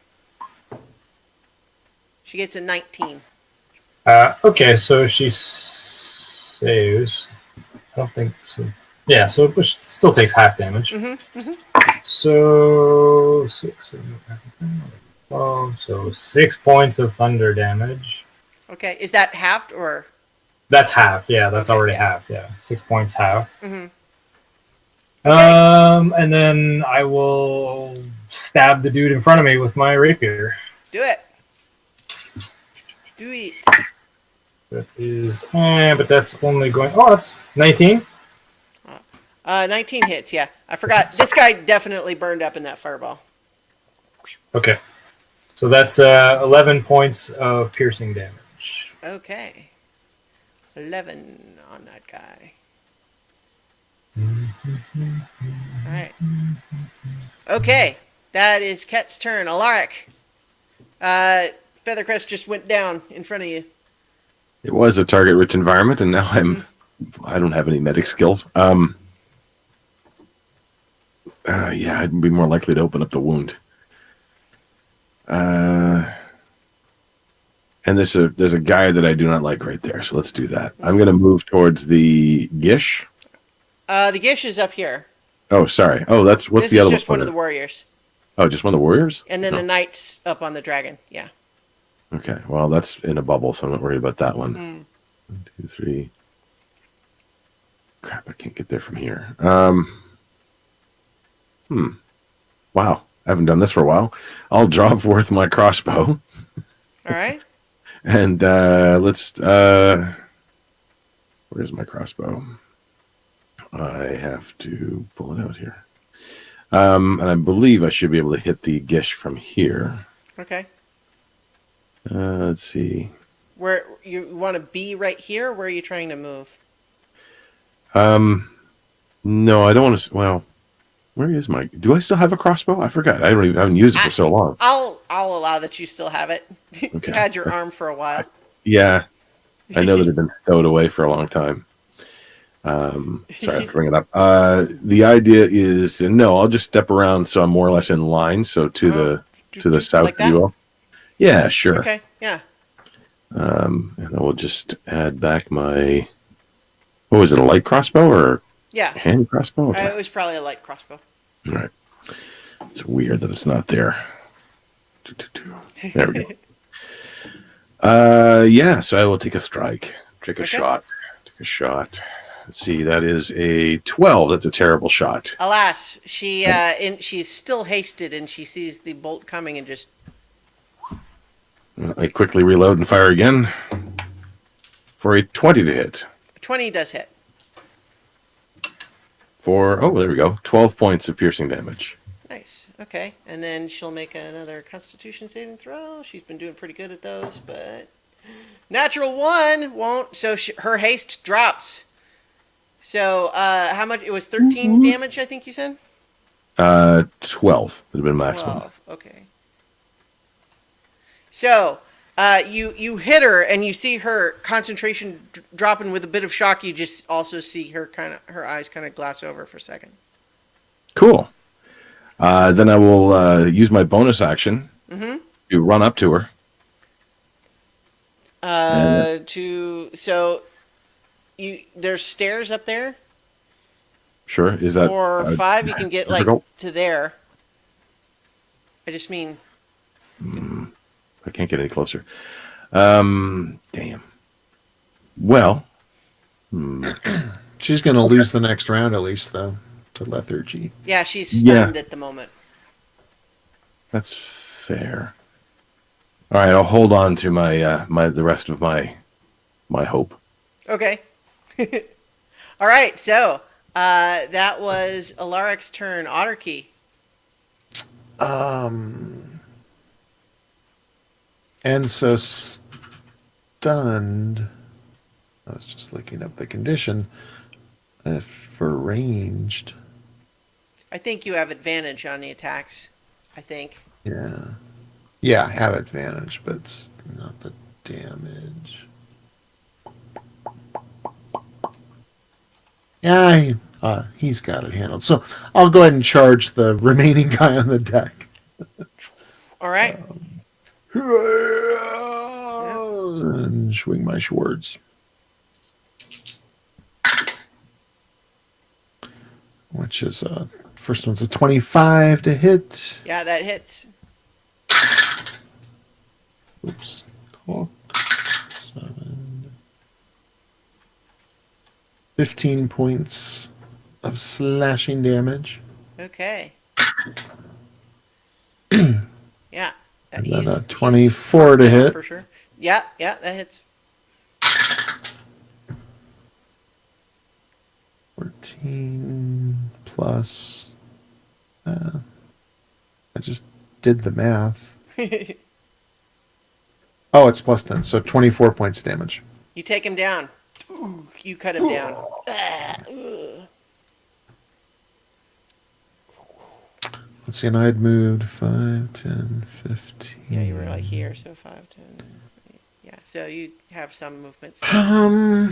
She gets a 19.
Okay, so she saves. I don't think so. Yeah, so it still takes half damage. So 6, 7, 8, 9, 10, 12, so 6 points of thunder damage.
Okay. Is that halved or?
That's half. Yeah, that's
Okay,
already
yeah.
half. Yeah, 6 points half.
Mm-hmm.
And then I will stab the dude in front of me with my rapier.
Do it. Do it.
That is, but that's only going. Oh, that's 19.
19 hits. Yeah. I forgot. This guy definitely burned up in that fireball.
Okay, so that's 11 points of piercing damage.
Okay. 11 on that guy. All right. Okay. That is Ket's turn. Alaric. Feathercrest just went down in front of you.
It was a target-rich environment, and now I don't have any medic skills. Yeah, I'd be more likely to open up the wound. And there's a guy that I do not like right there, so let's do that. I'm going to move towards the Gish.
The Gish is up here.
Oh, sorry. Oh, what's
This
the
is
other
just one
one?
of the warriors.
Oh, just one of the warriors?
And then
No.
the knight's up on the dragon. Yeah.
Okay, well, that's in a bubble, so I'm not worried about that one.
Mm.
1, 2, 3. Crap, I can't get there from here. Wow, I haven't done this for a while. I'll draw forth my crossbow,
All right.
and let's. Where's my crossbow? I have to pull it out here. And I believe I should be able to hit the Gish from here.
Okay.
Let's see.
Where you want to be right here? Where are you trying to move?
No, I don't want to. Well, where is my? Do I still have a crossbow? I forgot. I haven't used it for so long.
I'll allow that you still have it.
Okay.
Had your arm for a while.
Yeah, I know that it's been stowed away for a long time. Sorry, I have to bring it up. The idea is, no, I'll just step around so I'm more or less in line. So to the south,
like
if you
that?
will. Yeah, sure.
Okay. Yeah.
And I will just add back my. What was it? A light crossbow or
Yeah.
hand crossbow? Okay.
It was probably a light crossbow.
All right. It's weird that it's not there. There we go. Yeah, so I will take a strike. Take a
Okay.
shot. Take a shot. Let's see, that is a 12. That's a terrible shot.
Alas, she's still hasted and she sees the bolt coming and just
I quickly reload and fire again for a 20 to hit.
20 does hit.
There we go. 12 points of piercing damage.
Nice. Okay. And then she'll make another Constitution saving throw. She's been doing pretty good at those, but natural 1 won't. So her haste drops. So how much? It was 13 damage, I think you said?
12 would have been maximum.
12. Okay. So you hit her and you see her concentration dropping with a bit of shock. You just also see her eyes kind of glass over for a second.
Cool. Then I will use my bonus action to run up to her.
There's stairs up there.
Sure. Is that
4 or 5? You can get
difficult?
to there. I just mean.
I can't get any closer. Damn. Well.
She's going to lose the next round at least, though, to lethargy.
Yeah, she's stunned at the moment.
That's fair. All right, I'll hold on to the rest of my hope.
Okay. All right, so that was Alaric's turn. Otterkey.
And so stunned. I was just looking up the condition for ranged.
I think you have advantage on the attacks. I think.
Yeah. Yeah, I have advantage, but it's not the damage. Yeah, he's got it handled. So I'll go ahead and charge the remaining guy on the deck.
All right.
And swing my swords. Which is first one's a 25 to hit.
Yeah, that hits.
Oops. Cool. 7. 15 points of slashing damage.
Okay. Yeah.
And then a 24 to
he's
hit.
for sure. Yeah, that hits.
14 plus. I just did the math. Oh, it's plus 10, so 24 points of damage.
You take him down. Ooh, you cut him down.
Let's see, and I'd moved 5, 10, 15.
Yeah, you were like here, so 5, 10. Yeah, so you have some movements.
Yeah,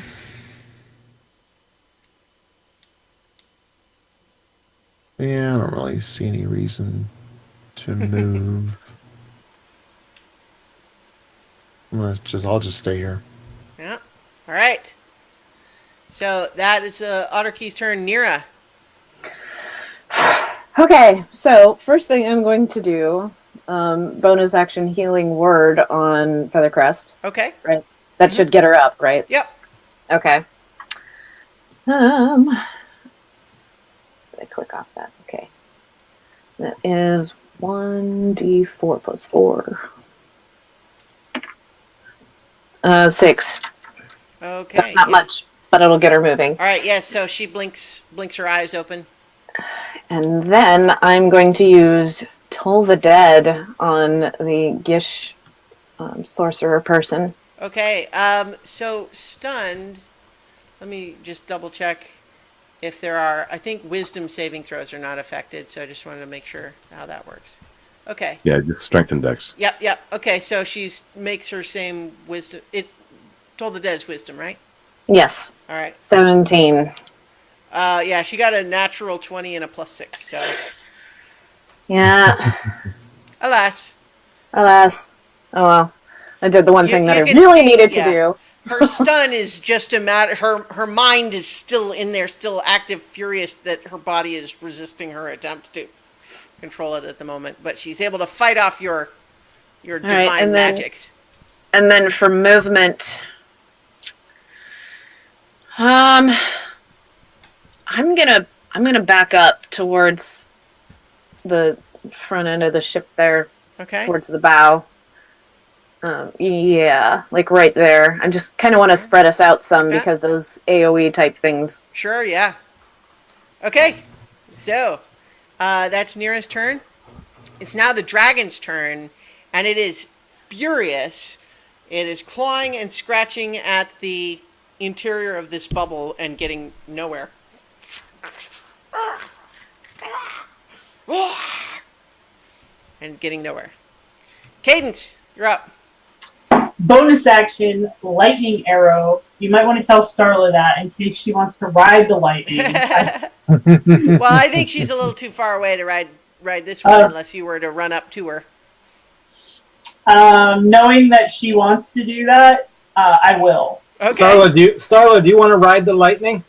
I don't really see any reason to move. I'll just stay here.
Yeah. All right. So that is Otterkey's turn. Nira.
Okay, so first thing I'm going to do, bonus action healing word on Feathercrest.
Okay.
That should get her up, right?
Yep.
Okay. Let me click off that. Okay. That is 1d4 plus 4. 6.
Okay.
That's not
yeah.
much, but it'll get her moving.
All right. Yes. So she blinks her eyes open.
And then I'm going to use Toll the Dead on the Gish sorcerer person.
Okay. So stunned. Let me just double check if there are. I think wisdom saving throws are not affected. So I just wanted to make sure how that works. Okay.
Yeah, just strength and dex.
Yep. Okay. So makes her same wisdom. Told the Dead is wisdom, right?
Yes.
All right.
17.
Yeah, she got a natural 20 and a +6. So,
Yeah.
alas,
Alas. Oh well. I did the one thing that I
can
really
see,
needed
yeah.
to do.
Her stun is just a matter. Her mind is still in there, still active, furious that her body is resisting her attempts to control it at the moment. But she's able to fight off your divine
and then-
magics.
And then for movement, I'm gonna back up towards the front end of the ship there,
Okay.
towards the bow. Yeah, like right there. I just kind of want to spread us out some
Okay.
because those AOE type things.
Sure. Yeah. Okay. So, that's Nira's turn. It's now the dragon's turn, and it is furious. It is clawing and scratching at the interior of this bubble and getting nowhere. And getting nowhere. Cadence, you're up.
Bonus action, lightning arrow. You might want to tell Starla that in case she wants to ride the lightning.
Well, I think she's a little too far away to ride this one unless you were to run up to her.
Knowing that she wants to do that, I will.
Okay.
Starla, do you want to ride the lightning?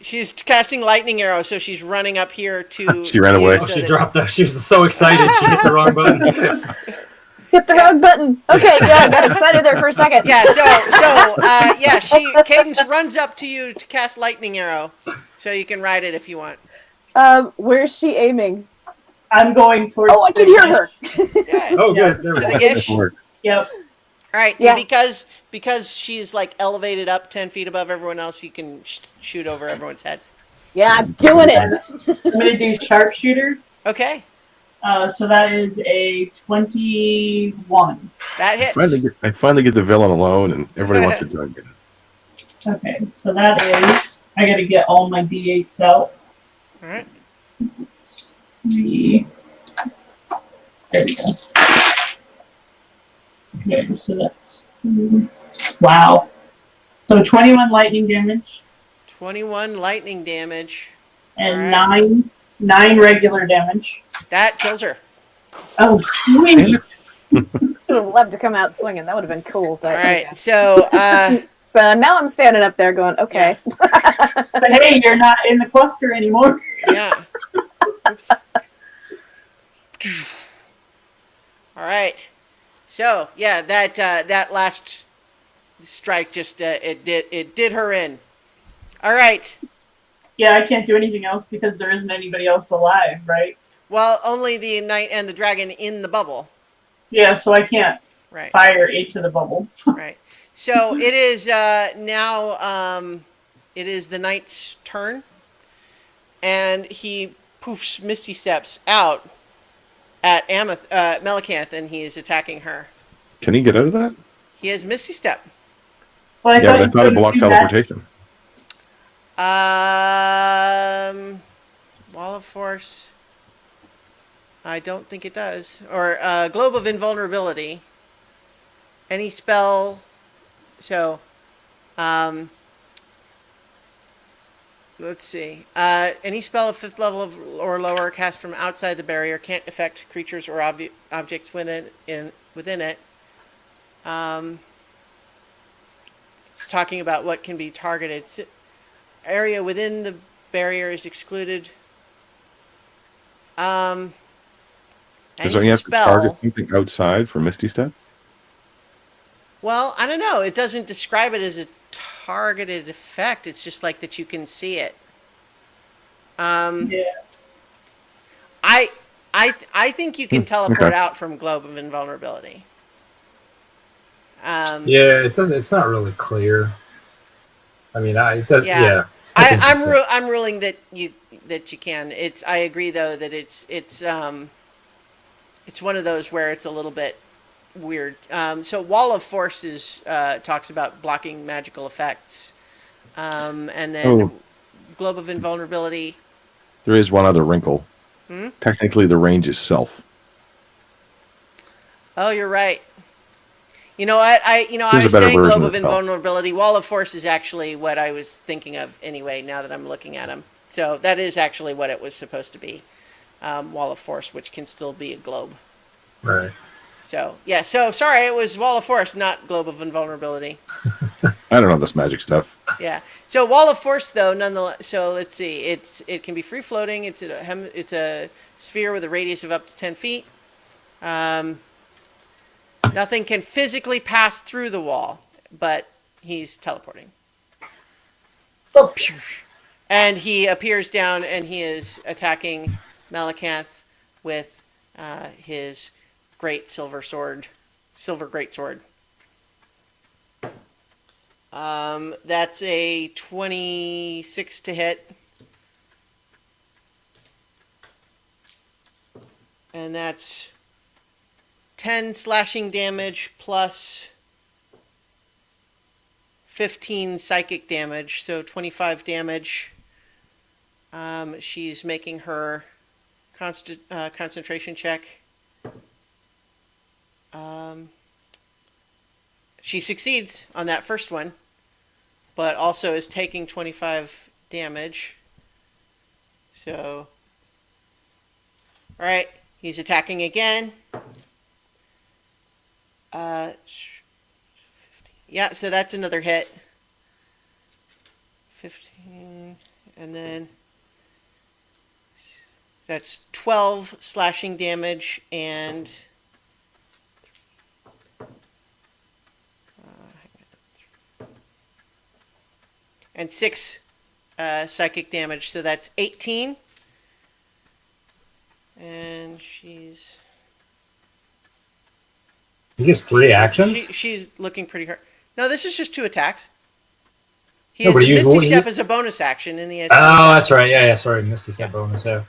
She's casting lightning arrow, so she's running up here to.
She ran
to you
away.
so
She
that-
dropped that. She was so excited she hit the wrong button.
Hit the wrong button. Okay, yeah, I got excited there for a second.
Yeah, Cadence runs up to you to cast lightning arrow, so you can ride it if you want.
Where's she aiming?
I'm going towards.
Oh, I can hear her.
Yeah.
Oh, good. There
To
we
the
go.
gish.
Yep.
All right,
Yeah.
and because she's like elevated up 10 feet above everyone else, you can shoot over everyone's heads.
Yeah, I'm doing it.
I'm gonna do sharpshooter.
Okay,
So that is a 21.
that hits.
I finally get the villain alone, and everybody wants to join me.
Okay, so that is. I gotta get all my d8s out.
All right.
It's 3. There we go. Okay, so that's. Wow. So 21 lightning damage
21 lightning damage.
and
Alright.
9 regular damage.
That kills her.
Oh, sweet!
Would have loved to come out swinging. That would have been cool. But,
All right,
yeah.
so
So now I'm standing up there going, okay.
But hey, you're not in the cluster anymore.
yeah. Oops. All right. So yeah, that last strike just it did her in. All right.
Yeah, I can't do anything else because there isn't anybody else alive, right?
Well, only the knight and the dragon in the bubble.
Yeah, so I can't
Right.
fire into the bubble.
Right. So it is now. It is the knight's turn, and he poofs Misty Steps out at Melicanth, and he is attacking her.
Can he get out of that?
He has Misty Step.
Well,
Yeah, but I
you
thought it
couldn't
blocked
do that.
teleportation.
Wall of Force. I don't think it does. Or Globe of Invulnerability. Any spell. So, let's see. Any spell of 5th level or lower cast from outside the barrier can't affect creatures or objects within it. It's talking about what can be targeted. Area within the barrier is excluded. Any
So you have to
spell.
target something outside for Misty Step?
Well, I don't know. It doesn't describe it as a targeted effect. It's just like that you can see it.
Yeah.
I think you can teleport
okay.
out from Globe of Invulnerability.
Yeah, it doesn't. It's not really clear. I mean,
Yeah.
yeah. I think
I'm
so.
I'm ruling that you can. I agree though that it's one of those where it's a little bit weird. So Wall of Force talks about blocking magical effects, and then Globe of Invulnerability.
There is one other wrinkle. Technically, the range is self.
Oh, you're right. You know what? I
There's a
was
better
saying
version
Globe
of
of
the spell.
Invulnerability. Wall of Force is actually what I was thinking of anyway. Now that I'm looking at them, so that is actually what it was supposed to be. Wall of Force, which can still be a globe.
Right.
So yeah. So sorry, it was Wall of Force, not Globe of Invulnerability.
I don't know this magic stuff.
Yeah. So Wall of Force, though, nonetheless. So let's see. It can be free floating. It's a sphere with a radius of up to 10 feet. Nothing can physically pass through the wall, but he's teleporting.
Oh,
And he appears down, and he is attacking Malakanth with his great silver great sword. That's a 26 to hit. And that's 10 slashing damage plus 15 psychic damage, so 25 damage. She's making her concentration check. She succeeds on that first one, but also is taking 25 damage. So, all right, he's attacking again. Yeah, so that's another hit. 15, and then that's 12 slashing damage and 6 psychic damage, so that's 18. And she's...
He gets 3 actions.
She's looking pretty hurt. No, this is just 2 attacks. He
No,
has
but
a
he
Misty
used-
Step as a bonus action, and he has.
Oh, that's right. Yeah, sorry, Misty Step
Yeah.
bonus. Yeah.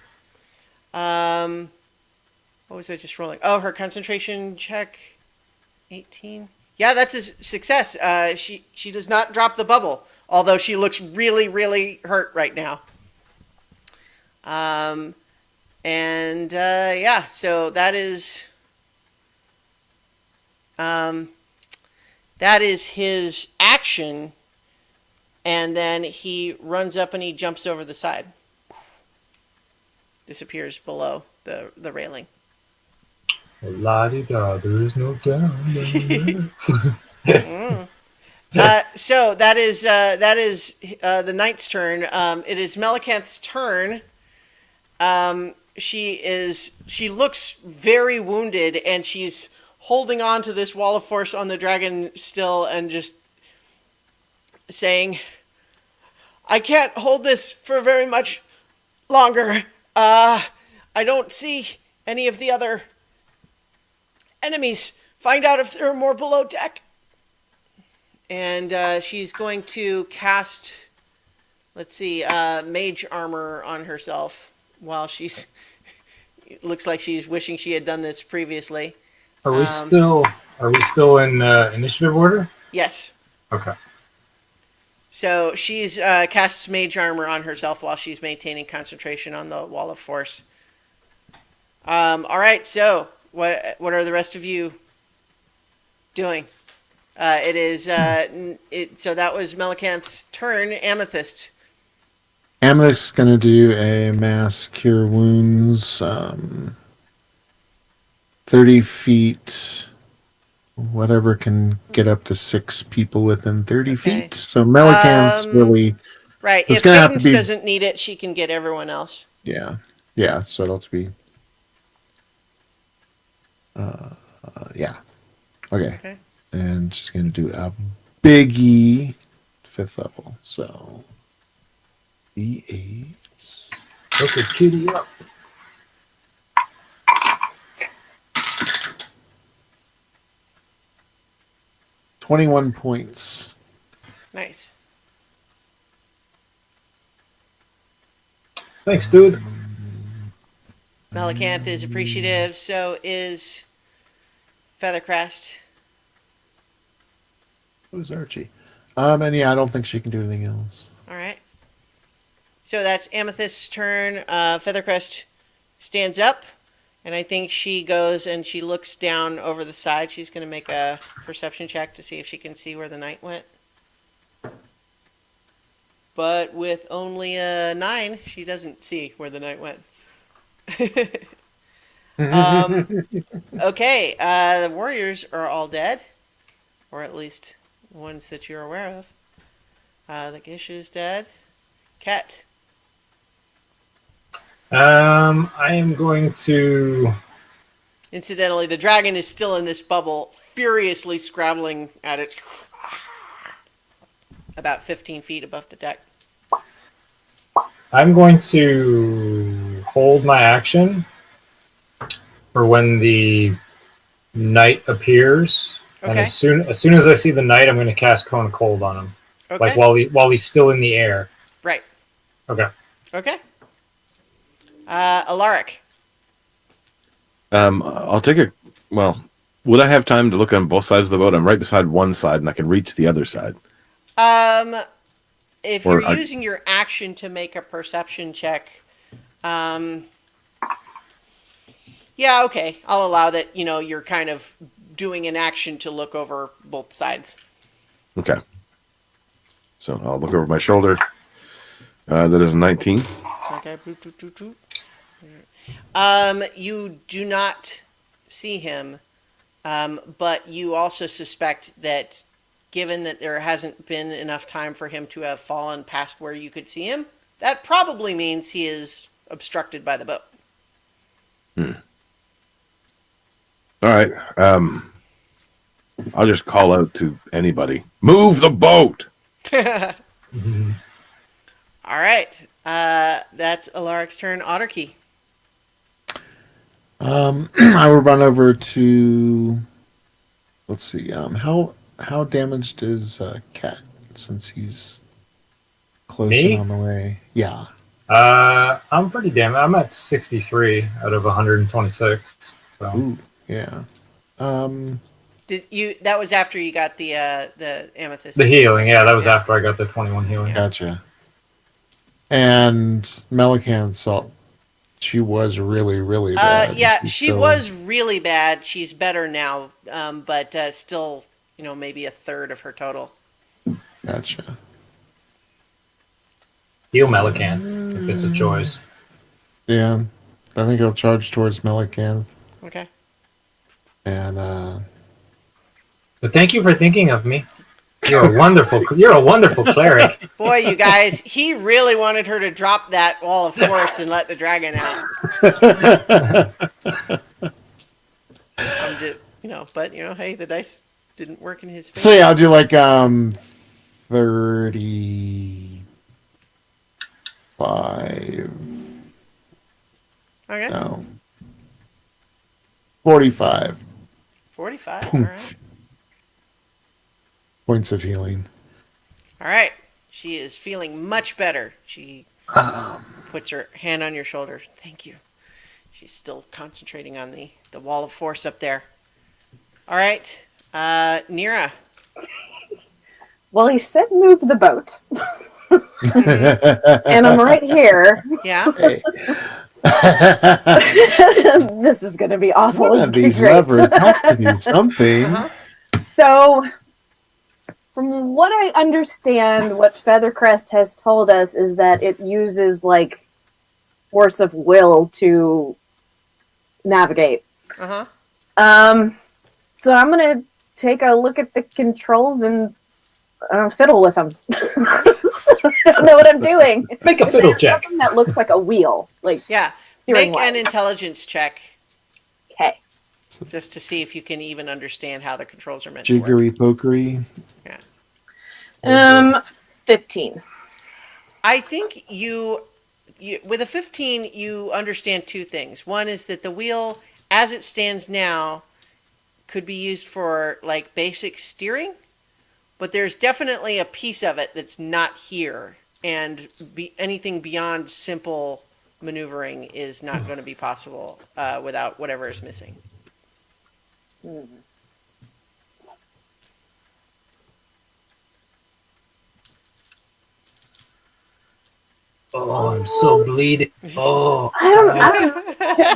What was I just rolling? Oh, her concentration check, 18. Yeah, that's a success. She does not drop the bubble, although she looks really, really hurt right now. Yeah, so that is his action, and then he runs up and he jumps over the side. Disappears below the railing.
La-di-da, there is no down.
So that is the knight's turn. It is Malakanth's turn. She looks very wounded, and she's holding on to this wall of force on the dragon still, and just saying, "I can't hold this for very much longer. I don't see any of the other enemies. Find out if there are more below deck." And she's going to cast, let's see, mage armor on herself while she's... It looks like she's wishing she had done this previously.
Are we still in initiative order?
Yes.
Okay.
So she's casts mage armor on herself while she's maintaining concentration on the wall of force. All right. So what are the rest of you doing? It is so that was Melicanth's turn. Amethyst.
Amethyst is going to do a mass cure wounds, 30 feet, whatever can get up to 6 people within 30
Okay.
feet. So Melicanth's really,
Right.
It's
If
gonna have to
Cadence
be-
doesn't need it, she can get everyone else.
yeah, so it'll be, yeah, okay.
Okay.
And she's going to do a biggie 5th level, so E8.
Look at Kitty up.
21 points.
Nice.
Thanks, dude.
Melicanth is appreciative. So is Feathercrest.
What is Archie? And yeah, I don't think she can do anything else.
All right. So that's Amethyst's turn. Feathercrest stands up, and I think she goes and she looks down over the side. She's going to make a perception check to see if she can see where the knight went. But with only a 9, she doesn't see where the knight went. Okay, the warriors are all dead, or at least ones that you're aware of. The Gish is dead. Cat.
I am going to.
Incidentally, the dragon is still in this bubble, furiously scrabbling at it about 15 feet above the deck.
I'm going to hold my action for when the knight appears, and
Okay.
as soon as I see the knight, I'm going to cast Cone of Cold on him,
Okay.
like while he's still in the air.
Right.
Okay.
Okay. Alaric.
I'll take a. Well, would I have time to look on both sides of the boat? I'm right beside one side, and I can reach the other side.
If
Or
you're
I-
using your action to make a perception check, yeah, okay. I'll allow that, you're kind of doing an action to look over both sides.
Okay. So I'll look over my shoulder. That is a 19.
Okay. You do not see him, but you also suspect that given that there hasn't been enough time for him to have fallen past where you could see him, that probably means he is obstructed by the boat.
All right. I'll just call out to anybody. Move the boat.
All right. That's Alaric's turn. Otterkey.
I will run over to. Let's see. How damaged is Cat since he's close
Me?
and on the way? Yeah.
I'm pretty damn. I'm at 63 out of 126. So
Ooh, yeah.
That was after you got the amethyst.
the healing, yeah, that was after I got the 21 healing.
Gotcha. And Melican saw. She was really, really bad.
Yeah,
She's
she
still-
was really bad. She's better now, but still, maybe a third of her total.
Gotcha.
Heal Melican if it's a choice.
Yeah. I think I'll charge towards Melican.
Okay.
And
But thank you for thinking of me. You're a wonderful cleric.
Boy, you guys, he really wanted her to drop that wall of force and let the dragon out. But hey, the dice didn't work in his favor.
so yeah, I'll do like 35.
Okay.
No. 45
45. All right.
points of healing.
All right. She is feeling much better. She puts her hand on your shoulder. Thank you. She's still concentrating on the wall of force up there. All right. Nira.
Well, he said move the boat. And I'm right here.
Yeah.
Hey.
This is going to be awful.
One
This
of
is
these
great.
levers has to do something.
Uh-huh.
So, from what I understand, what Feathercrest has told us is that it uses like force of will to navigate.
Uh-huh.
So I'm gonna take a look at the controls and fiddle with them. I don't know what I'm doing.
Make a fiddle check.
Something that looks like a wheel, like
Yeah.
steering
Make an
wise.
intelligence check
Okay.
just to see if you can even understand how the controls are meant to work.
Jiggery pokery.
15.
I think you with a 15 you understand two things. One is that the wheel as it stands now could be used for like basic steering, but there's definitely a piece of it that's not here, and anything beyond simple maneuvering is not going to be possible without whatever is missing.
Oh, I'm so bleeding. Oh.
I don't.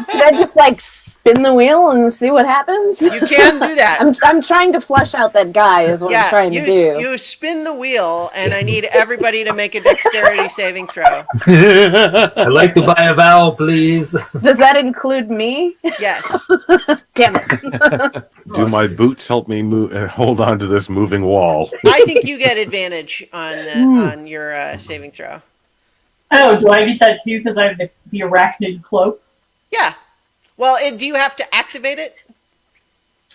Could I just like spin the wheel and see what happens?
You can do that.
I'm trying to flush out that guy. Is what I'm trying to do.
You spin the wheel, and I need everybody to make a dexterity saving throw.
I'd like to buy a vowel, please.
Does that include me?
Yes.
Damn it!
Do my boots help me move? Hold on to this moving wall.
I think you get advantage on your saving throw.
Oh, do I get that too? Because I have the arachnid cloak.
Yeah. Well, do you have to activate it?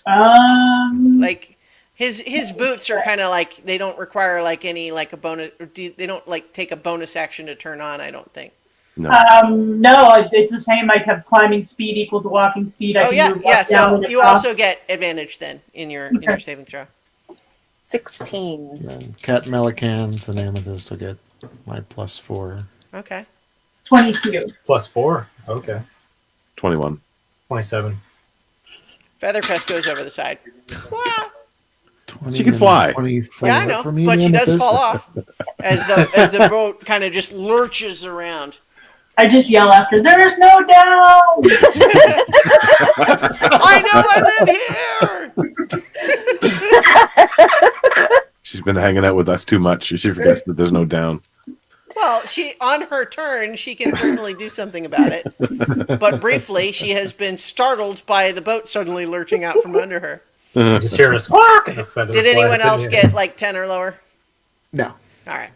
Like his boots are kind of like they don't require like any like a bonus. Or they don't like take a bonus action to turn on. I don't think.
No.
No, it's the same. I have climbing speed equal to walking speed. I
Oh
can
yeah,
move up,
yeah.
down,
So
and
you
across.
also get advantage then in your saving throw.
16.
And Cat Melicant and Amethyst will get my +4.
Okay.
22.
+4. Okay.
21.
27.
Feathercrest goes over the side. Wow.
20
She can
and
fly.
24
Yeah, I know,
for me,
but she does
Amethyst.
fall off as the boat kind of just lurches around.
I just yell after, "There's no down!"
I know I live here.
She's been hanging out with us too much. She forgets that there's no down.
Well, on her turn, she can certainly do something about it. But briefly, she has been startled by the boat suddenly lurching out from under her.
You just hear a squawk and a feather
Did
fly
anyone
up in
else
the
get
air.
like 10 or lower?
No.
All right.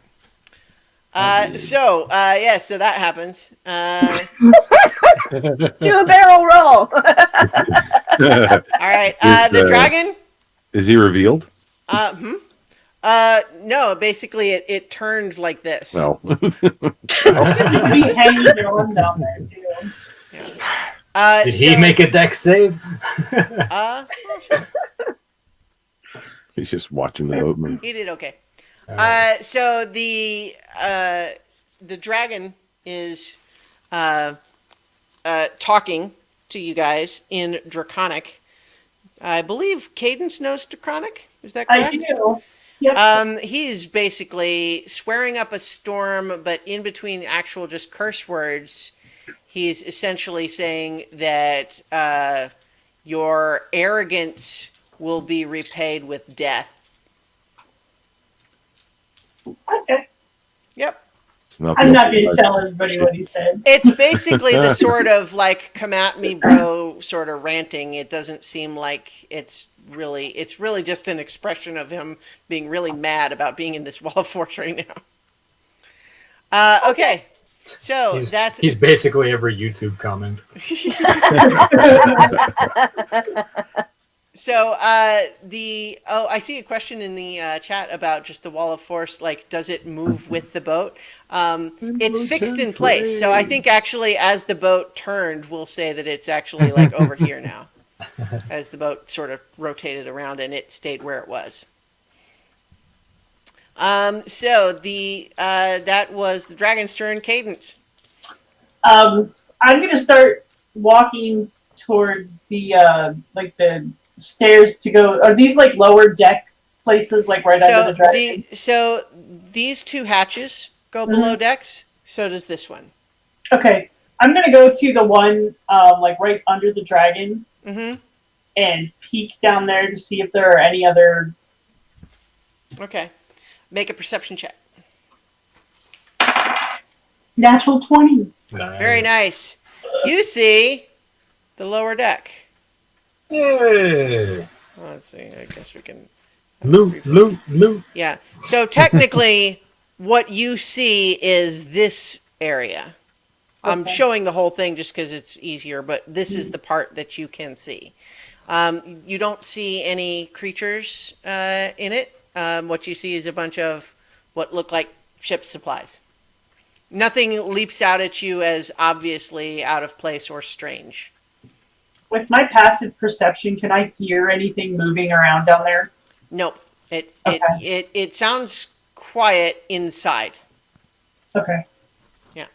So that happens.
Do a barrel roll.
All right. The dragon.
Is he revealed?
No, basically it turned like this.
No.
He's hanging their arm down there too.
Did he make a dex save?
Well, sure.
He's just watching the boat move.
He did okay.
Alright.
So the dragon is talking to you guys in Draconic. I believe Cadence knows Draconic. Is that correct?
I do. Yep.
He's basically swearing up a storm, but in between actual just curse words, he's essentially saying that your arrogance will be repaid with death.
Okay.
Yep.
It's not
I'm
the
not going to
ultimate-
tell everybody what he said.
It's basically the sort of like come at me bro sort of ranting. It doesn't seem like it's really just an expression of him being really mad about being in this wall of force right now. Okay. So
He's basically every YouTube comment.
So I see a question in the chat about just the wall of force. Like, does it move with the boat? It's fixed in place. So I think actually, as the boat turned, we'll say that it's actually like over here now, as the boat sort of rotated around and it stayed where it was. So that was the dragon's turn. Cadence.
I'm going to start walking towards the the stairs to go. Are these like lower deck places, like right under the dragon?
So these two hatches go below decks. So does this one.
Okay, I'm gonna go to the one like right under the dragon
Mm-hmm.
and peek down there to see if there are any other.
Okay. Make a perception check.
Natural 20.
Very nice. You see the lower deck.
Yay!
Let's see. I guess we can.
Loot.
Yeah. So technically, what you see is this area. I'm
Okay.
showing the whole thing just because it's easier, but this is the part that you can see. You don't see any creatures in it. What you see is a bunch of what look like ship supplies. Nothing leaps out at you as obviously out of place or strange.
With my passive perception, can I hear anything moving around down there?
Nope. It
Okay.
it sounds quiet inside.
Okay.
Yeah.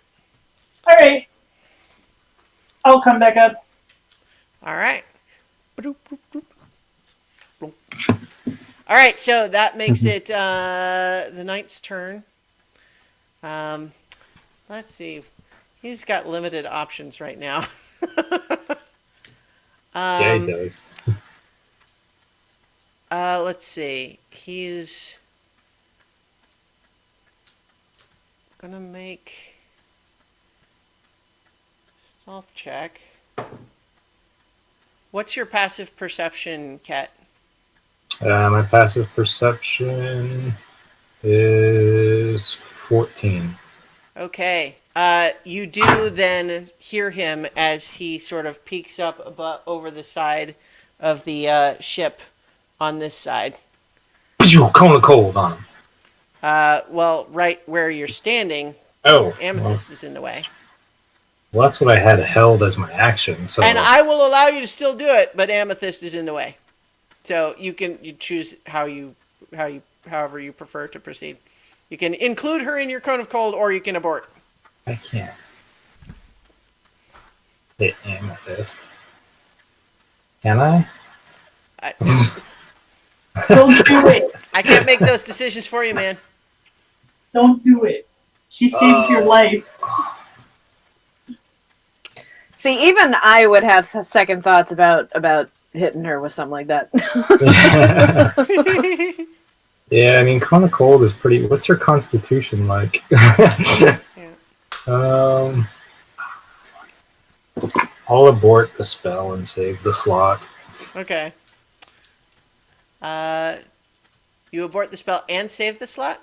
All right. I'll come back up.
All right. All right, so that makes it the knight's turn. Let's see. He's got limited options right now.
Yeah, he does.
Let's see. He's gonna make stealth check. What's your passive perception, Kat?
My passive perception is 14.
Okay. You do then hear him as he sort of peeks up over the side of the ship on this side.
Cone of cold on him.
Well, right where you're standing,
Oh,
Amethyst is in the way.
well, that's what I had held as my action. So
And I will allow you to still do it, but Amethyst is in the way. So you choose however you prefer to proceed. You can include her in your cone of cold, or you can abort.
I can't hit Amethyst. Can I?
Don't do it.
I can't make those decisions for you, man.
Don't do it. She saved your life.
See, even I would have second thoughts about hitting her with something like that.
Yeah, I mean, Cone of Cold is pretty. What's her constitution like? Um, I'll abort the spell and save the slot.
Okay. You abort the spell and save the slot?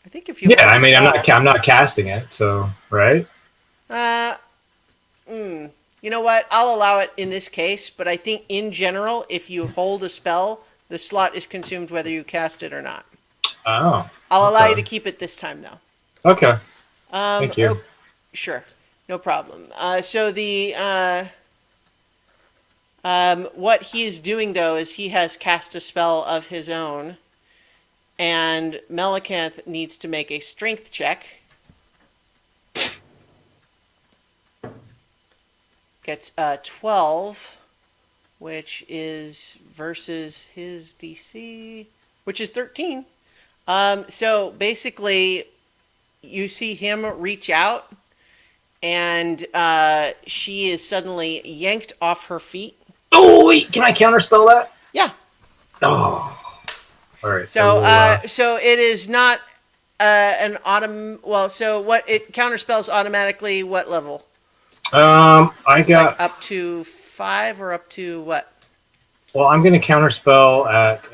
I think if you
Yeah,
abort
I
the
mean,
spell-
I'm not casting it, so right.
You know what? I'll allow it in this case, but I think in general, if you hold a spell, the slot is consumed whether you cast it or not.
Oh,
I'll allow you
okay.
to keep it this time, though.
Okay. Thank you.
oh, sure, no problem. So the what he is doing though is he has cast a spell of his own, and Melicanth needs to make a strength check. Gets 12, which is versus his DC, which is 13. So basically, you see him reach out, and she is suddenly yanked off her feet.
Oh wait, can I counterspell that?
Yeah.
Oh. All right.
So
I will,
so it is not an autumn. Well, so what it counterspells automatically? What level?
I
It's
got.
like up to 5 or up to what?
Well, I'm going to counterspell at.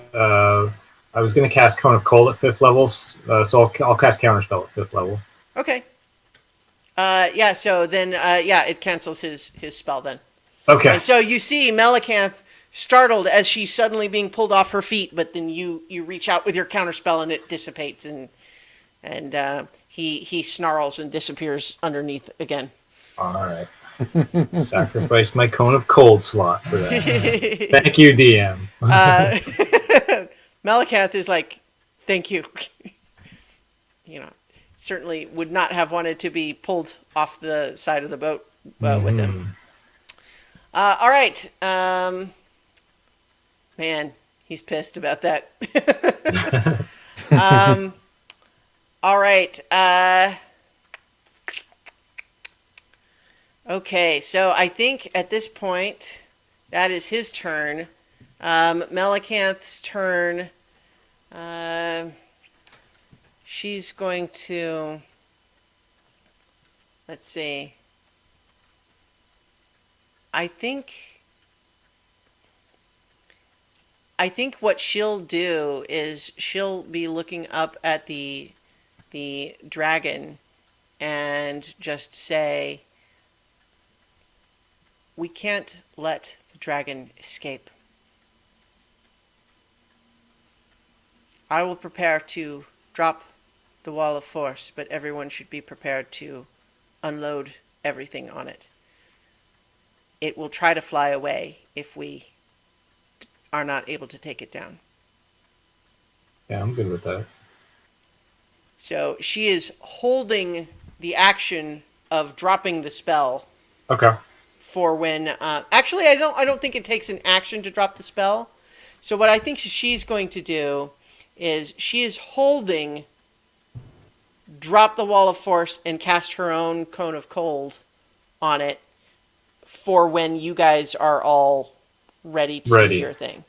I was going to cast Cone of Cold at 5th levels, so I'll cast Counterspell at 5th level.
Okay. Yeah. So then, yeah, it cancels his spell then.
Okay.
And so you see Melicanth startled as she's suddenly being pulled off her feet, but then you reach out with your counterspell and it dissipates, and he snarls and disappears underneath again.
All right. Sacrifice my Cone of Cold slot for that. Thank you, DM.
Melicanth is like, thank you. You know, certainly would not have wanted to be pulled off the side of the boat with him. All right. Man, he's pissed about that. All right. Okay, so I think at this point, that is his turn. Melicanth's turn. Uh, she's going to, let's see. I think what she'll do is she'll be looking up at the dragon and just say, "We can't let the dragon escape. I will prepare to drop the wall of force, but everyone should be prepared to unload everything on it. It will try to fly away if we are not able to take it down."
Yeah, I'm good with that.
So she is holding the action of dropping the spell
Okay.
for when. Actually, I don't think it takes an action to drop the spell. So what I think she's going to do is she is holding, drop the wall of force, and cast her own cone of cold on it for when you guys are all ready to
Ready.
do your thing.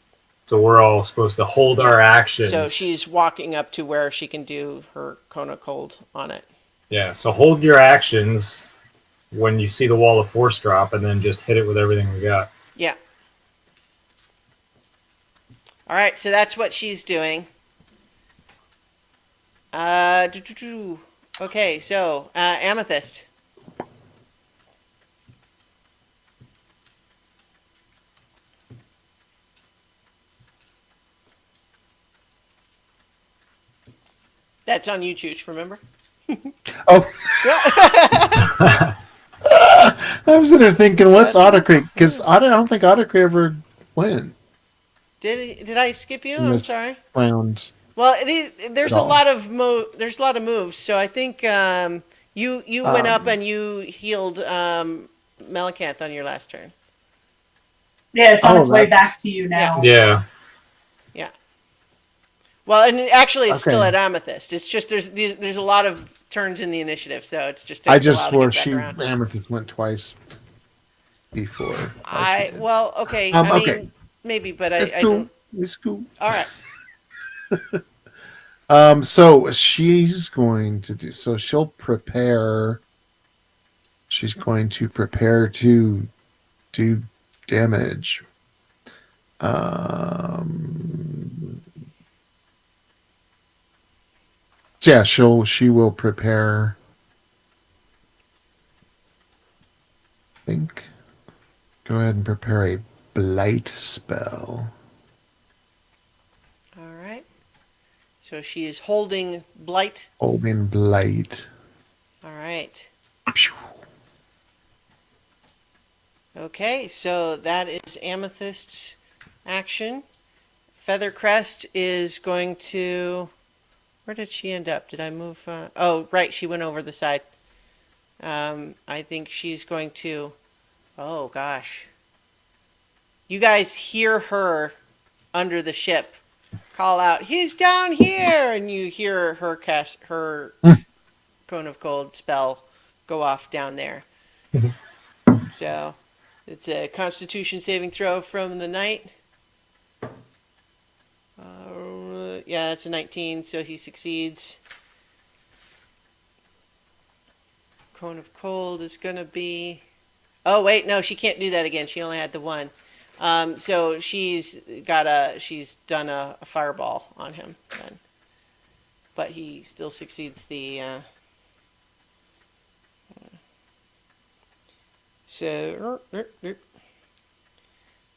So we're all supposed to hold our actions.
So she's walking up to where she can do her cone of cold on it.
Yeah. So hold your actions when you see the wall of force drop, and then just hit it with everything we got.
Yeah. All right, so that's what she's doing. Okay, so Amethyst. That's on you, Chooch, remember?
Oh, I was sitting there thinking, what's Ottercreek? Because I don't think Ottercreek ever went
Did I skip you?
in
I'm
this
sorry.
round.
Well, there's
At
a
all.
lot of there's a lot of moves, so I think you went up and you healed Melicanth on your last turn.
Yeah, it's on
Oh,
its way
that's-
back to you now.
Yeah.
Well, and actually, it's still
Okay.
at Amethyst. It's just there's a lot of turns in the initiative, so it's just.
I
takes a while
just
to
swore
get back
she
around.
Amethyst went twice before.
I
did.
well, okay.
Okay.
Mean, maybe, but I
It's
don't.
cool. It's cool.
All right.
So she's going to do. So she'll prepare. She's going to prepare to do damage. So yeah, she will prepare. I think. Go ahead and prepare a blight spell.
All right. So she is holding blight.
Holding blight.
All right. Okay, so that is Amethyst's action. Feathercrest is going to. Where did she end up? Did I move? Oh, right, she went over the side. I think she's going to. Oh gosh. You guys hear her under the ship call out, "He's down here!" And you hear her cast her cone of cold spell go off down there. So it's a Constitution saving throw from the knight. Yeah, that's a 19, so he succeeds. Cone of cold is gonna be. Oh wait, no, she can't do that again. She only had the one. So she's done a fireball on him then, but he still succeeds the.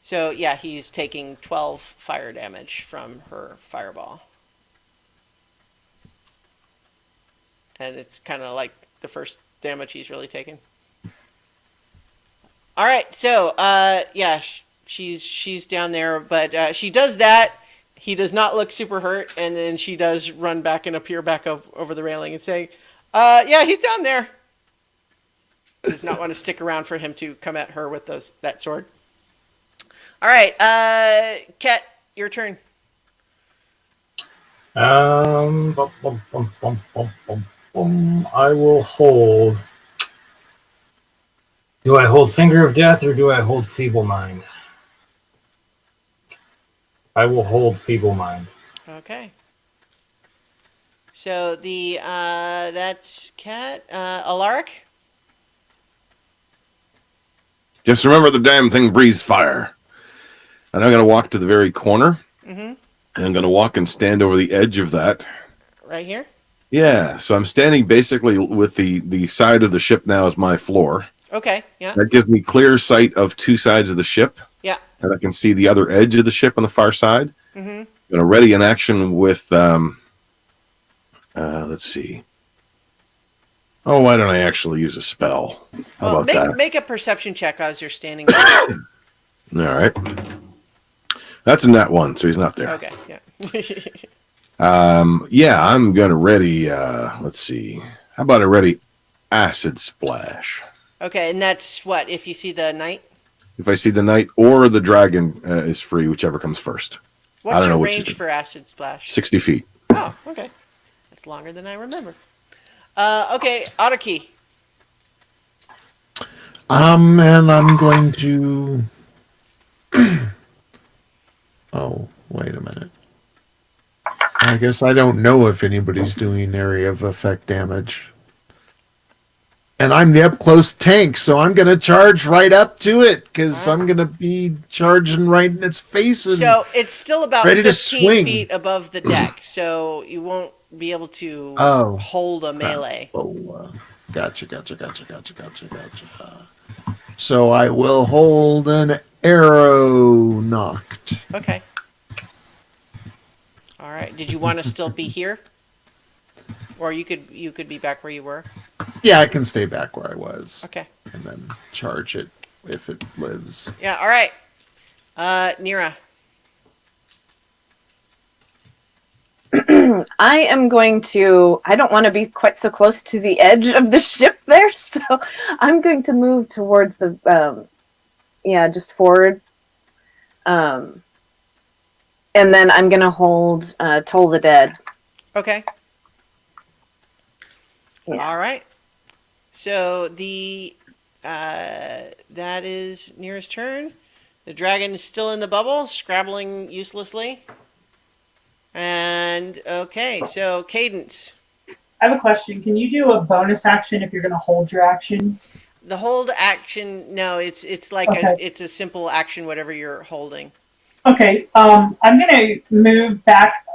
So yeah, he's taking 12 fire damage from her fireball, and it's kind of like the first damage he's really taken. All right, so yeah, she's down there, but she does that. He does not look super hurt, and then she does run back and appear back up over the railing and say, "Yeah, he's down there." Does not want to stick around for him to come at her with that sword. All right, Ket, your turn.
Bum, bum, bum, bum, bum, bum, bum. I will hold. Do I hold Finger of Death or do I hold Feeble Mind? I will hold Feeble Mind.
Okay. So that's Cat. Alaric?
Just remember the damn thing breathes fire. And I'm going to walk to the very corner.
Mm-hmm.
And I'm going to walk and stand over the edge of that.
Right here?
Yeah, so I'm standing basically with the side of the ship now as my floor.
Okay, yeah.
That gives me clear sight of two sides of the ship.
Yeah.
And I can see the other edge of the ship on the far side.
Mm-hmm.
I'm going to ready an action with, let's see. Oh, why don't I actually use a spell? How
Well,
about that?
make a perception check as you're standing there.
All right. That's a nat 1, so he's not there.
Okay, yeah.
Yeah, I'm going to ready, let's see. How about a ready acid splash?
Okay, and that's what, if you see the knight?
If I see the knight or the dragon is free, whichever comes first. I
What's
don't know
your
which
range
is it.
for acid splash?
60 feet.
Oh, okay. That's longer than I remember. Okay, Otaki.
And I'm going to. Oh, wait a minute. I guess I don't know if anybody's doing area of effect damage. And I'm the up close tank, so I'm gonna charge right up to it because I'm gonna be charging right in its face. And
So it's still about
ready to
15
swing.
feet above the deck, so you won't be able to
Oh.
hold a melee.
Gotcha. So I will hold an arrow knocked.
Okay. All right. Did you want to still be here, or you could be back where you were?
Yeah, I can stay back where I was.
Okay.
And then charge it if it lives.
Yeah. All right. Nira.
I am going to. I don't want to be quite so close to the edge of the ship there, so I'm going to move towards the. Just forward. And then I'm going to hold Toll the Dead.
Okay.
Yeah.
All right. So that is Nira's turn. The dragon is still in the bubble, scrabbling uselessly. And okay, so Cadence.
I have a question. Can you do a bonus action if you're going to hold your action?
The hold action, no, it's like
Okay.
it's a simple action, whatever you're holding.
Okay. I'm going to move back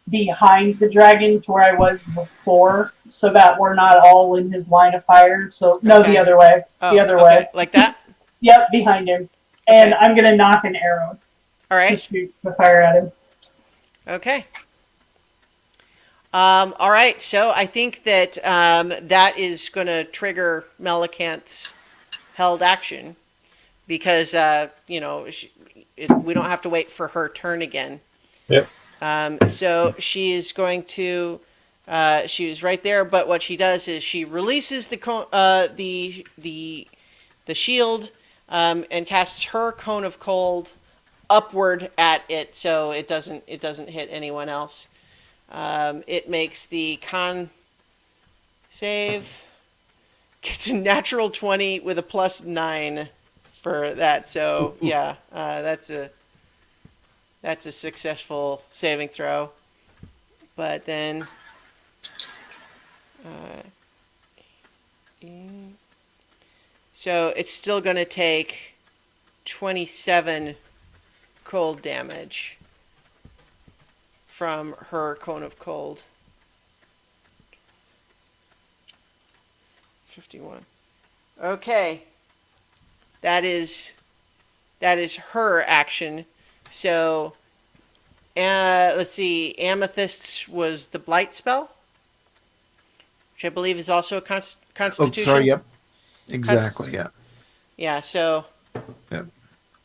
behind the dragon to where I was before, so that we're not all in his line of fire. So no,
Okay.
the other way.
Oh,
The other
okay.
way.
Like that?
Yep, behind him. And
Okay.
I'm going to knock an arrow
All
to
right.
shoot the fire at him.
Okay. All right. So I think that that is going to trigger Melicant's held action because we don't have to wait for her turn again.
Yep.
So she is going to. She was right there, but what she does is she releases the shield and casts her cone of cold upward at it, so it doesn't hit anyone else. It makes the con save. Gets a natural 20 with a +9 for that. So yeah, that's a successful saving throw. But then, so it's still going to take 27 cold damage from her cone of cold. 51. Okay. That is her action. So let's see. Amethyst was the blight spell, which I believe is also a constitution.
Oh, sorry. Yep. Exactly. Yeah.
Yeah. So
Yep.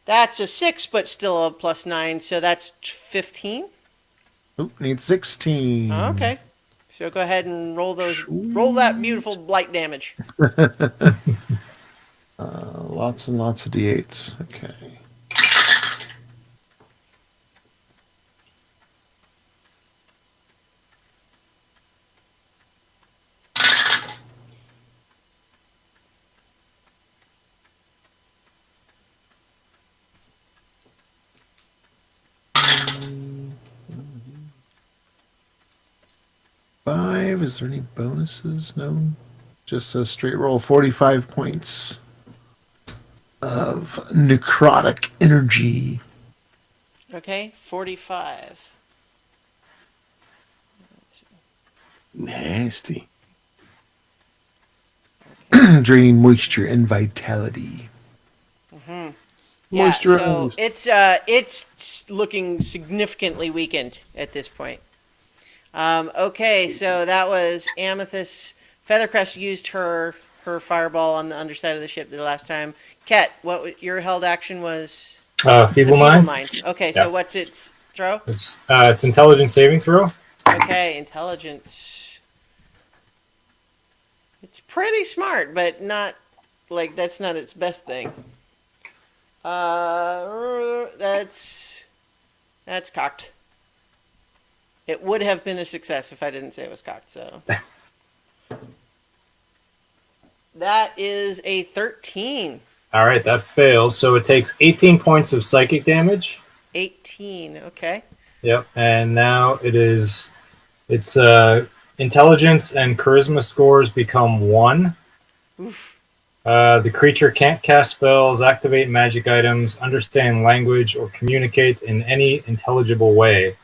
that's a 6, but still a +9. So that's 15.
Oop, need 16.
Oh, okay. So go ahead and roll that beautiful blight damage.
Lots and lots of d8s. Okay. 5. Is there any bonuses? No. Just a straight roll. 45 points of necrotic energy.
Okay, 45.
Nasty.
Draining moisture and vitality.
Yeah, so
Moisturize.
it's looking significantly weakened at this point. Okay, so that was Amethyst. Feathercrest used her fireball on the underside of the ship the last time. Ket, your held action was?
Feeble
The Feeble
Mind.
Mind. Okay,
Yeah.
so what's its throw?
It's intelligence saving throw.
Okay, intelligence. It's pretty smart, but not like that's not its best thing. That's cocked. It would have been a success if I didn't say it was cocked, so. That is a 13.
All right, that fails. So it takes 18 points of psychic damage.
18, okay.
Yep, and now its intelligence and charisma scores become 1.
Oof.
The creature can't cast spells, activate magic items, understand language, or communicate in any intelligible way.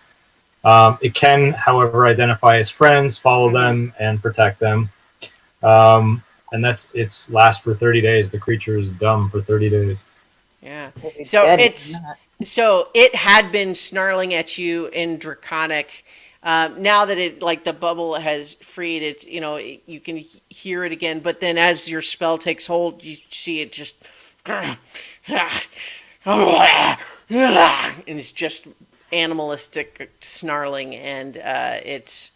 It can, however, identify its friends, follow them, and protect them. And it's last for 30 days. The creature is dumb for 30 days.
Yeah.
Maybe
So
dead,
it's
not.
so it had been snarling at you in Draconic. Now that it like the bubble has freed, it's you can hear it again. But then as your spell takes hold, you see it just and it's just animalistic snarling, and it's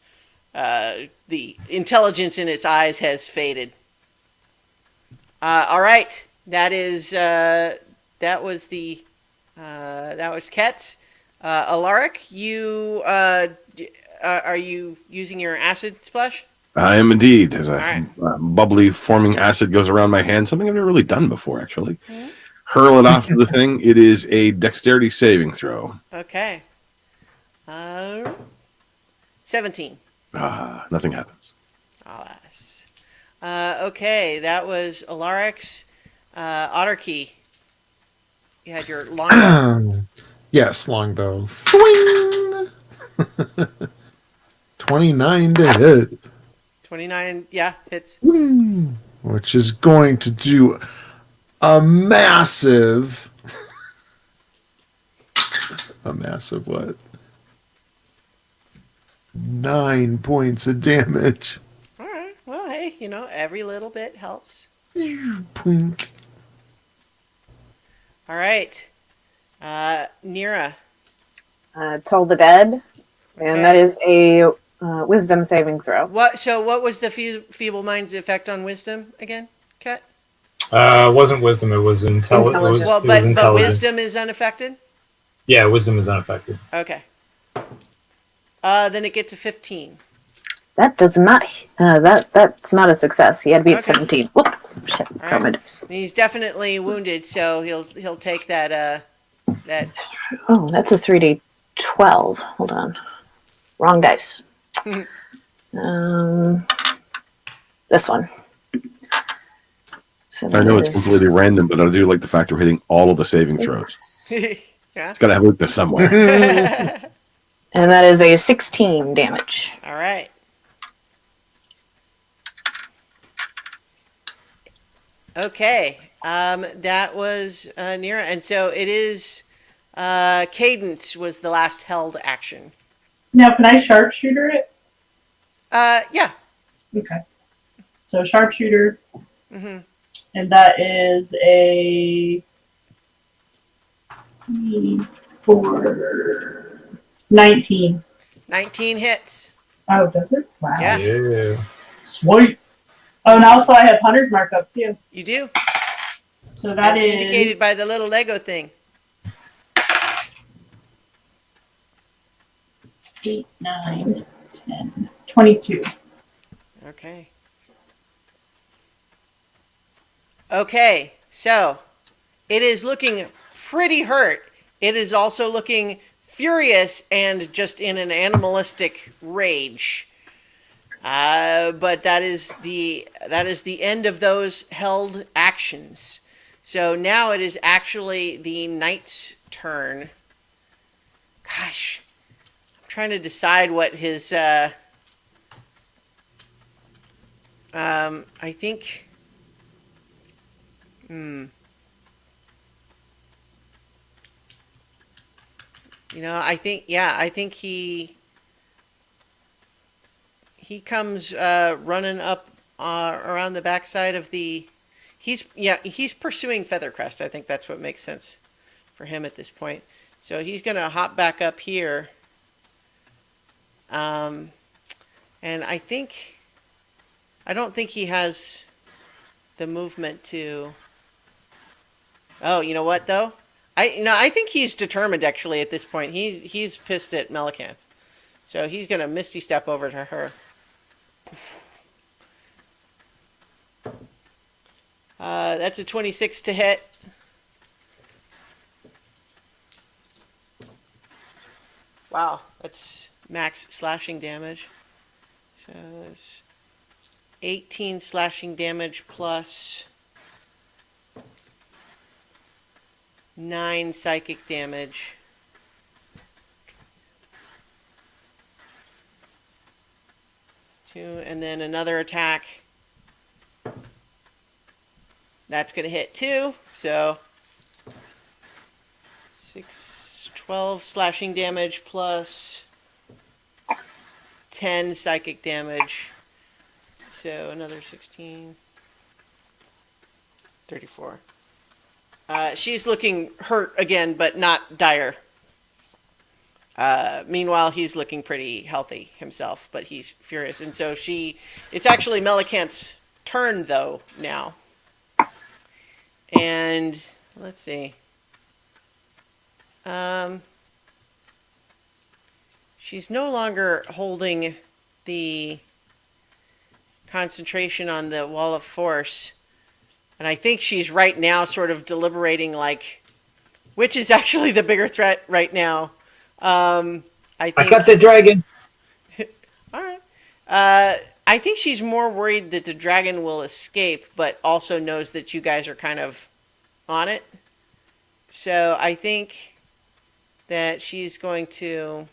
the intelligence in its eyes has faded. All right, that was Ket's. Alaric, you are you using your acid splash?
I am indeed. As a
Alright.
bubbly forming acid goes around my hand, something I've never really done before, actually. Hurl it off to the thing. It is a dexterity saving throw.
Okay. 17.
Nothing happens.
Alas. Okay, that was Alaric's. Otterkey. You had your longbow.
Yes, longbow. Fling! 29 to hit.
29, yeah, hits.
Which is going to do a massive. A massive what? 9 points of damage.
All right. Well, hey, every little bit helps.
Pwink.
All right. Nira.
Toll the Dead.
Okay.
And that is a wisdom saving throw.
What was the Feeble Mind's effect on wisdom again, Kat?
It wasn't wisdom, it was intelligence.
Well, but wisdom is unaffected?
Yeah, wisdom is unaffected.
Okay. Then it gets a 15.
That does not. That's not a success. He had to be at
Okay.
17. Whoop! Shit!
All
Drop my
right.
dice.
He's definitely wounded, so he'll take that.
Oh, that's a 3d12. Hold on. Wrong dice. This one. So
I know
that
it's
is
completely random, but I do like the fact we're hitting all of the saving throws.
Yeah.
It's got to have looked this somewhere.
And that is a 16 damage.
All right. Okay. That was Nira, and so it is. Cadence was the last held action.
Now, can I sharpshooter it?
Yeah.
Okay. So sharpshooter,
Mm-hmm.
and that is a 4, 19.
19 hits.
Oh, does it? Wow.
Yeah.
Yeah.
Sweet. Oh, and also I have Hunter's Mark up too.
You do.
So that
As
is
indicated by the little Lego thing.
8, 9, 10, 22.
Okay. Okay, so it is looking pretty hurt. It is also looking furious and just in an animalistic rage. But that is the end of those held actions. So now it is actually the knight's turn. Gosh, I'm trying to decide what his. I think. I think he comes running up around the backside of the. He's pursuing Feathercrest. I think that's what makes sense for him at this point. So he's gonna hop back up here. And I don't think he has the movement to. Oh, you know what though? I think he's determined actually at this point. He's pissed at Melicanth. So he's gonna Misty Step over to her. That's a 26 to hit. Wow, that's max slashing damage. So that's 18 slashing damage plus 9 psychic damage. And then another attack. That's going to hit 2. So 12 slashing damage plus 10 psychic damage. So another 16. 34. She's looking hurt again, but not dire. Meanwhile, he's looking pretty healthy himself, but he's furious. And so it's actually Melicanth's turn, though, now. And let's see. She's no longer holding the concentration on the Wall of Force. And I think she's right now sort of deliberating, like, which is actually the bigger threat right now. I
got the dragon.
All right. I think she's more worried that the dragon will escape, but also knows that you guys are kind of on it. So I think that she's going to.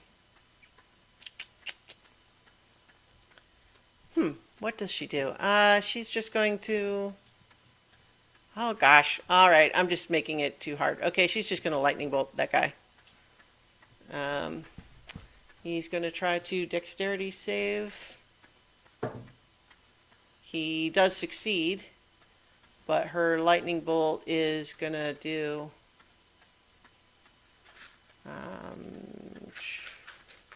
What does she do? She's just going to. Oh gosh. All right. I'm just making it too hard. Okay, she's just going to lightning bolt that guy. He's going to try to dexterity save. He does succeed, but her lightning bolt is going to do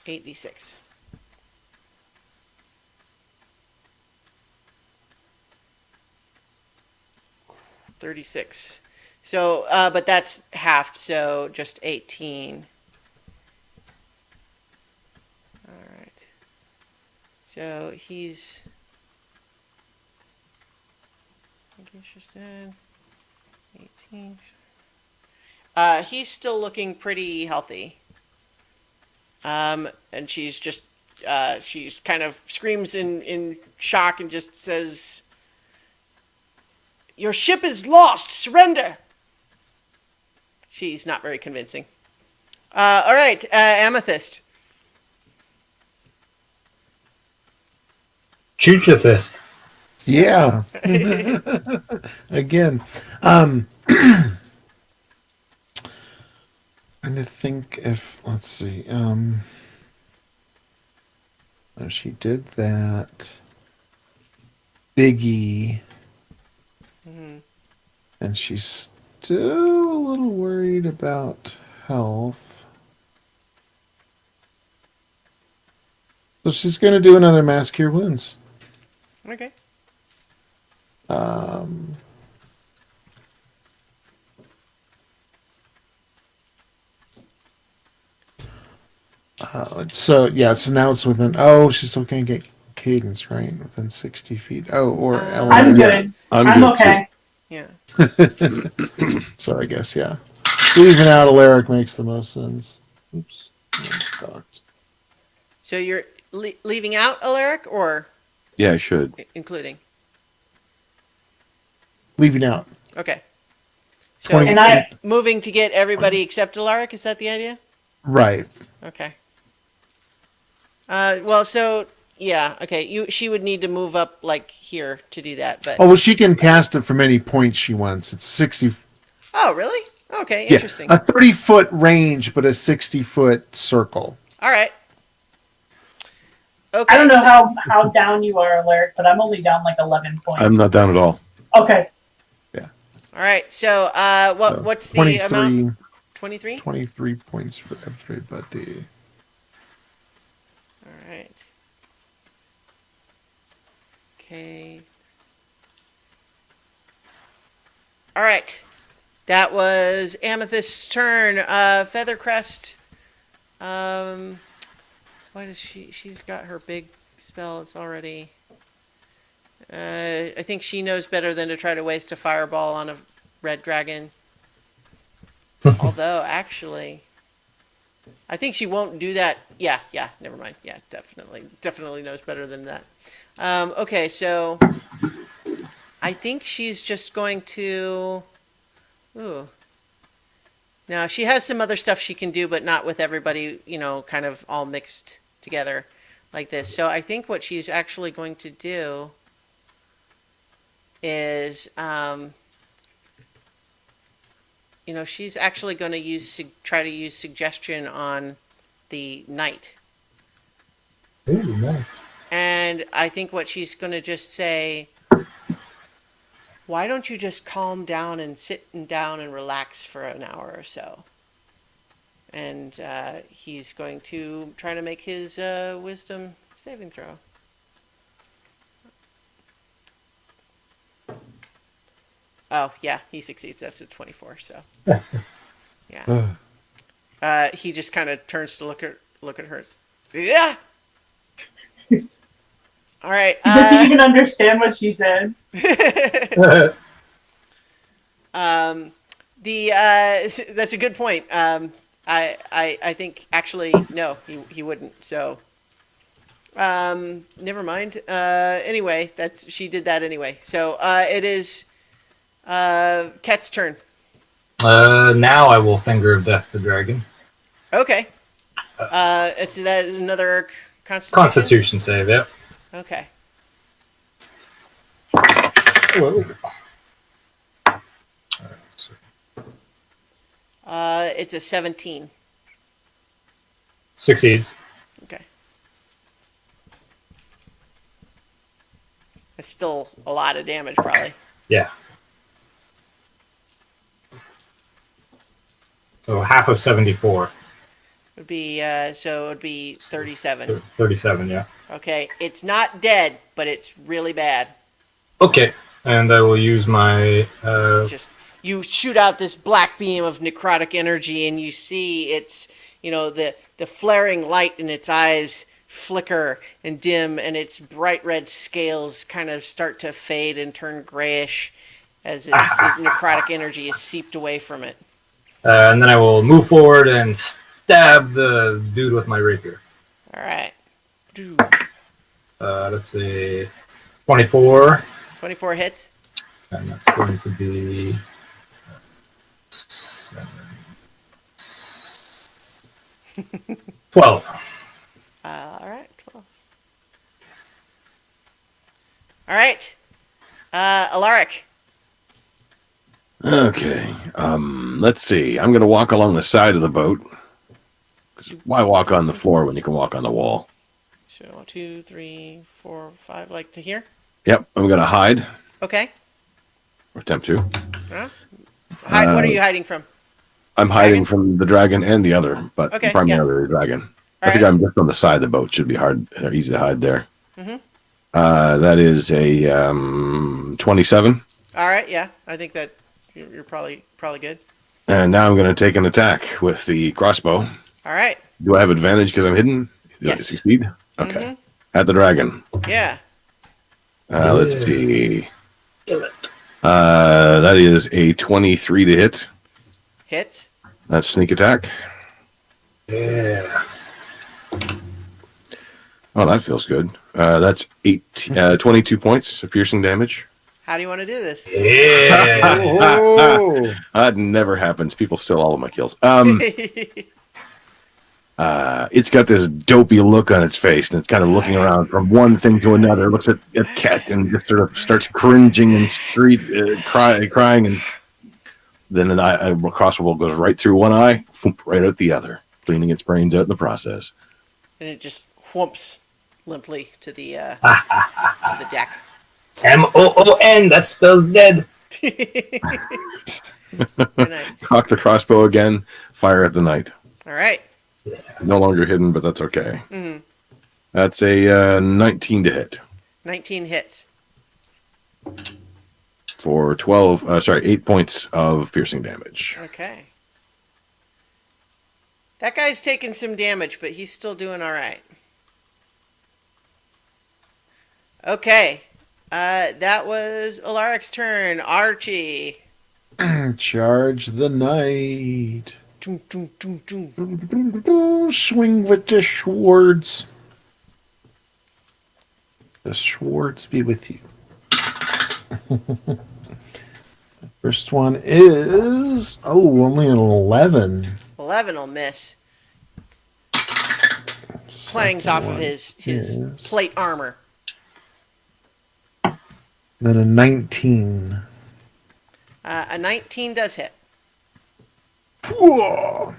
8d6. $36. So, but that's halved, so just 18. All right. So he's. I think he's just dead. 18. He's still looking pretty healthy. And she's just. She's kind of screams in shock and just says, "Your ship is lost! Surrender!" She's not very convincing. All right, Amethyst.
Chuchafist.
Yeah. Again. Trying to think if, let's see. Oh, she did that. Biggie. And she's still a little worried about health. So she's going to do another Mass Cure Wounds.
Okay.
So now it's within. Oh, she still can't get cadence, right? Within 60 feet. Oh, or
I'm good. I'm
good
okay.
Yeah.
So I guess, yeah. So even out Alaric makes the most sense. Oops.
So you're leaving out Alaric or
Yeah, I should.
including?
Leaving out.
Okay. So
20
And I-
moving to get everybody except Alaric, is that the idea?
Right.
Okay. Well, so yeah, okay. She would need to move up like here to do that, but
Oh, well, she can cast it from any point she wants. It's 60.
oh, really? Okay,
Yeah,
interesting.
a 30-foot range, but a 60-foot circle.
All right. Okay.
I don't know how down you are, Alaric, but I'm only down like 11 points.
I'm not down at all.
Okay.
All right. So, what's the
23,
amount? 23?
23 points for everybody.
All right. Okay. All right. That was Amethyst's turn. Feathercrest. What is she? She's got her big spell. It's already. I think she knows better than to try to waste a fireball on a red dragon. Although, actually, I think she won't do that. Yeah, never mind. Yeah, definitely knows better than that. Okay, so I think she's just going to. Ooh. Now, she has some other stuff she can do, but not with everybody, kind of all mixed together like this. So I think what she's actually going to do is, she's actually going to try to use suggestion on the knight.
Ooh, nice.
And I think what she's going to just say, why don't you just calm down and sit down and relax for an hour or so? And he's going to try to make his wisdom saving throw. Oh, yeah, he succeeds. That's a 24, so. Yeah. He just kind of turns to look at hers. Yeah! All right.
Does he even understand what she said?
That's a good point. I think actually no, he wouldn't. So, never mind. Anyway, she did that anyway. So it is Ket's turn.
Now I will Finger of Death the dragon.
Okay. That is another Constitution.
Constitution save, yeah.
Okay.
Whoa.
It's a 17.
Succeeds.
Okay. It's still a lot of damage, probably.
Yeah. So half of 74.
Would be so it would be 37.
37, yeah.
Okay, it's not dead, but it's really bad.
Okay, and I will use my...
Just you shoot out this black beam of necrotic energy, and you see it's the flaring light in its eyes flicker and dim, and its bright red scales kind of start to fade and turn grayish as the necrotic energy is seeped away from it.
and then I will move forward and stab the dude with my rapier.
All right.
That's a 24.
24 hits.
And that's going to be 12.
All right, 12. All right. Alaric.
Okay. Let's see. I'm going to walk along the side of the boat. 'Cause why walk on the floor when you can walk on the wall?
So 1, 2, 3, 4, 5, like to here.
Yep. I'm going to hide.
Okay.
Or attempt to.
What are you hiding from?
I'm hiding from the dragon and the other, but
Okay,
primarily the dragon.
All
I think
right.
I'm just on the side of the boat. Should be easy to hide there.
Mhm.
That is a 27.
All right. Yeah, I think that you're probably good.
And now I'm going to take an attack with the crossbow.
All right.
Do I have advantage because I'm hidden? Do I
Yes.
succeed? Okay.
Mhm.
At the dragon.
Yeah.
Let's see. That is a 23 to hit.
Hits.
That's sneak attack.
Yeah.
Oh, that feels good. That's 22 points of piercing damage.
How do you want to do this?
Yeah.
Oh,
That never happens. People steal all of my kills. It's got this dopey look on its face, and it's kind of looking around from one thing to another. It looks at Ket and just sort of starts cringing and crying, and then a crossbow bolt goes right through one eye, thump, right out the other, cleaning its brains out in the process.
And it just whoops limply to the deck.
MOON, that spells dead.
Very nice.
Cock the crossbow again, fire at the knight.
All right.
No longer hidden, but that's okay.
Mm-hmm.
That's a 19 to hit
19 hits.
for 8 points of piercing damage.
Okay. That guy's taking some damage, but he's still doing all right. Okay. That was Alaric's turn. Archie.
charge the knight.
Doom, doom, doom, doom.
Swing with the swords. The swords be with you. First one is only an 11.
11 will miss. Clangs off of his
is-
plate armor.
Then a 19.
A 19 does hit.
Whoa.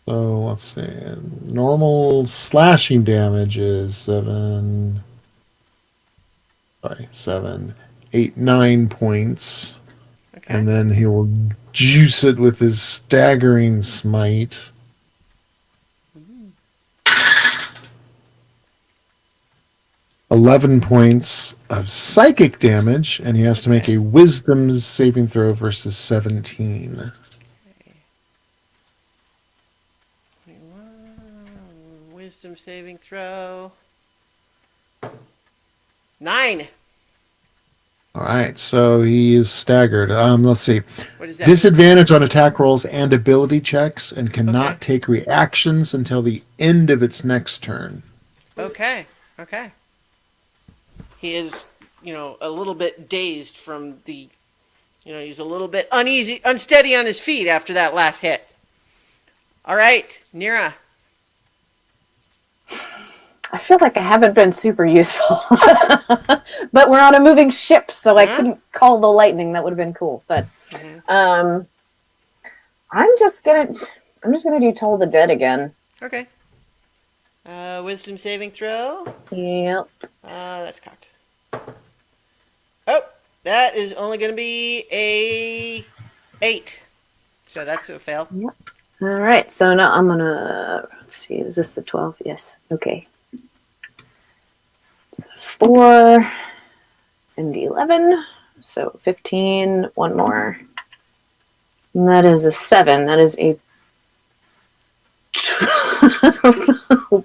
So let's see. Normal slashing damage is 7, 8, 9 points.
Okay.
And then he will juice it with his staggering smite.
Mm-hmm.
11 points of psychic damage, and he has to make a wisdom saving throw versus 17.
21, wisdom saving throw. 9.
All right, so he is staggered. Let's see.
What is that?
Disadvantage on attack rolls and ability checks, and cannot
Okay.
take reactions until the end of its next turn.
Okay. Okay. He is, a little bit dazed from the, he's a little bit unsteady on his feet after that last hit. All right, Nira.
I feel like I haven't been super useful. But we're on a moving ship, so I couldn't call the lightning. That would have been cool. But I'm just gonna do Toll the Dead again.
Okay. Wisdom saving throw.
Yep.
That's cocked. Oh, that is only going to be a 8. So that's a fail.
All right. So now I'm gonna let's see. Is this the 12? Yes. Okay. 4 and 11. So 15. One more. And that is a 7. That is a.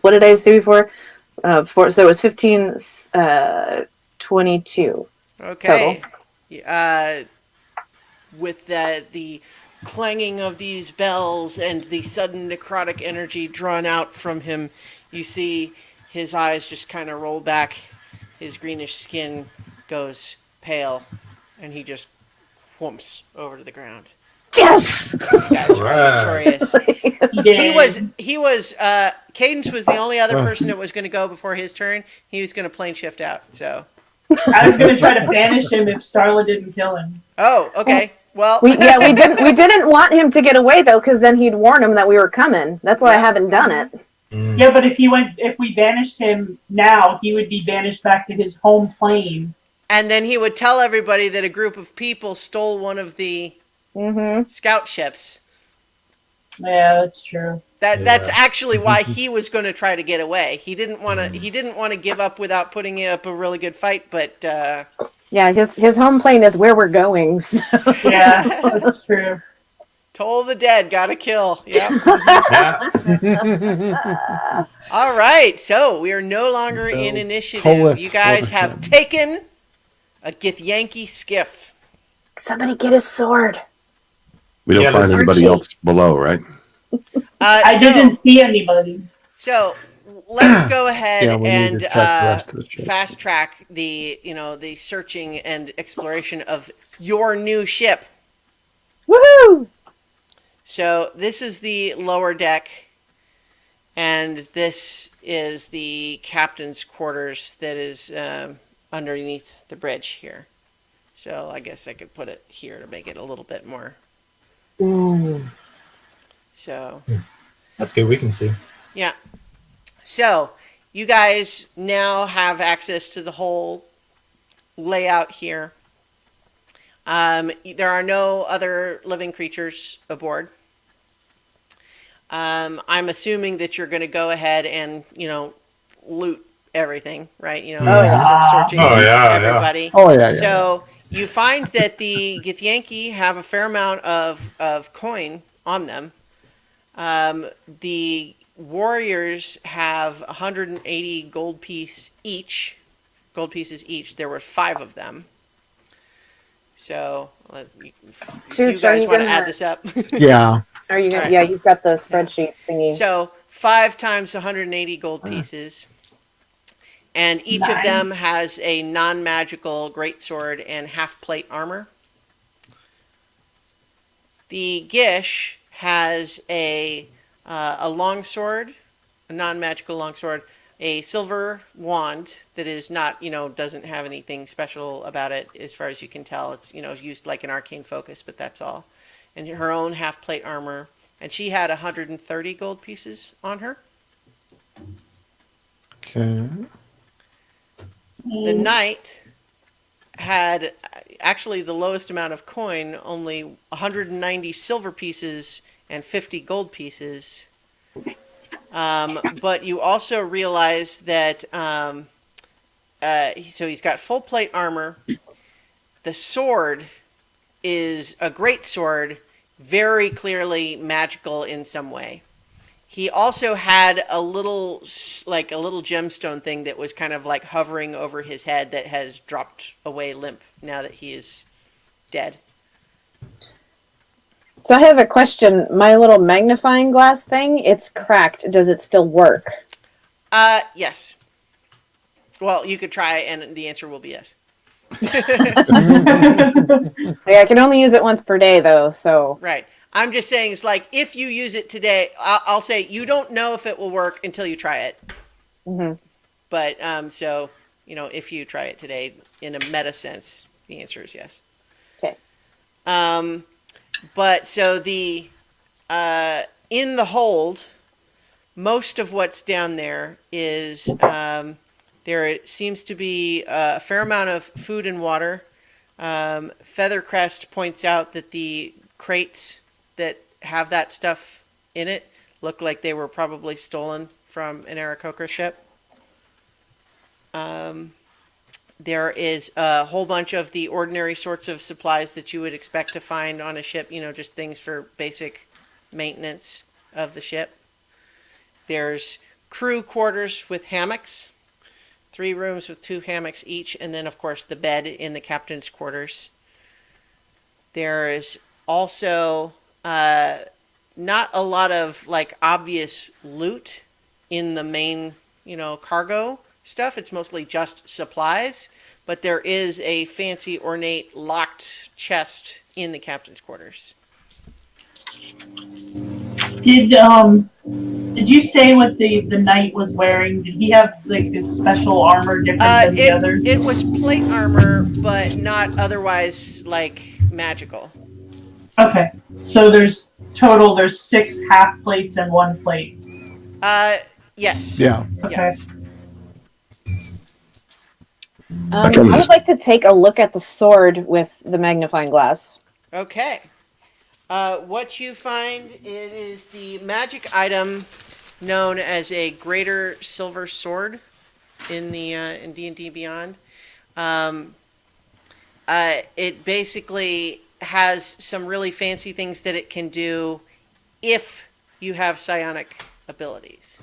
What did I say before? 4. So it was 15. 22.
Okay. With the clanging of these bells and the sudden necrotic energy drawn out from him, you see his eyes just kind of roll back. His greenish skin goes pale, and he just whoops over to the ground.
Yes.
You guys are victorious. He was Cadence was the only other person that was going to go before his turn. He was going to plane shift out. So
I was going to try to banish him if Starla didn't kill him.
oh, okay. Well,
We didn't want him to get away though, because then he'd warn him that we were coming. That's why I haven't done it.
Yeah, but if we banished him now, he would be banished back to his home plane.
and then he would tell everybody that a group of people stole one of the scout ships.
Yeah, that's true.
That's actually why he was going to try to get away. He didn't want to. He didn't want to give up without putting up a really good fight. But
Yeah, his home plane is where we're going. So.
Yeah, that's true.
Toll the Dead got a kill. Yep.
Yeah.
All right. So we are no longer in initiative. You guys have taken A Githyanki skiff.
Somebody get his sword.
We don't
Yeah,
find
there's-
anybody else below, right?
I didn't see anybody.
So let's go ahead
Yeah, we need
and
to check the rest of the ship.
fast track the the searching and exploration of your new ship.
Woohoo!
So this is the lower deck, and this is the captain's quarters that is underneath the bridge here. So I guess I could put it here to make it a little bit more. So
That's good. We can see.
yeah. So you guys now have access to the whole layout here. There are no other living creatures aboard. I'm assuming that you're going to go ahead and, loot everything, right?
yeah.
So searching
Oh, yeah,
everybody.
Oh yeah, yeah.
So you find that the Githyanki have a fair amount of coin on them. The warriors have 180 gold pieces each. There were 5 of them. So if you
Chooch, are
guys
you
want to
gonna-
add this up.
Yeah.
Are you gonna?
Alright.
Yeah, you've got the spreadsheet thingy.
So 5 times 180 gold pieces. And each of
Nice.
them has a non-magical greatsword and half-plate armor. The Gish has a longsword, a non-magical longsword, a silver wand that is not, doesn't have anything special about it as far as you can tell. It's, used like an arcane focus, but that's all. And her own half-plate armor. And she had 130 gold pieces on her.
Okay.
The knight had actually the lowest amount of coin, only 190 silver pieces and 50 gold pieces. But you also realize that, so he's got full plate armor. The sword is a great sword, very clearly magical in some way. He also had a little gemstone thing that was kind of like hovering over his head that has dropped away limp now that he is dead.
So I have a question. My little magnifying glass thing, it's cracked. Does it still work?
Yes. Well, you could try, and the answer will be yes.
Like, I can only use it once per day, though. So
Right. I'm just saying, it's like if you use it today, I'll say you don't know if it will work until you try it.
Mhm.
But so if you try it today, in a meta sense, the answer is yes.
Okay.
But so the in the hold, most of what's down there is there seems to be a fair amount of food and water. Feathercrest points out that the crates that have that stuff in it look like they were probably stolen from an Aarakocra ship. There is a whole bunch of the ordinary sorts of supplies that you would expect to find on a ship, just things for basic maintenance of the ship. There's crew quarters with hammocks, 3 rooms with 2 hammocks each, and then, of course, the bed in the captain's quarters. There is also not a lot of obvious loot in the main, cargo stuff. It's mostly just supplies, but there is a fancy, ornate, locked chest in the captain's quarters.
Did you say what the knight was wearing? Did he have his special armor different than the others?
It was plate armor, but not otherwise magical.
Okay, so there's 6 half plates and 1 plate.
Yes.
Yeah.
Okay.
Yes.
I would like to take a look at the sword with the magnifying glass.
Okay. What you find, it is the magic item known as a Greater Silver Sword in the in D&D Beyond. It basically has some really fancy things that it can do if you have psionic abilities.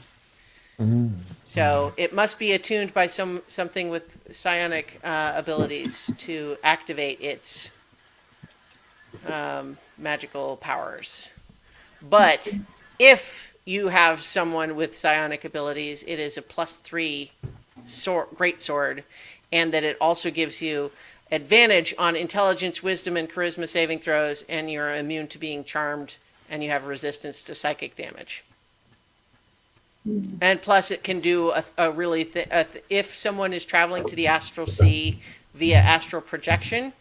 So it must be attuned by something with psionic abilities to activate its magical powers. But if you have someone with psionic abilities, it is a +3 great sword, and that it also gives you advantage on intelligence, wisdom, and charisma saving throws, and you're immune to being charmed, and you have resistance to psychic damage. And plus, it can do a really if someone is traveling to the astral sea via astral projection,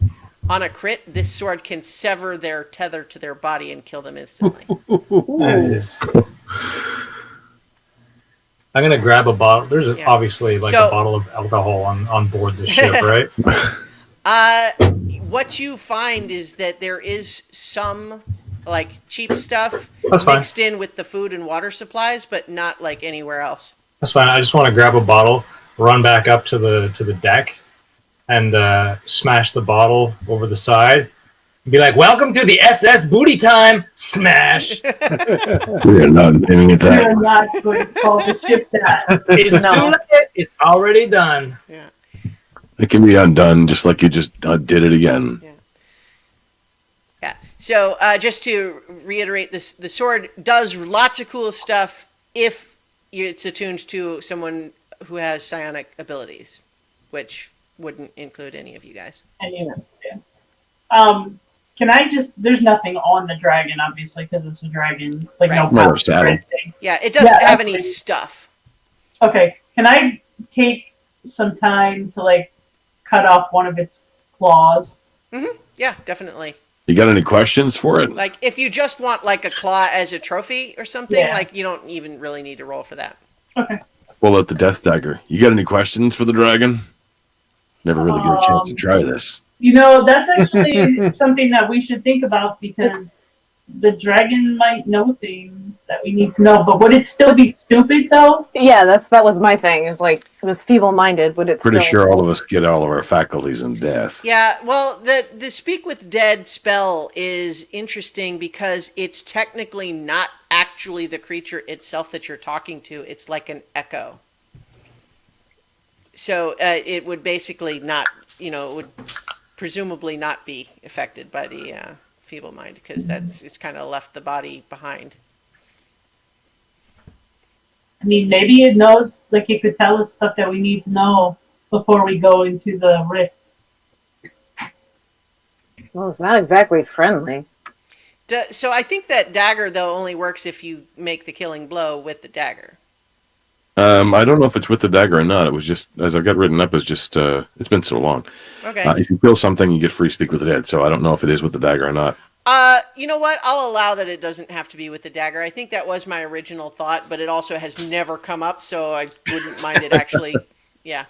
on a crit, this sword can sever their tether to their body and kill them instantly.
Nice. I'm gonna grab a bottle. There's obviously like
So-
a bottle of alcohol on board this ship, right?
What you find is that there is some like cheap stuff
That's fine.
mixed in with the food and water supplies, but not like anywhere else.
That's fine. I just want to grab a bottle, run back up to the deck, and smash the bottle over the side. And be like, "Welcome to the SS Booty Time!" Smash.
We are not naming it that.
We're not going to call the ship that.
It's
No.
too late. It's already done.
Yeah.
It can be undone just like you just did it again.
Yeah. So just to reiterate, this the sword does lots of cool stuff if it's attuned to someone who has psionic abilities, which wouldn't include any of you guys.
And you understand. Can I just? There's nothing on the dragon, obviously, because it's a dragon. Like no
Right.
No
pouch or
saddle.
anything.
Yeah, it doesn't
Yeah,
have any
actually-
stuff.
Okay. Can I take some time to like cut off one of its claws?
Yeah, definitely.
You got any questions for it?
Like if you just want like a claw as a trophy or something,
Yeah.
like you don't even really need to roll for that.
Okay.
Pull out the death dagger. You got any questions for the dragon? Never really get a chance to try this.
You know, that's actually something that we should think about because the dragon might know things that we need to know. But would it still be stupid though?
Yeah, that was my thing. It was like it was feeble-minded. Would it?
Pretty
still...
sure all of us get all of our faculties in death.
Yeah, well, the Speak with Dead spell is interesting because it's technically not actually the creature itself that you're talking to. It's like an echo. So it would basically not, it would presumably not be affected by the feeble mind because it's kind of left the body behind.
I mean, maybe it knows, like it could tell us stuff that we need to know before we go into the rift.
Well, it's not exactly friendly.
So I think that dagger though only works if you make the killing blow with the dagger.
I don't know if it's with the dagger or not. It was just, as I've got written up, it's just, it's been so long.
Okay.
If you kill something, you get free speak with the dead. So I don't know if it is with the dagger or not.
You know what? I'll allow that it doesn't have to be with the dagger. I think that was my original thought, but it also has never come up, so I wouldn't mind it actually. Yeah.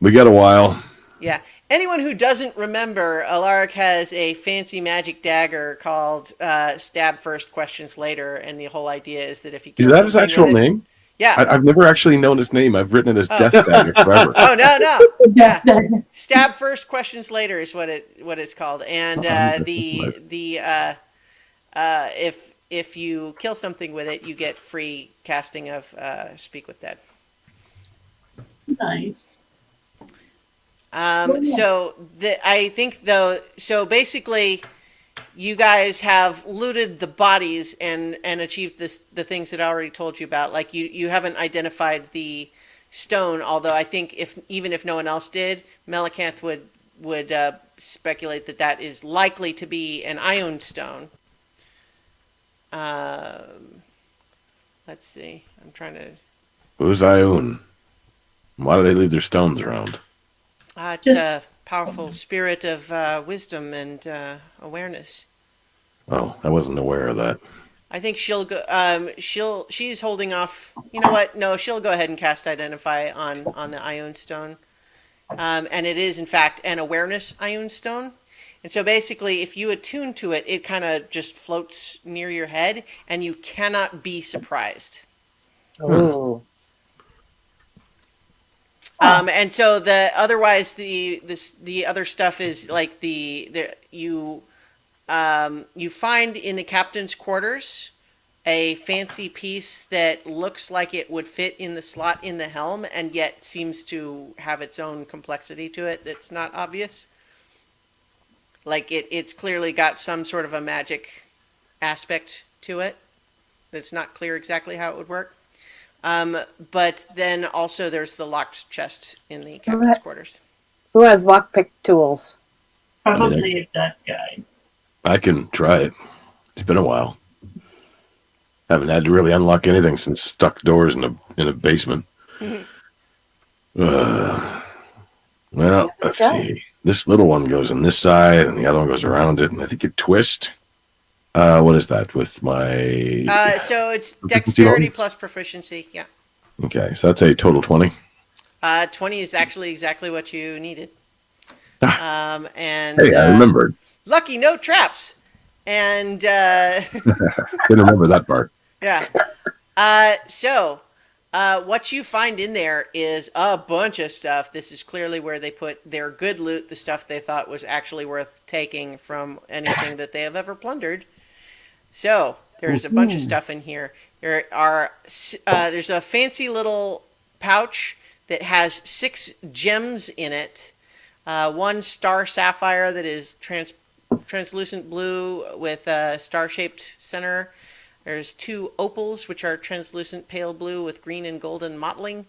We got a while.
Yeah. Anyone who doesn't remember, Alaric has a fancy magic dagger called Stab First, Questions Later, and the whole idea is that if you
Is
kill
that his
something
actual
with it-
name?
Yeah.
I've never actually known his name. I've written it as Death Dagger forever.
Oh no.
Yeah.
Stab First, Questions Later is what it's called, and if you kill something with it, you get free casting of Speak with Dead.
Nice.
So I think though, so basically, you guys have looted the bodies and achieved the things that I already told you about. Like you haven't identified the stone, although I think even if no one else did, Melicanth would speculate that is likely to be an Ion stone. Let's see. I'm trying to.
Who's Ioun? Why do they leave their stones around?
It's a powerful spirit of wisdom and awareness.
Oh, I wasn't aware of that.
I think she'll go. She's holding off. You know what? No, she'll go ahead and cast Identify on the Ion Stone, and it is in fact an awareness Ion Stone. And so basically, if you attune to it, it kind of just floats near your head, and you cannot be surprised.
Ooh.
And so the other stuff is like you find in the captain's quarters a fancy piece that looks like it would fit in the slot in the helm and yet seems to have its own complexity to it that's not obvious. Like it's clearly got some sort of a magic aspect to it that's not clear exactly how it would work. But then also there's the locked chest in the captain's quarters.
Who has lockpick tools?
Probably that guy.
I can try it. It's been a while. Haven't had to really unlock anything since stuck doors in a basement. Well, let's see. This little one goes on this side, and the other one goes around it, and I think you twist. What is that with my?
So it's
Proficiency
dexterity
bonus?
plus proficiency. Yeah.
Okay, so that's a total 20.
20 is actually exactly what you needed. And
Hey, I remembered.
lucky no traps. And
Didn't remember that part.
yeah. So what you find in there is a bunch of stuff. This is clearly where they put their good loot, the stuff they thought was actually worth taking from anything that they have ever plundered. So there's a bunch of stuff in here. There's a fancy little pouch that has 6 gems in it. 1 star sapphire that is translucent blue with a star-shaped center. There's 2 opals, which are translucent pale blue with green and golden mottling.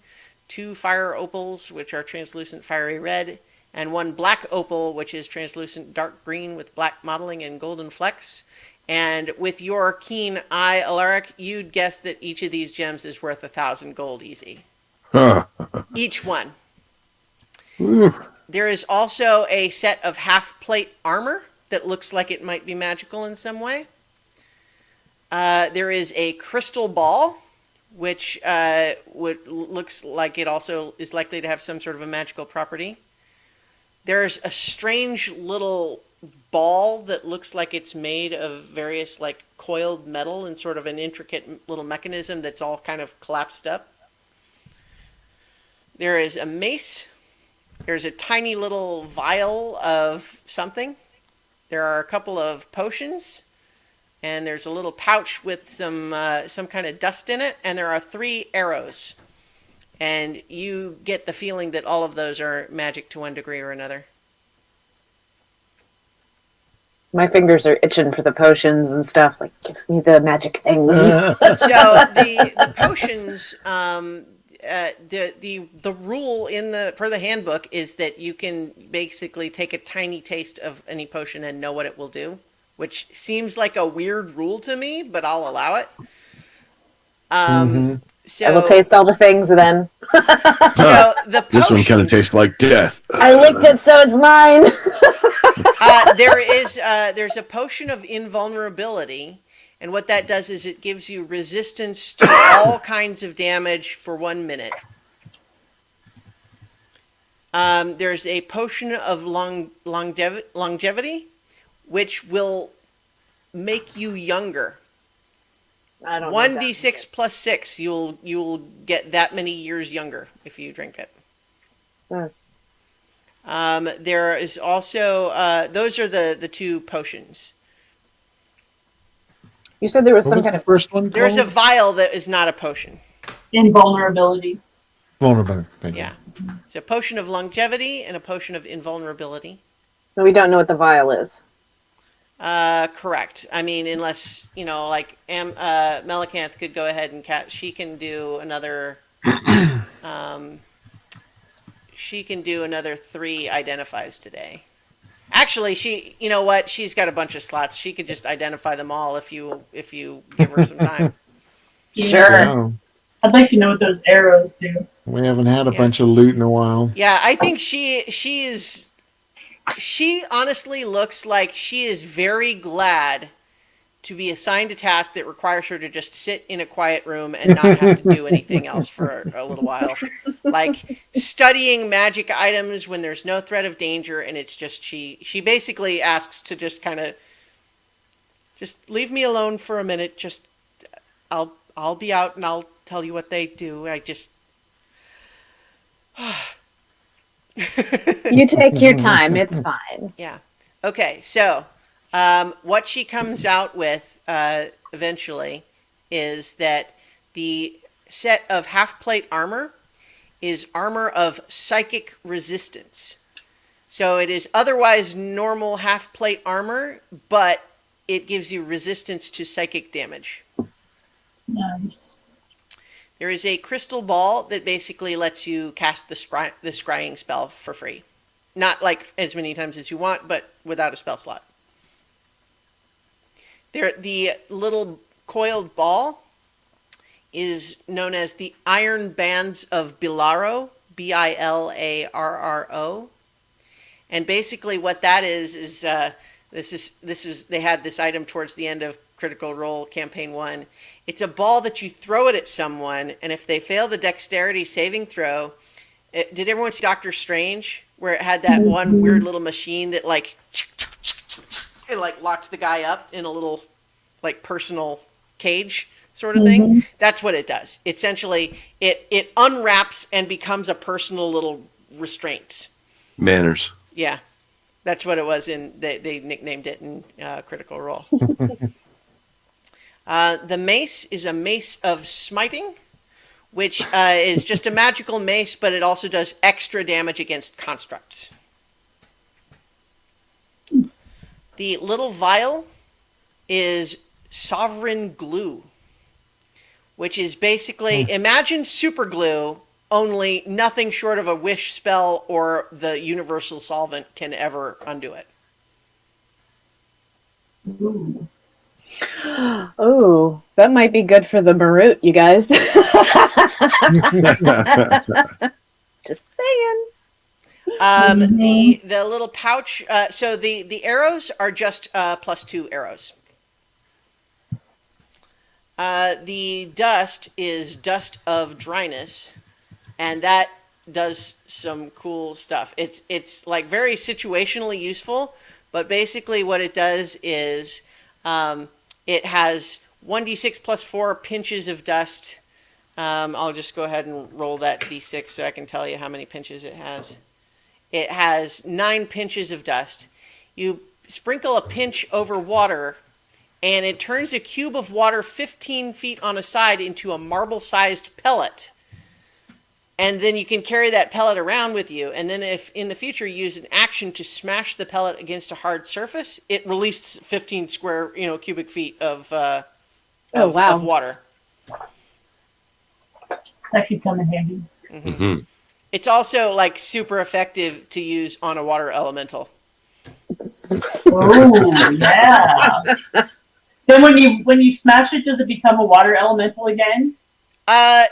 2 fire opals, which are translucent fiery red. And 1 black opal, which is translucent dark green with black mottling and golden flecks. And with your keen eye, Alaric, you'd guess that each of these gems is worth 1,000 gold easy.
Huh.
Each one.
Ooh.
There is also a set of half-plate armor that looks like it might be magical in some way. There is a crystal ball, which looks like it also is likely to have some sort of a magical property. There's a strange little ball that looks like it's made of various like coiled metal and sort of an intricate little mechanism that's all kind of collapsed up. There is a mace. There's a tiny little vial of something. There are a couple of potions, and there's a little pouch with some kind of dust in it, and there are 3 arrows. And you get the feeling that all of those are magic to one degree or another.
My fingers are itching for the potions and stuff. Like, give me the magic things.
So the potions, the rule per the handbook is that you can basically take a tiny taste of any potion and know what it will do, which seems like a weird rule to me, but I'll allow it. So
I will taste all the things then.
So the potions,
This one kind of tastes like death.
I licked it, so it's mine.
there's a potion of invulnerability, and what that does is it gives you resistance to all kinds of damage for 1 minute. There's a potion of longevity, which will make you younger.
I don't know what that
1d6 plus 6, you'll get that many years younger if you drink it. There is also those are the 2 potions.
You said there was
What
some
was
kind
the
of
first one
There's a
called?
vial that is not a potion.
Invulnerability.
Vulnerable. Thank you.
Yeah. It's a potion of longevity and a potion of invulnerability.
No, we don't know what the vial is.
Correct. I mean, unless, like Melicanth could go ahead and she can do another she can do another 3 identifies today. Actually, she's got a bunch of slots. She could just identify them all if you give her some time.
Sure.
Wow.
I'd like to know what those arrows do.
We haven't had a
Yeah.
bunch of loot in a while.
Yeah, I think she honestly looks like she is very glad to be assigned a task that requires her to just sit in a quiet room and not have to do anything else for a little while. Like studying magic items when there's no threat of danger, and it's just she basically asks to just kind of just leave me alone for a minute. Just I'll be out and I'll tell you what they do. I just
You take your time. It's fine.
Yeah. Okay. So, what she comes out with eventually is that the set of half plate armor is armor of psychic resistance. So it is otherwise normal half plate armor, but it gives you resistance to psychic damage.
Nice.
There is a crystal ball that basically lets you cast the scrying spell for free. Not like as many times as you want, but without a spell slot. The little coiled ball is known as the Iron Bands of Bilarro, Billarro. And basically what that is they had this item towards the end of Critical Role Campaign 1. It's a ball that you throw it at someone, and if they fail the dexterity saving throw, did everyone see Doctor Strange, where it had that one weird little machine that like it like locked the guy up in a little like personal cage sort of thing? That's what it does. Essentially, it unwraps and becomes a personal little restraint.
Manners.
Yeah, that's what it was they nicknamed it in Critical Role. The mace is a mace of smiting, which is just a magical mace, but it also does extra damage against constructs. The little vial is sovereign glue, which is basically, imagine super glue, only nothing short of a wish spell or the universal solvent can ever undo it.
Ooh.
Oh, that might be good for the Marut, you guys. Just saying.
The little pouch. So the arrows are just +2 arrows. The dust is dust of dryness, and that does some cool stuff. It's like very situationally useful, but basically what it does is it has 1d6 plus 4 pinches of dust. I'll just go ahead and roll that d6 so I can tell you how many pinches it has. It has 9 pinches of dust. You sprinkle a pinch over water, and it turns a cube of water 15 feet on a side into a marble-sized pellet. And then you can carry that pellet around with you. And then if in the future you use an action to smash the pellet against a hard surface, it releases 15 square, cubic feet of water.
That could come in handy.
Mm-hmm. It's also like super effective to use on a water elemental.
Oh yeah. Then when you smash it, does it become a water elemental again?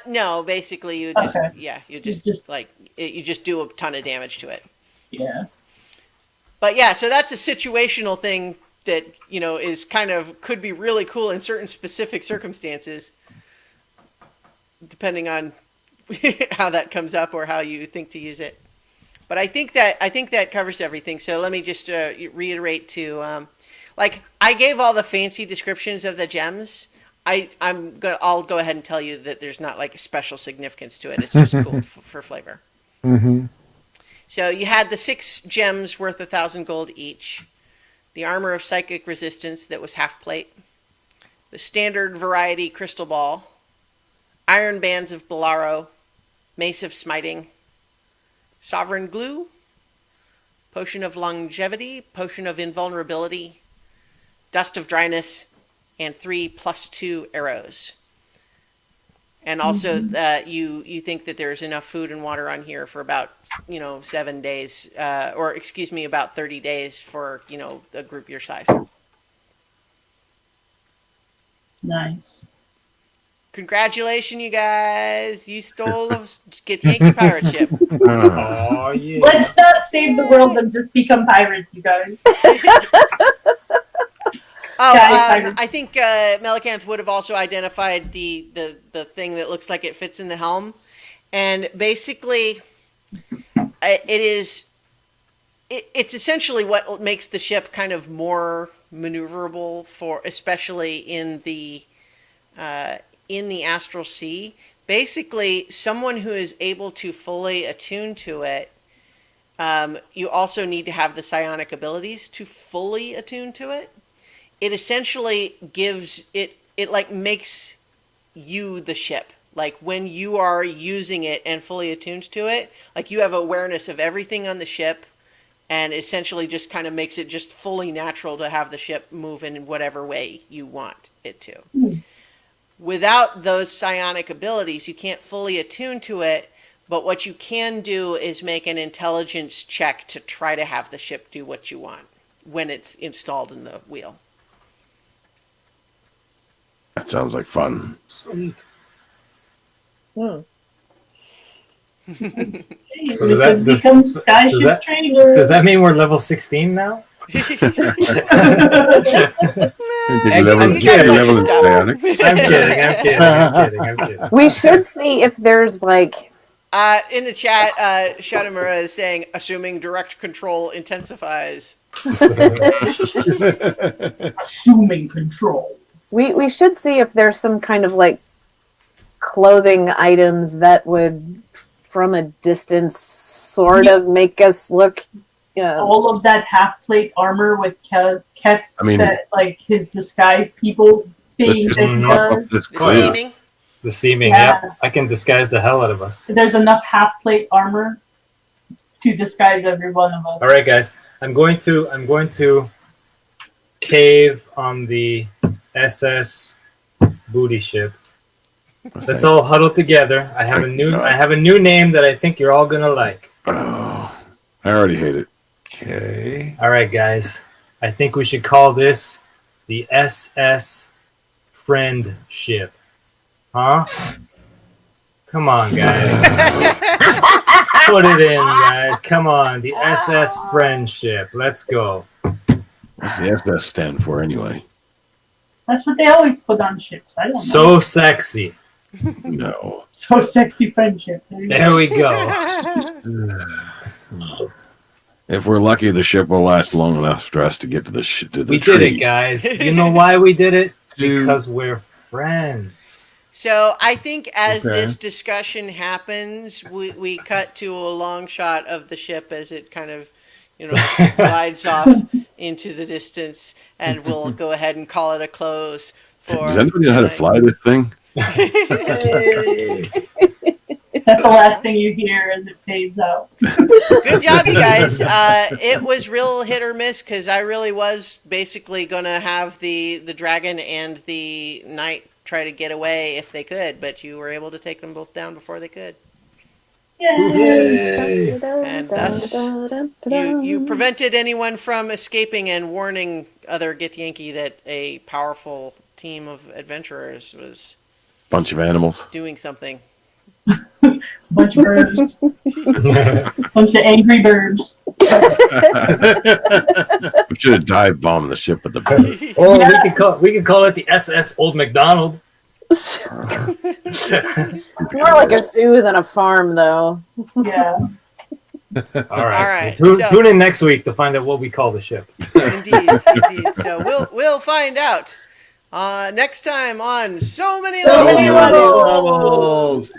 No. Basically, you just do a ton of damage to it.
Yeah.
But yeah, so that's a situational thing that is could be really cool in certain specific circumstances, depending on how that comes up or how you think to use it. But I think that covers everything. So let me just reiterate to, I gave all the fancy descriptions of the gems. I'll go ahead and tell you that there's not like a special significance to it. It's just cool for flavor.
Mm-hmm.
So you had the 6 gems worth 1,000 gold each, the armor of psychic resistance that was half plate, the standard variety crystal ball, iron bands of Bilarro, mace of smiting, sovereign glue, potion of longevity, potion of invulnerability, dust of dryness, and 3 +2 arrows. And also that you think that there's enough food and water on here for about 7 days, about 30 days for a group your size.
Nice.
Congratulations, you guys! You stole a Yankee pirate ship.
Oh yeah.
Let's not save the world and just become pirates, you guys.
I think Melicanth would have also identified the thing that looks like it fits in the helm, and basically, it's essentially what makes the ship kind of more maneuverable especially in the astral sea. Basically, someone who is able to fully attune to it. You also need to have the psionic abilities to fully attune to it. It essentially gives it like makes you, the ship. Like when you are using it and fully attuned to it, like you have awareness of everything on the ship, and essentially just kind of makes it just fully natural to have the ship move in whatever way you want it to. Without those psionic abilities, you can't fully attune to it, but what you can do is make an intelligence check to try to have the ship do what you want when it's installed in the wheel.
That sounds like fun.
Sweet.
Hmm.
We
So does that-
could become
does
Skyship
that-
trainers.
Does that mean we're level 16 now?
I'm
Level-
you got a bunch of
level
stuff.
psionics.
I'm kidding.
We should see if there's like
In the chat, Shadamura is saying, assuming direct control intensifies.
Assuming control.
we should see if there's some kind of like clothing items that would from a distance sort of make us look
All of that half plate armor with Ket's
I mean-
that like his disguise people
Let's
thing
just
that he
pop
does.
up this
The
clear.
seeming.
The seeming,
Yeah.
yep. I can disguise the hell out of us.
There's enough half plate armor to disguise every one of us.
All right, guys. I'm going to cave on the SS booty ship. Let's all huddle together. I have a new name that I think you're all gonna like.
Oh, I already hate it.
Okay.
All right, guys. I think we should call this the SS friend ship. Huh? Come on, guys. Put it in, guys. Come on, the SS friendship. Let's go.
What's the SS stand for anyway?
That's what they always put on ships. I don't know.
So sexy.
No.
So sexy friendship.
There we go.
If we're lucky, the ship will last long enough for us to get to the
We
tree.
did it, guys. You know why we did it?
Dude.
Because we're friends.
So I think as
Okay.
this discussion happens, we cut to a long shot of the ship as it kind of, glides off into the distance, and we'll go ahead and call it a close. For
Does anybody know how to fly this thing?
That's the last thing you hear as it fades out.
Good job, you guys. It was real hit or miss because I really was basically gonna have the dragon and the knight try to get away if they could, but you were able to take them both down before they could.
Yay.
And thus, you prevented anyone from escaping and warning other Githyanki that a powerful team of adventurers was
Bunch of animals.
doing something.
Bunch of birds. Bunch of angry birds.
We should have dive bombed the ship with the.
Or we could call it the SS Old McDonald.
It's more like a zoo than a farm, though.
Yeah.
All right.
All right,
Tune,
so-
tune in next week to find out what we call the ship.
Indeed. So we'll find out next time on So Many
So
Levels.
Many
Levels.